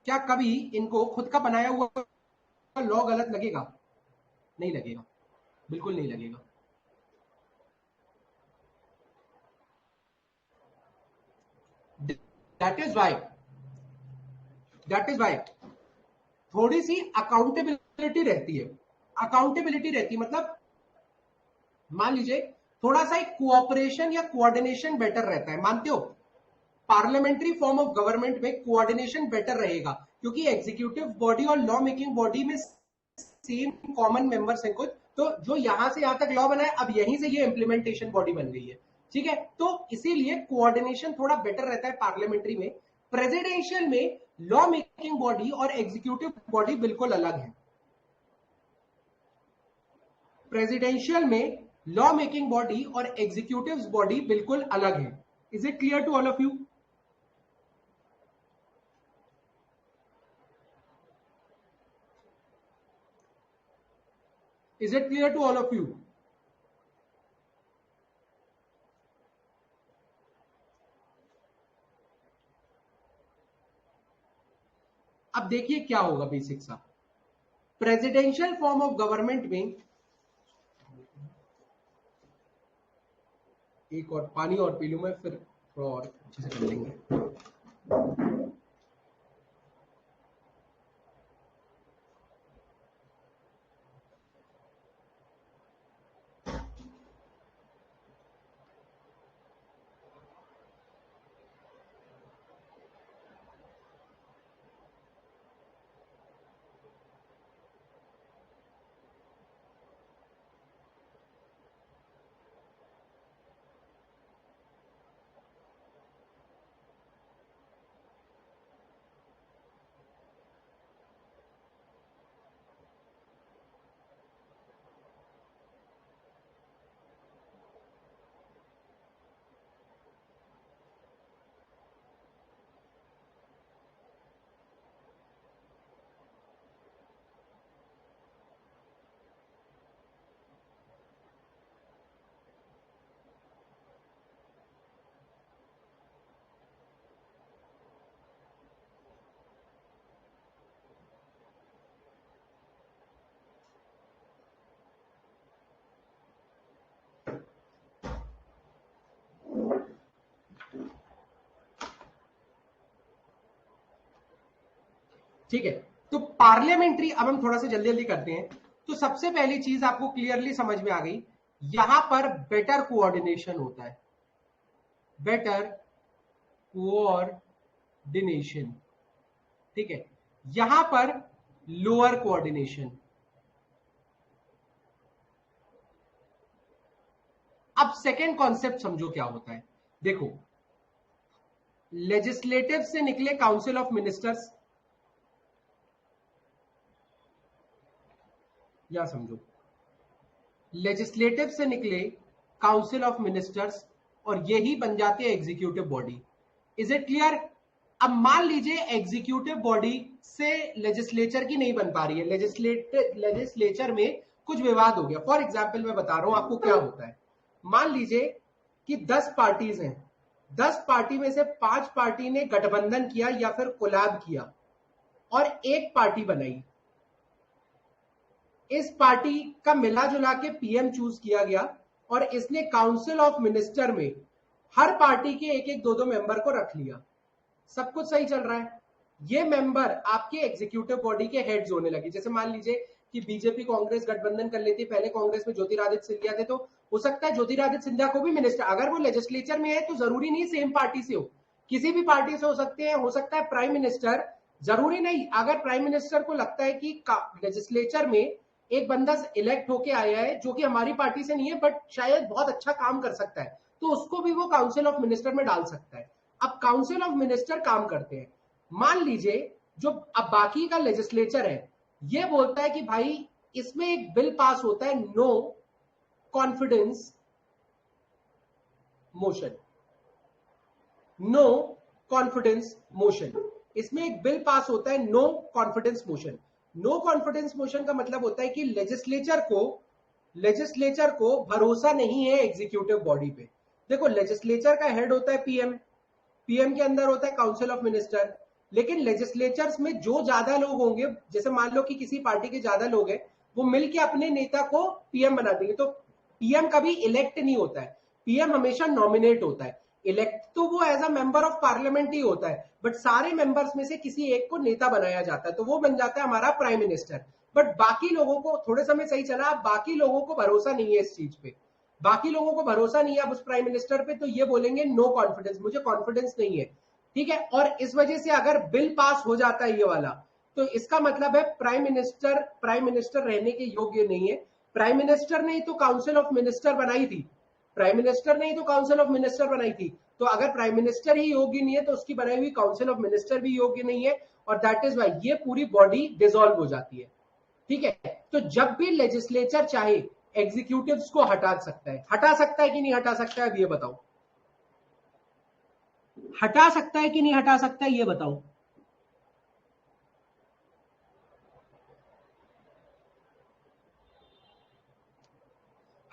S1: क्या कभी इनको खुद का बनाया हुआ लॉ गलत लगेगा? नहीं लगेगा, बिल्कुल नहीं लगेगा। That is why that is why थोड़ी सी अकाउंटेबिलिटी रहती है। अकाउंटेबिलिटी रहती है मतलब, मान लीजिए थोड़ा सा एक कोऑपरेशन या कोऑर्डिनेशन बेटर रहता है, मानते हो? पार्लियामेंट्री फॉर्म ऑफ गवर्नमेंट में कोऑर्डिनेशन बेटर रहेगा, क्योंकि एग्जीक्यूटिव बॉडी और लॉ मेकिंग बॉडी में सेम कॉमन मेंबर्स हैं कुछ, तो जो यहां से यहां तक लॉ बना है, अब यहीं से ये इंप्लीमेंटेशन बॉडी बन गई है, ठीक है, तो इसीलिए कोऑर्डिनेशन थोड़ा बेटर रहता है पार्लियामेंट्री में। प्रेसिडेंशियल में लॉ मेकिंग बॉडी और एग्जीक्यूटिव बॉडी बिल्कुल अलग है। प्रेसिडेंशियल में लॉ मेकिंग बॉडी और एग्जीक्यूटिव बॉडी बिल्कुल अलग है। Is it clear to all of you? Is it clear to all of you? अब देखिए क्या होगा बेसिक सा। प्रेसिडेंशियल फॉर्म ऑफ गवर्नमेंट में, एक और पानी और पी लूं मैं, फिर थोड़ा और अच्छे से कर लेंगे। ठीक है, तो पार्लियामेंट्री, अब हम थोड़ा सा जल्दी जल्दी करते हैं। तो सबसे पहली चीज आपको क्लियरली समझ में आ गई, यहां पर बेटर कोऑर्डिनेशन होता है, बेटर कोऑर्डिनेशन। ठीक है, यहां पर लोअर कोऑर्डिनेशन। अब सेकेंड कॉन्सेप्ट समझो क्या होता है। देखो, लेजिस्लेटिव से निकले काउंसिल ऑफ मिनिस्टर्स, या समझो लेजिस्लेटिव से निकले काउंसिल ऑफ मिनिस्टर्स, और यही बन जाती है executive body. Is it clear? अब मान लीजिए एग्जीक्यूटिव बॉडी से लेजिस्लेचर की नहीं बन पा रही है, लेजिस्लेचर में कुछ विवाद हो गया। फॉर एग्जाम्पल मैं बता रहा हूं आपको क्या होता है। मान लीजिए कि 10 पार्टीज हैं, 10 पार्टी में से 5 पार्टी ने गठबंधन किया या फिर कोलैब किया और एक पार्टी बनाई। इस पार्टी का मिला जुला के पीएम चूज किया गया और इसने काउंसिल ऑफ मिनिस्टर में हर पार्टी के एक एक दो दो मेंबर को रख लिया। सब कुछ सही चल रहा है। ये मेंबर आपके एग्जीक्यूटिव बॉडी के हेड्स होने लगे। जैसे मान लीजिए कि बीजेपी कांग्रेस गठबंधन कर लेती, पहले कांग्रेस में ज्योतिरादित्य सिंधिया थे, तो हो सकता है ज्योतिरादित्य सिंधिया को भी मिनिस्टर, अगर वो लेजिस्लेचर में है तो जरूरी नहीं सेम पार्टी से हो, किसी भी पार्टी से हो सकते हैं। हो सकता है प्राइम मिनिस्टर, जरूरी नहीं, अगर प्राइम मिनिस्टर को लगता है कि लेजिस्लेचर में एक बंदा इलेक्ट होके आया है जो कि हमारी पार्टी से नहीं है बट शायद बहुत अच्छा काम कर सकता है, तो उसको भी वो काउंसिल ऑफ मिनिस्टर में डाल सकता है। अब काउंसिल ऑफ मिनिस्टर काम करते हैं। मान लीजिए जो अब बाकी का लेजिस्लेचर है ये बोलता है कि भाई इसमें एक बिल पास होता है, no confidence motion, no confidence motion. इसमें एक बिल पास होता है no confidence motion. No confidence motion का मतलब होता है कि लेजिस्लेचर को भरोसा नहीं है एग्जीक्यूटिव बॉडी पे। देखो, लेजिस्लेचर का हेड होता है पीएम, पीएम के अंदर होता है काउंसिल ऑफ मिनिस्टर, लेकिन लेजिस्लेचर्स में जो ज्यादा लोग होंगे, जैसे मान लो कि किसी पार्टी के ज्यादा लोग हैं, वो मिलके अपने नेता को पीएम बना देंगे। तो पीएम कभी इलेक्ट नहीं होता है, पीएम हमेशा नॉमिनेट होता है। इलेक्ट तो वो as a member of parliament ही होता है, बट सारे मेंबर्स में से किसी एक को नेता बनाया जाता है, तो वो बन जाता है हमारा प्राइम मिनिस्टर। बट बाकी लोगों को, थोड़े समय सही चला, बाकी लोगों को भरोसा नहीं है इस चीज पे, बाकी लोगों को भरोसा नहीं है अब उस प्राइम मिनिस्टर पे, तो ये बोलेंगे नो कॉन्फिडेंस, मुझे कॉन्फिडेंस नहीं है। ठीक है, और इस वजह से अगर बिल पास हो जाता है ये वाला, तो इसका मतलब है प्राइम मिनिस्टर रहने के योग्य नहीं है। प्राइम मिनिस्टर ने ही तो काउंसिल ऑफ मिनिस्टर बनाई थी, प्राइम मिनिस्टर ने ही तो काउंसिल ऑफ मिनिस्टर बनाई थी, तो अगर प्राइम मिनिस्टर ही योग्य नहीं है तो उसकी बनाई हुई काउंसिल ऑफ मिनिस्टर भी योग्य नहीं है, और दैट इज वाई ये पूरी बॉडी डिसॉल्व हो जाती है। ठीक है, तो जब भी लेजिस्लेचर चाहे एग्जीक्यूटिव्स को हटा सकता है कि नहीं हटा सकता है, अब ये बताओ, हटा सकता है कि नहीं हटा सकता है, ये बताओ।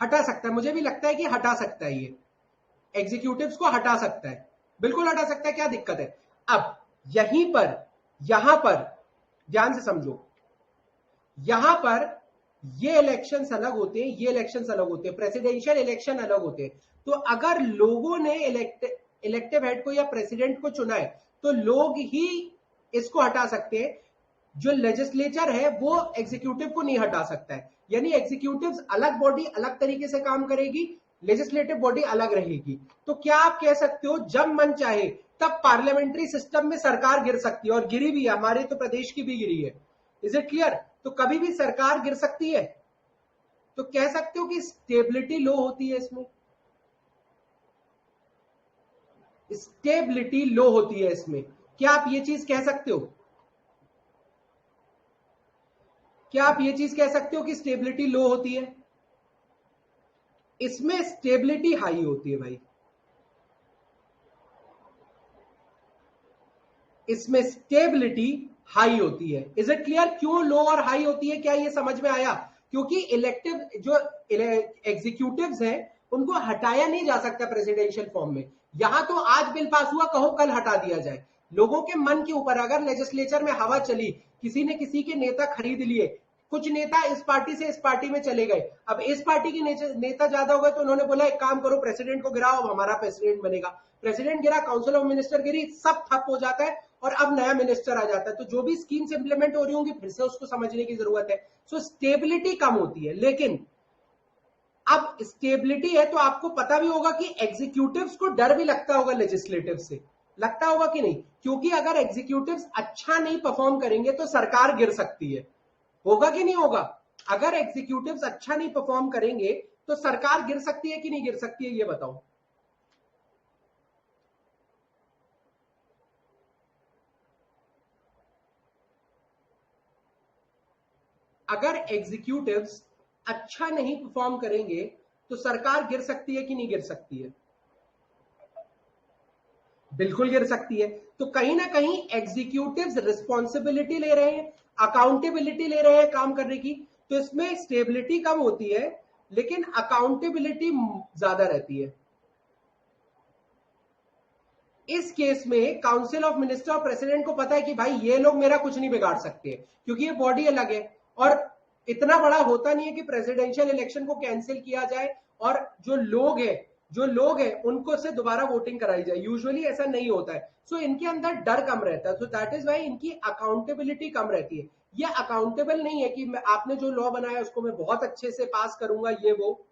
S1: हटा सकता है, मुझे भी लगता है कि हटा सकता है, ये एग्जीक्यूटिव्स को हटा सकता है, बिल्कुल हटा सकता है, क्या दिक्कत है। अब यहां पर ध्यान से समझो, यहां पर ये इलेक्शंस अलग होते हैं, ये इलेक्शंस अलग होते हैं, प्रेसिडेंशियल इलेक्शन अलग होते हैं। तो अगर लोगों ने इलेक्टिव हेड को या प्रेसिडेंट को चुना है तो लोग ही इसको हटा सकते हैं। जो लेजिस्लेचर है वो एग्जीक्यूटिव को नहीं हटा सकता है, यानी एग्जीक्यूटिव अलग बॉडी अलग तरीके से काम करेगी, लेजिस्लेटिव बॉडी अलग रहेगी। तो क्या आप कह सकते हो जब मन चाहे तब पार्लियामेंट्री सिस्टम में सरकार गिर सकती है, और गिरी भी है, हमारे तो प्रदेश की भी गिरी है। Is it clear? तो कभी भी सरकार गिर सकती है। तो कह सकते हो कि स्टेबिलिटी लो होती है, इसमें स्टेबिलिटी लो होती है इसमें। क्या आप ये चीज कह सकते हो? क्या आप ये चीज कह सकते हो कि स्टेबिलिटी लो होती है? इसमें स्टेबिलिटी हाई होती है भाई, इसमें स्टेबिलिटी हाई होती है। इज इट क्लियर क्यों लो और हाई होती है? क्या ये समझ में आया? क्योंकि इलेक्टिव जो एग्जीक्यूटिव्स हैं उनको हटाया नहीं जा सकता प्रेसिडेंशियल फॉर्म में। यहां तो आज बिल पास हुआ, कहो कल हटा दिया जाए, लोगों के मन के ऊपर। अगर लेजिस्लेचर में हवा चली, किसी ने किसी के नेता खरीद लिए, कुछ नेता इस पार्टी से इस पार्टी में चले गए, अब इस पार्टी के नेता ज्यादा हो गए तो उन्होंने बोला एक काम करो, प्रेसिडेंट को गिराओ, अब हमारा प्रेसिडेंट बनेगा। प्रेसिडेंट गिरा, काउंसिल ऑफ मिनिस्टर गिरी, सब ठप हो जाता है और अब नया मिनिस्टर आ जाता है। तो जो भी स्कीम्स इंप्लीमेंट हो रही होंगी फिर से उसको समझने की जरूरत है। सो स्टेबिलिटी कम होती है। लेकिन अब स्टेबिलिटी है तो आपको पता भी होगा कि एग्जीक्यूटिव्स को डर भी लगता होगा लेजिस्लेटिव से, लगता होगा कि नहीं? क्योंकि अगर एग्जीक्यूटिव्स अच्छा नहीं परफॉर्म करेंगे तो सरकार गिर सकती है। होगा कि नहीं होगा? अगर एग्जीक्यूटिव्स अच्छा नहीं परफॉर्म करेंगे तो सरकार गिर सकती है कि नहीं गिर सकती है, ये बताओ। अगर एग्जीक्यूटिव्स अच्छा नहीं परफॉर्म करेंगे तो सरकार गिर सकती है कि नहीं गिर सकती है? बिल्कुल गिर सकती है। तो कहीं ना कहीं एग्जीक्यूटिव्स रिस्पॉन्सिबिलिटी ले रहे हैं, अकाउंटेबिलिटी ले रहे हैं काम करने की। तो इसमें स्टेबिलिटी कम होती है लेकिन अकाउंटेबिलिटी ज्यादा रहती है। इस केस में काउंसिल ऑफ मिनिस्टर और प्रेसिडेंट को पता है कि भाई ये लोग मेरा कुछ नहीं बिगाड़ सकते, क्योंकि ये बॉडी अलग है और इतना बड़ा होता नहीं है कि प्रेसिडेंशियल इलेक्शन को कैंसिल किया जाए और जो लोग हैं उनको से दोबारा वोटिंग कराई जाए। यूजुअली ऐसा नहीं होता है। सो इनके अंदर डर कम रहता है। सो दैट इज वाई इनकी अकाउंटेबिलिटी कम रहती है। ये अकाउंटेबल नहीं है कि आपने जो लॉ बनाया उसको मैं बहुत अच्छे से पास करूंगा, ये वो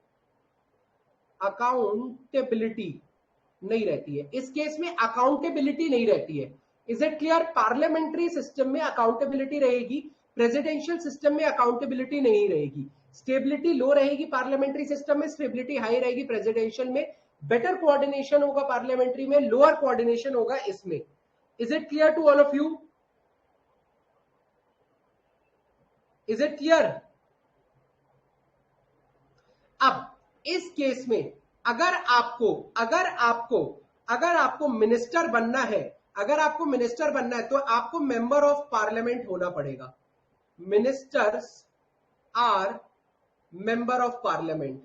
S1: अकाउंटेबिलिटी नहीं रहती है। इस केस में अकाउंटेबिलिटी नहीं रहती है। Is it clear? Parliamentary system में अकाउंटेबिलिटी रहेगी, प्रेसिडेंशियल सिस्टम में अकाउंटेबिलिटी नहीं रहेगी। स्टेबिलिटी लो रहेगी पार्लियामेंट्री सिस्टम में, स्टेबिलिटी हाई रहेगी प्रेसिडेंशियल में। बेटर कोऑर्डिनेशन होगा पार्लियामेंट्री में, लोअर कोऑर्डिनेशन होगा इसमें। Is it clear to all of you? Is it clear? अब इस केस में अगर आपको मिनिस्टर बनना है, तो आपको मेंबर ऑफ पार्लियामेंट होना पड़ेगा। Ministers are member of parliament.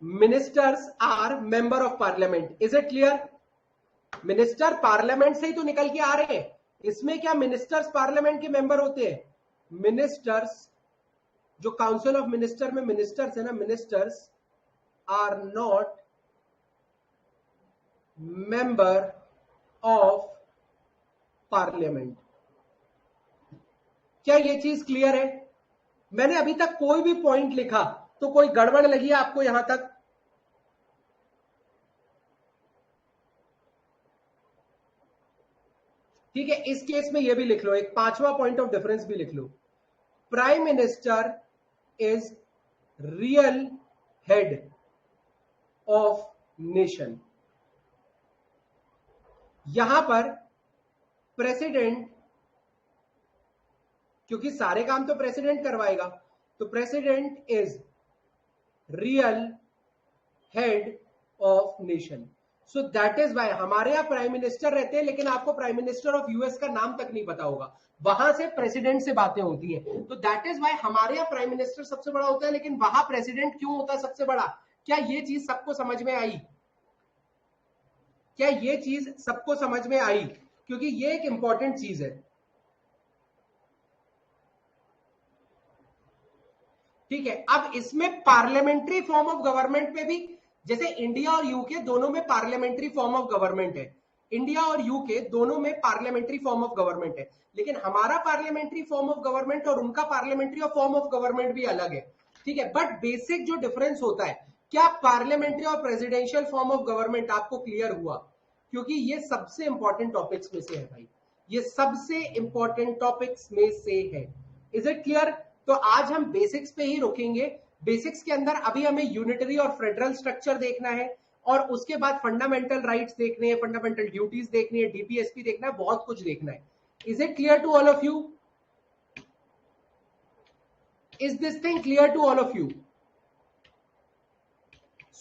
S1: Ministers are member of parliament. Is it clear? Minister parliament से ही तो निकल के आ रहे हैं। इसमें क्या मिनिस्टर्स पार्लियामेंट के मेंबर होते हैं? मिनिस्टर्स, जो काउंसिल ऑफ मिनिस्टर में मिनिस्टर्स है ना, ministers are not member of parliament. क्या ये चीज क्लियर है? मैंने अभी तक कोई भी पॉइंट लिखा तो कोई गड़बड़ लगी आपको यहां तक? ठीक है, इस केस में ये भी लिख लो, एक पांचवा पॉइंट ऑफ डिफरेंस भी लिख लो। Prime minister is real head of nation. यहां पर प्रेसिडेंट, क्योंकि सारे काम तो प्रेसिडेंट करवाएगा, तो president is real head of nation. So that is why हमारे यहाँ प्राइम मिनिस्टर रहते हैं, लेकिन आपको प्राइम मिनिस्टर ऑफ यूएस का नाम तक नहीं पता होगा, वहां से प्रेसिडेंट से बातें होती है। तो दैट इज वाई हमारे यहाँ प्राइम मिनिस्टर सबसे बड़ा होता है, लेकिन वहां प्रेसिडेंट क्यों होता है सबसे बड़ा? क्या ये चीज सबको समझ में आई? क्या ये चीज सबको समझ में आई? क्योंकि ये एक इंपॉर्टेंट चीज है। ठीक है, अब इसमें पार्लियामेंट्री फॉर्म ऑफ गवर्नमेंट पे भी, जैसे इंडिया और यूके दोनों में पार्लियामेंट्री फॉर्म ऑफ गवर्नमेंट है, इंडिया और यूके दोनों में पार्लियामेंट्री फॉर्म ऑफ गवर्नमेंट है, लेकिन हमारा पार्लियामेंट्री फॉर्म ऑफ गवर्नमेंट और उनका पार्लियामेंट्री फॉर्म ऑफ गवर्नमेंट भी अलग है। ठीक है, बट बेसिक जो डिफरेंस होता है, क्या पार्लियामेंट्री और प्रेसिडेंशियल फॉर्म ऑफ गवर्नमेंट आपको क्लियर हुआ? क्योंकि ये सबसे इंपॉर्टेंट टॉपिक्स में से है भाई, ये सबसे इंपॉर्टेंट टॉपिक्स में से है। Is it clear? तो आज हम बेसिक्स पे ही रुकेंगे। बेसिक्स के अंदर अभी हमें यूनिटरी और फेडरल स्ट्रक्चर देखना है, और उसके बाद फंडामेंटल राइट्स देखने हैं, फंडामेंटल ड्यूटीज देखनी है, डीपीएसपी देखना है, बहुत कुछ देखना है। Is it clear to all of you? Is this thing clear to all of you?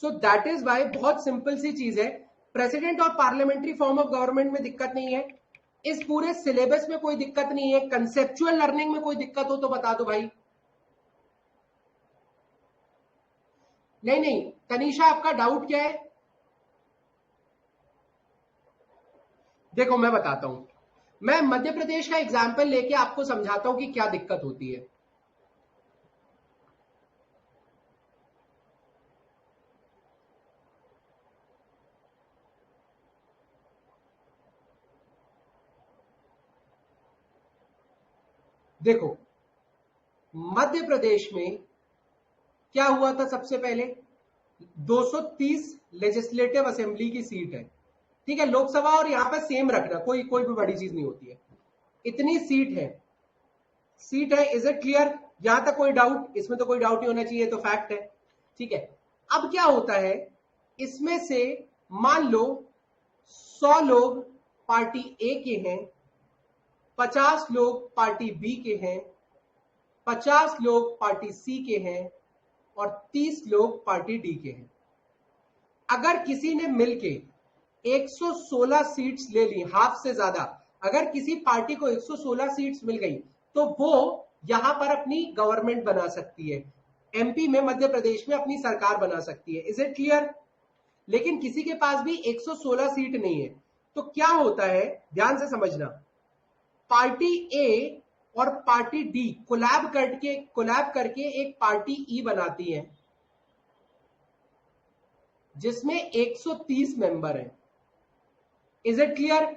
S1: So that is why बहुत सिंपल सी चीज है, प्रेसिडेंट और पार्लियामेंट्री फॉर्म ऑफ गवर्नमेंट में दिक्कत नहीं है, इस पूरे सिलेबस में कोई दिक्कत नहीं है। कंसेप्चुअल लर्निंग में कोई दिक्कत हो तो बता दो भाई। नहीं नहीं, तनीषा आपका डाउट क्या है? देखो मैं बताता हूं, मैं मध्य प्रदेश का एग्जाम्पल लेके आपको समझाता हूं कि क्या दिक्कत होती है। देखो मध्य प्रदेश में क्या हुआ था, सबसे पहले 230 लेजिस्लेटिव असेंबली की सीट है। ठीक है, लोकसभा और यहां पर सेम रखना, कोई भी बड़ी चीज नहीं होती है, इतनी सीट है। Is it clear? यहां तक कोई डाउट? इसमें तो कोई डाउट नहीं होना चाहिए, तो फैक्ट है। ठीक है, अब क्या होता है, इसमें से मान लो 100 लोग पार्टी ए के हैं, 50 लोग पार्टी बी के हैं, 50 लोग पार्टी सी के हैं, और 30 लोग पार्टी डी के हैं। अगर किसी ने मिलके 116 सीट्स ले ली, हाफ से ज्यादा, अगर किसी पार्टी को 116 सीट्स मिल गई, तो वो यहां पर अपनी गवर्नमेंट बना सकती है, एमपी में, मध्य प्रदेश में अपनी सरकार बना सकती है। Is it clear? लेकिन किसी के पास भी 116 सीट नहीं है, तो क्या होता है, ध्यान से समझना, पार्टी ए और पार्टी डी कोलैब करके एक पार्टी ई बनाती है, जिसमें 130 मेंबर हैं। Is it clear?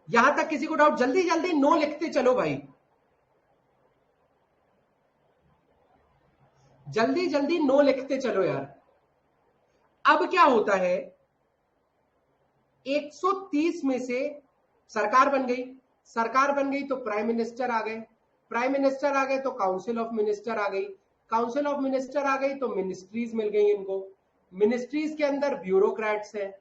S1: यहां तक किसी को डाउट? जल्दी जल्दी नो लिखते चलो भाई, जल्दी जल्दी नो लिखते चलो यार। अब क्या होता है, 130 में से सरकार बन गई, सरकार बन गई तो प्राइम मिनिस्टर आ गए, प्राइम मिनिस्टर आ गए तो काउंसिल ऑफ मिनिस्टर आ गई, काउंसिल ऑफ मिनिस्टर आ गई तो मिनिस्ट्रीज मिल गई इनको, मिनिस्ट्रीज के अंदर ब्यूरोक्रेट्स हैं,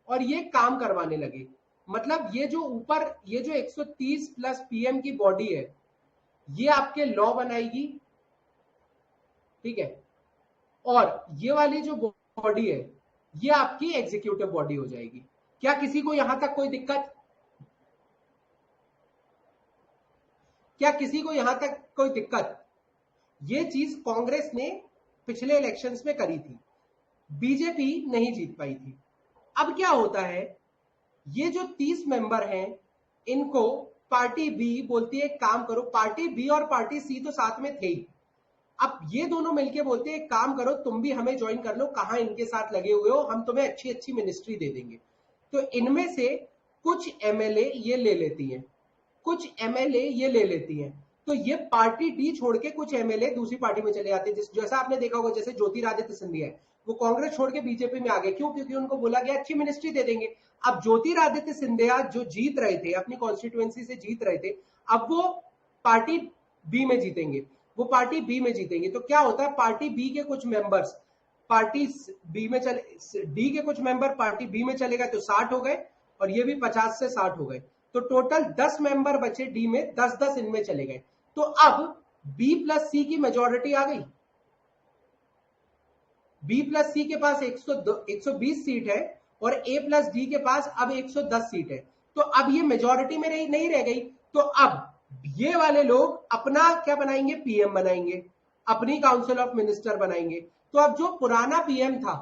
S1: और ये काम करवाने लगे। मतलब ये जो ऊपर, ये जो 130 प्लस पीएम की बॉडी है, ये आपके लॉ बनाएगी। ठीक है, और ये वाली जो बॉडी है, ये आपकी एग्जीक्यूटिव बॉडी हो जाएगी। क्या किसी को यहां तक कोई दिक्कत? क्या किसी को यहां तक कोई दिक्कत? ये चीज कांग्रेस ने पिछले इलेक्शंस में करी थी, बीजेपी नहीं जीत पाई थी। अब क्या होता है, ये जो 30 मेंबर हैं, इनको पार्टी बी बोलती है काम करो, पार्टी बी और पार्टी सी तो साथ में थे ही, अब ये दोनों मिलके बोलते हैं काम करो, तुम भी हमें ज्वाइन कर लो, कहां इनके साथ लगे हुए हो, हम तुम्हें अच्छी अच्छी मिनिस्ट्री दे देंगे। तो इनमें से कुछ एमएलए ये ले लेती हैं, कुछ एमएलए ये ले लेती हैं, तो ये पार्टी डी छोड़ के कुछ एमएलए दूसरी पार्टी में चले जाते हैं। जैसा आपने देखा होगा, जैसे ज्योतिरादित्य सिंधिया है, वो कांग्रेस छोड़ के बीजेपी में आ गए, क्यों? क्योंकि उनको बोला गया अच्छी मिनिस्ट्री दे देंगे। अब ज्योतिरादित्य सिंधिया जो जीत रहे थे, अपनी कॉन्स्टिट्यूएंसी से जीत रहे थे, अब वो पार्टी बी में जीतेंगे, वो पार्टी बी में जीतेंगे। तो क्या होता है, पार्टी बी के कुछ मेंबर्स पार्टी बी में चले, डी के कुछ मेंबर पार्टी बी में चले गए, तो 60 हो गए, और ये भी 50 से 60 हो गए, तो टोटल 10 मेंबर बचे डी में, 10-10 इनमें चले गए। तो अब बी प्लस सी की मेजोरिटी आ गई, बी प्लस सी के पास 120 सीट है, और A+D के पास अब 110 सीट है, तो अब ये मेजोरिटी में नहीं रह गई। तो अब ये वाले लोग अपना क्या बनाएंगे, पीएम बनाएंगे, अपनी काउंसिल ऑफ मिनिस्टर बनाएंगे। तो अब जो पुराना पीएम था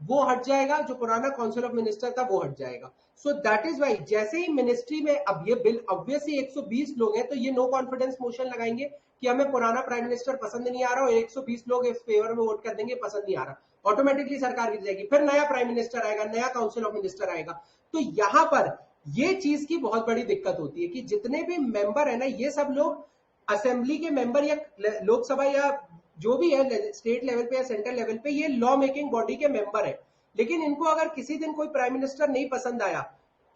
S1: वो हट जाएगा, जो पुराना काउंसिल ऑफ मिनिस्टर था वो हट जाएगा। सो दैट इज वाई जैसे ही मिनिस्ट्री में अब ये बिल ऑब्वियसली 120 लोग हैं, तो ये नो कॉन्फिडेंस मोशन लगाएंगे कि हमें पुराना प्राइम मिनिस्टर पसंद नहीं आ रहा, और 120 लोग इस फेवर में वोट कर देंगे पसंद नहीं आ रहा, ऑटोमेटिकली सरकार गिर जाएगी, फिर नया प्राइम मिनिस्टर आएगा, नया काउंसिल ऑफ मिनिस्टर आएगा। तो यहां पर ये चीज की बहुत बड़ी दिक्कत होती है कि जितने भी मेंबर है ना, ये सब लोग असेंबली के मेंबर या लोकसभा या जो भी है स्टेट लेवल पे या सेंट्रल लेवल पे, ये लॉ मेकिंग बॉडी के मेंबर है। लेकिन इनको अगर किसी दिन कोई प्राइम मिनिस्टर नहीं पसंद आया,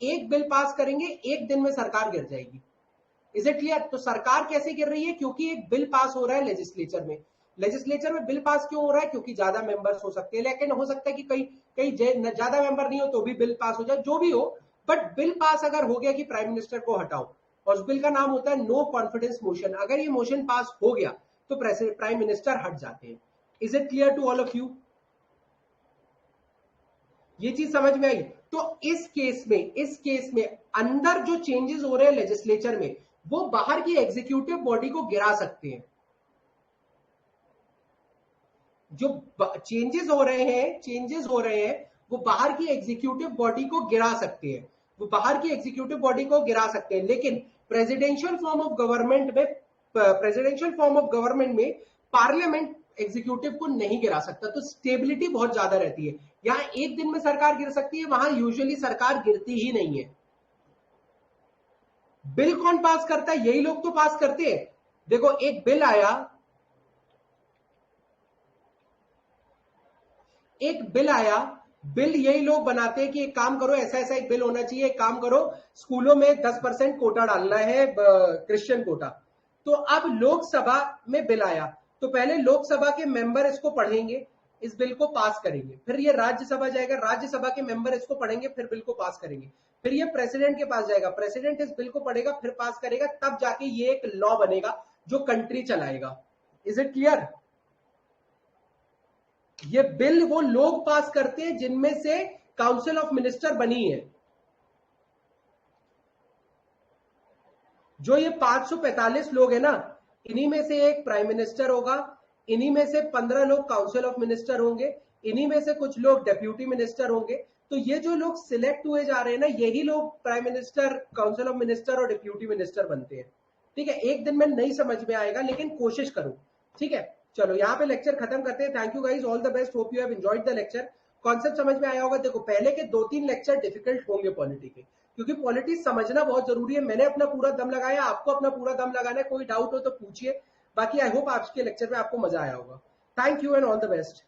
S1: एक बिल पास करेंगे, एक दिन में सरकार गिर जाएगी। Is it clear? तो सरकार कैसे गिर रही है? क्योंकि एक बिल पास हो रहा है लेजिस्लेचर में। लेजिस्लेचर में बिल पास क्यों हो रहा है? क्योंकि ज्यादा मेंबर्स हो सकते हैं, लेकिन हो सकता है कि कई ज्यादा मेंबर नहीं हो तो भी बिल पास हो जाए, जो भी हो, बट बिल पास अगर हो गया कि प्राइम मिनिस्टर को हटाओ, और उस बिल का नाम होता है नो कॉन्फिडेंस मोशन, अगर ये मोशन पास हो गया तो प्राइम मिनिस्टर हट जाते हैं। Is it clear to all of you? ये चीज समझ में आई? तो इस केस में अंदर जो चेंजेस हो रहे हैं लेजिस्लेचर में, वो बाहर की एग्जीक्यूटिव बॉडी को गिरा सकते हैं। जो चेंजेस हो रहे हैं वो बाहर की एग्जीक्यूटिव बॉडी को गिरा सकते हैं, लेकिन प्रेसिडेंशियल फॉर्म ऑफ गवर्नमेंट में पार्लियामेंट एग्जीक्यूटिव को नहीं गिरा सकता। तो स्टेबिलिटी बहुत ज्यादा रहती है। यहां एक दिन में सरकार गिर सकती है, वहां यूजुअली सरकार गिरती ही नहीं है। बिल कौन पास करता है? यही लोग तो पास करते हैं। देखो, एक बिल आया, बिल यही लोग बनाते हैं कि एक काम करो, ऐसा ऐसा एक बिल होना चाहिए, एक काम करो, स्कूलों में 10% कोटा डालना है, क्रिश्चियन कोटा। तो अब लोकसभा में बिल आया, तो पहले लोकसभा के मेंबर इसको पढ़ेंगे, इस बिल को पास करेंगे, फिर ये राज्यसभा जाएगा, राज्यसभा के मेंबर इसको पढ़ेंगे, फिर बिल को पास करेंगे, फिर ये प्रेसिडेंट के पास जाएगा, प्रेसिडेंट इस बिल को पढ़ेगा, फिर पास करेगा, तब जाके ये एक लॉ बनेगा जो कंट्री चलाएगा। Is it clear? ये बिल वो लोग पास करते हैं जिनमें से काउंसिल ऑफ मिनिस्टर बनी है। जो ये 545 लोग हैं ना, इन्हीं में से एक प्राइम मिनिस्टर होगा, इन्हीं में से 15 लोग काउंसिल ऑफ मिनिस्टर होंगे, इन्हीं में से कुछ लोग डेप्यूटी मिनिस्टर होंगे। तो ये जो लोग सिलेक्ट हुए जा रहे हैं ना, यही लोग prime minister, council of minister और डेप्यूटी मिनिस्टर बनते हैं। ठीक है, एक दिन में नहीं समझ में आएगा, लेकिन कोशिश करो। ठीक है, चलो यहां पे लेक्चर खत्म करते हैं। Thank you guys, all the best, hope you have enjoyed the lecture. Concept समझ में आया होगा। देखो, पहले के 2-3 लेक्चर डिफिकल्ट होंगे पॉलिटी के, क्योंकि पॉलिटी समझना बहुत जरूरी है। मैंने अपना पूरा दम लगाया, आपको अपना पूरा दम लगाना है। कोई डाउट हो तो पूछिए। बाकी आई होप आज के लेक्चर में आपको मजा आया होगा। Thank you and all the best.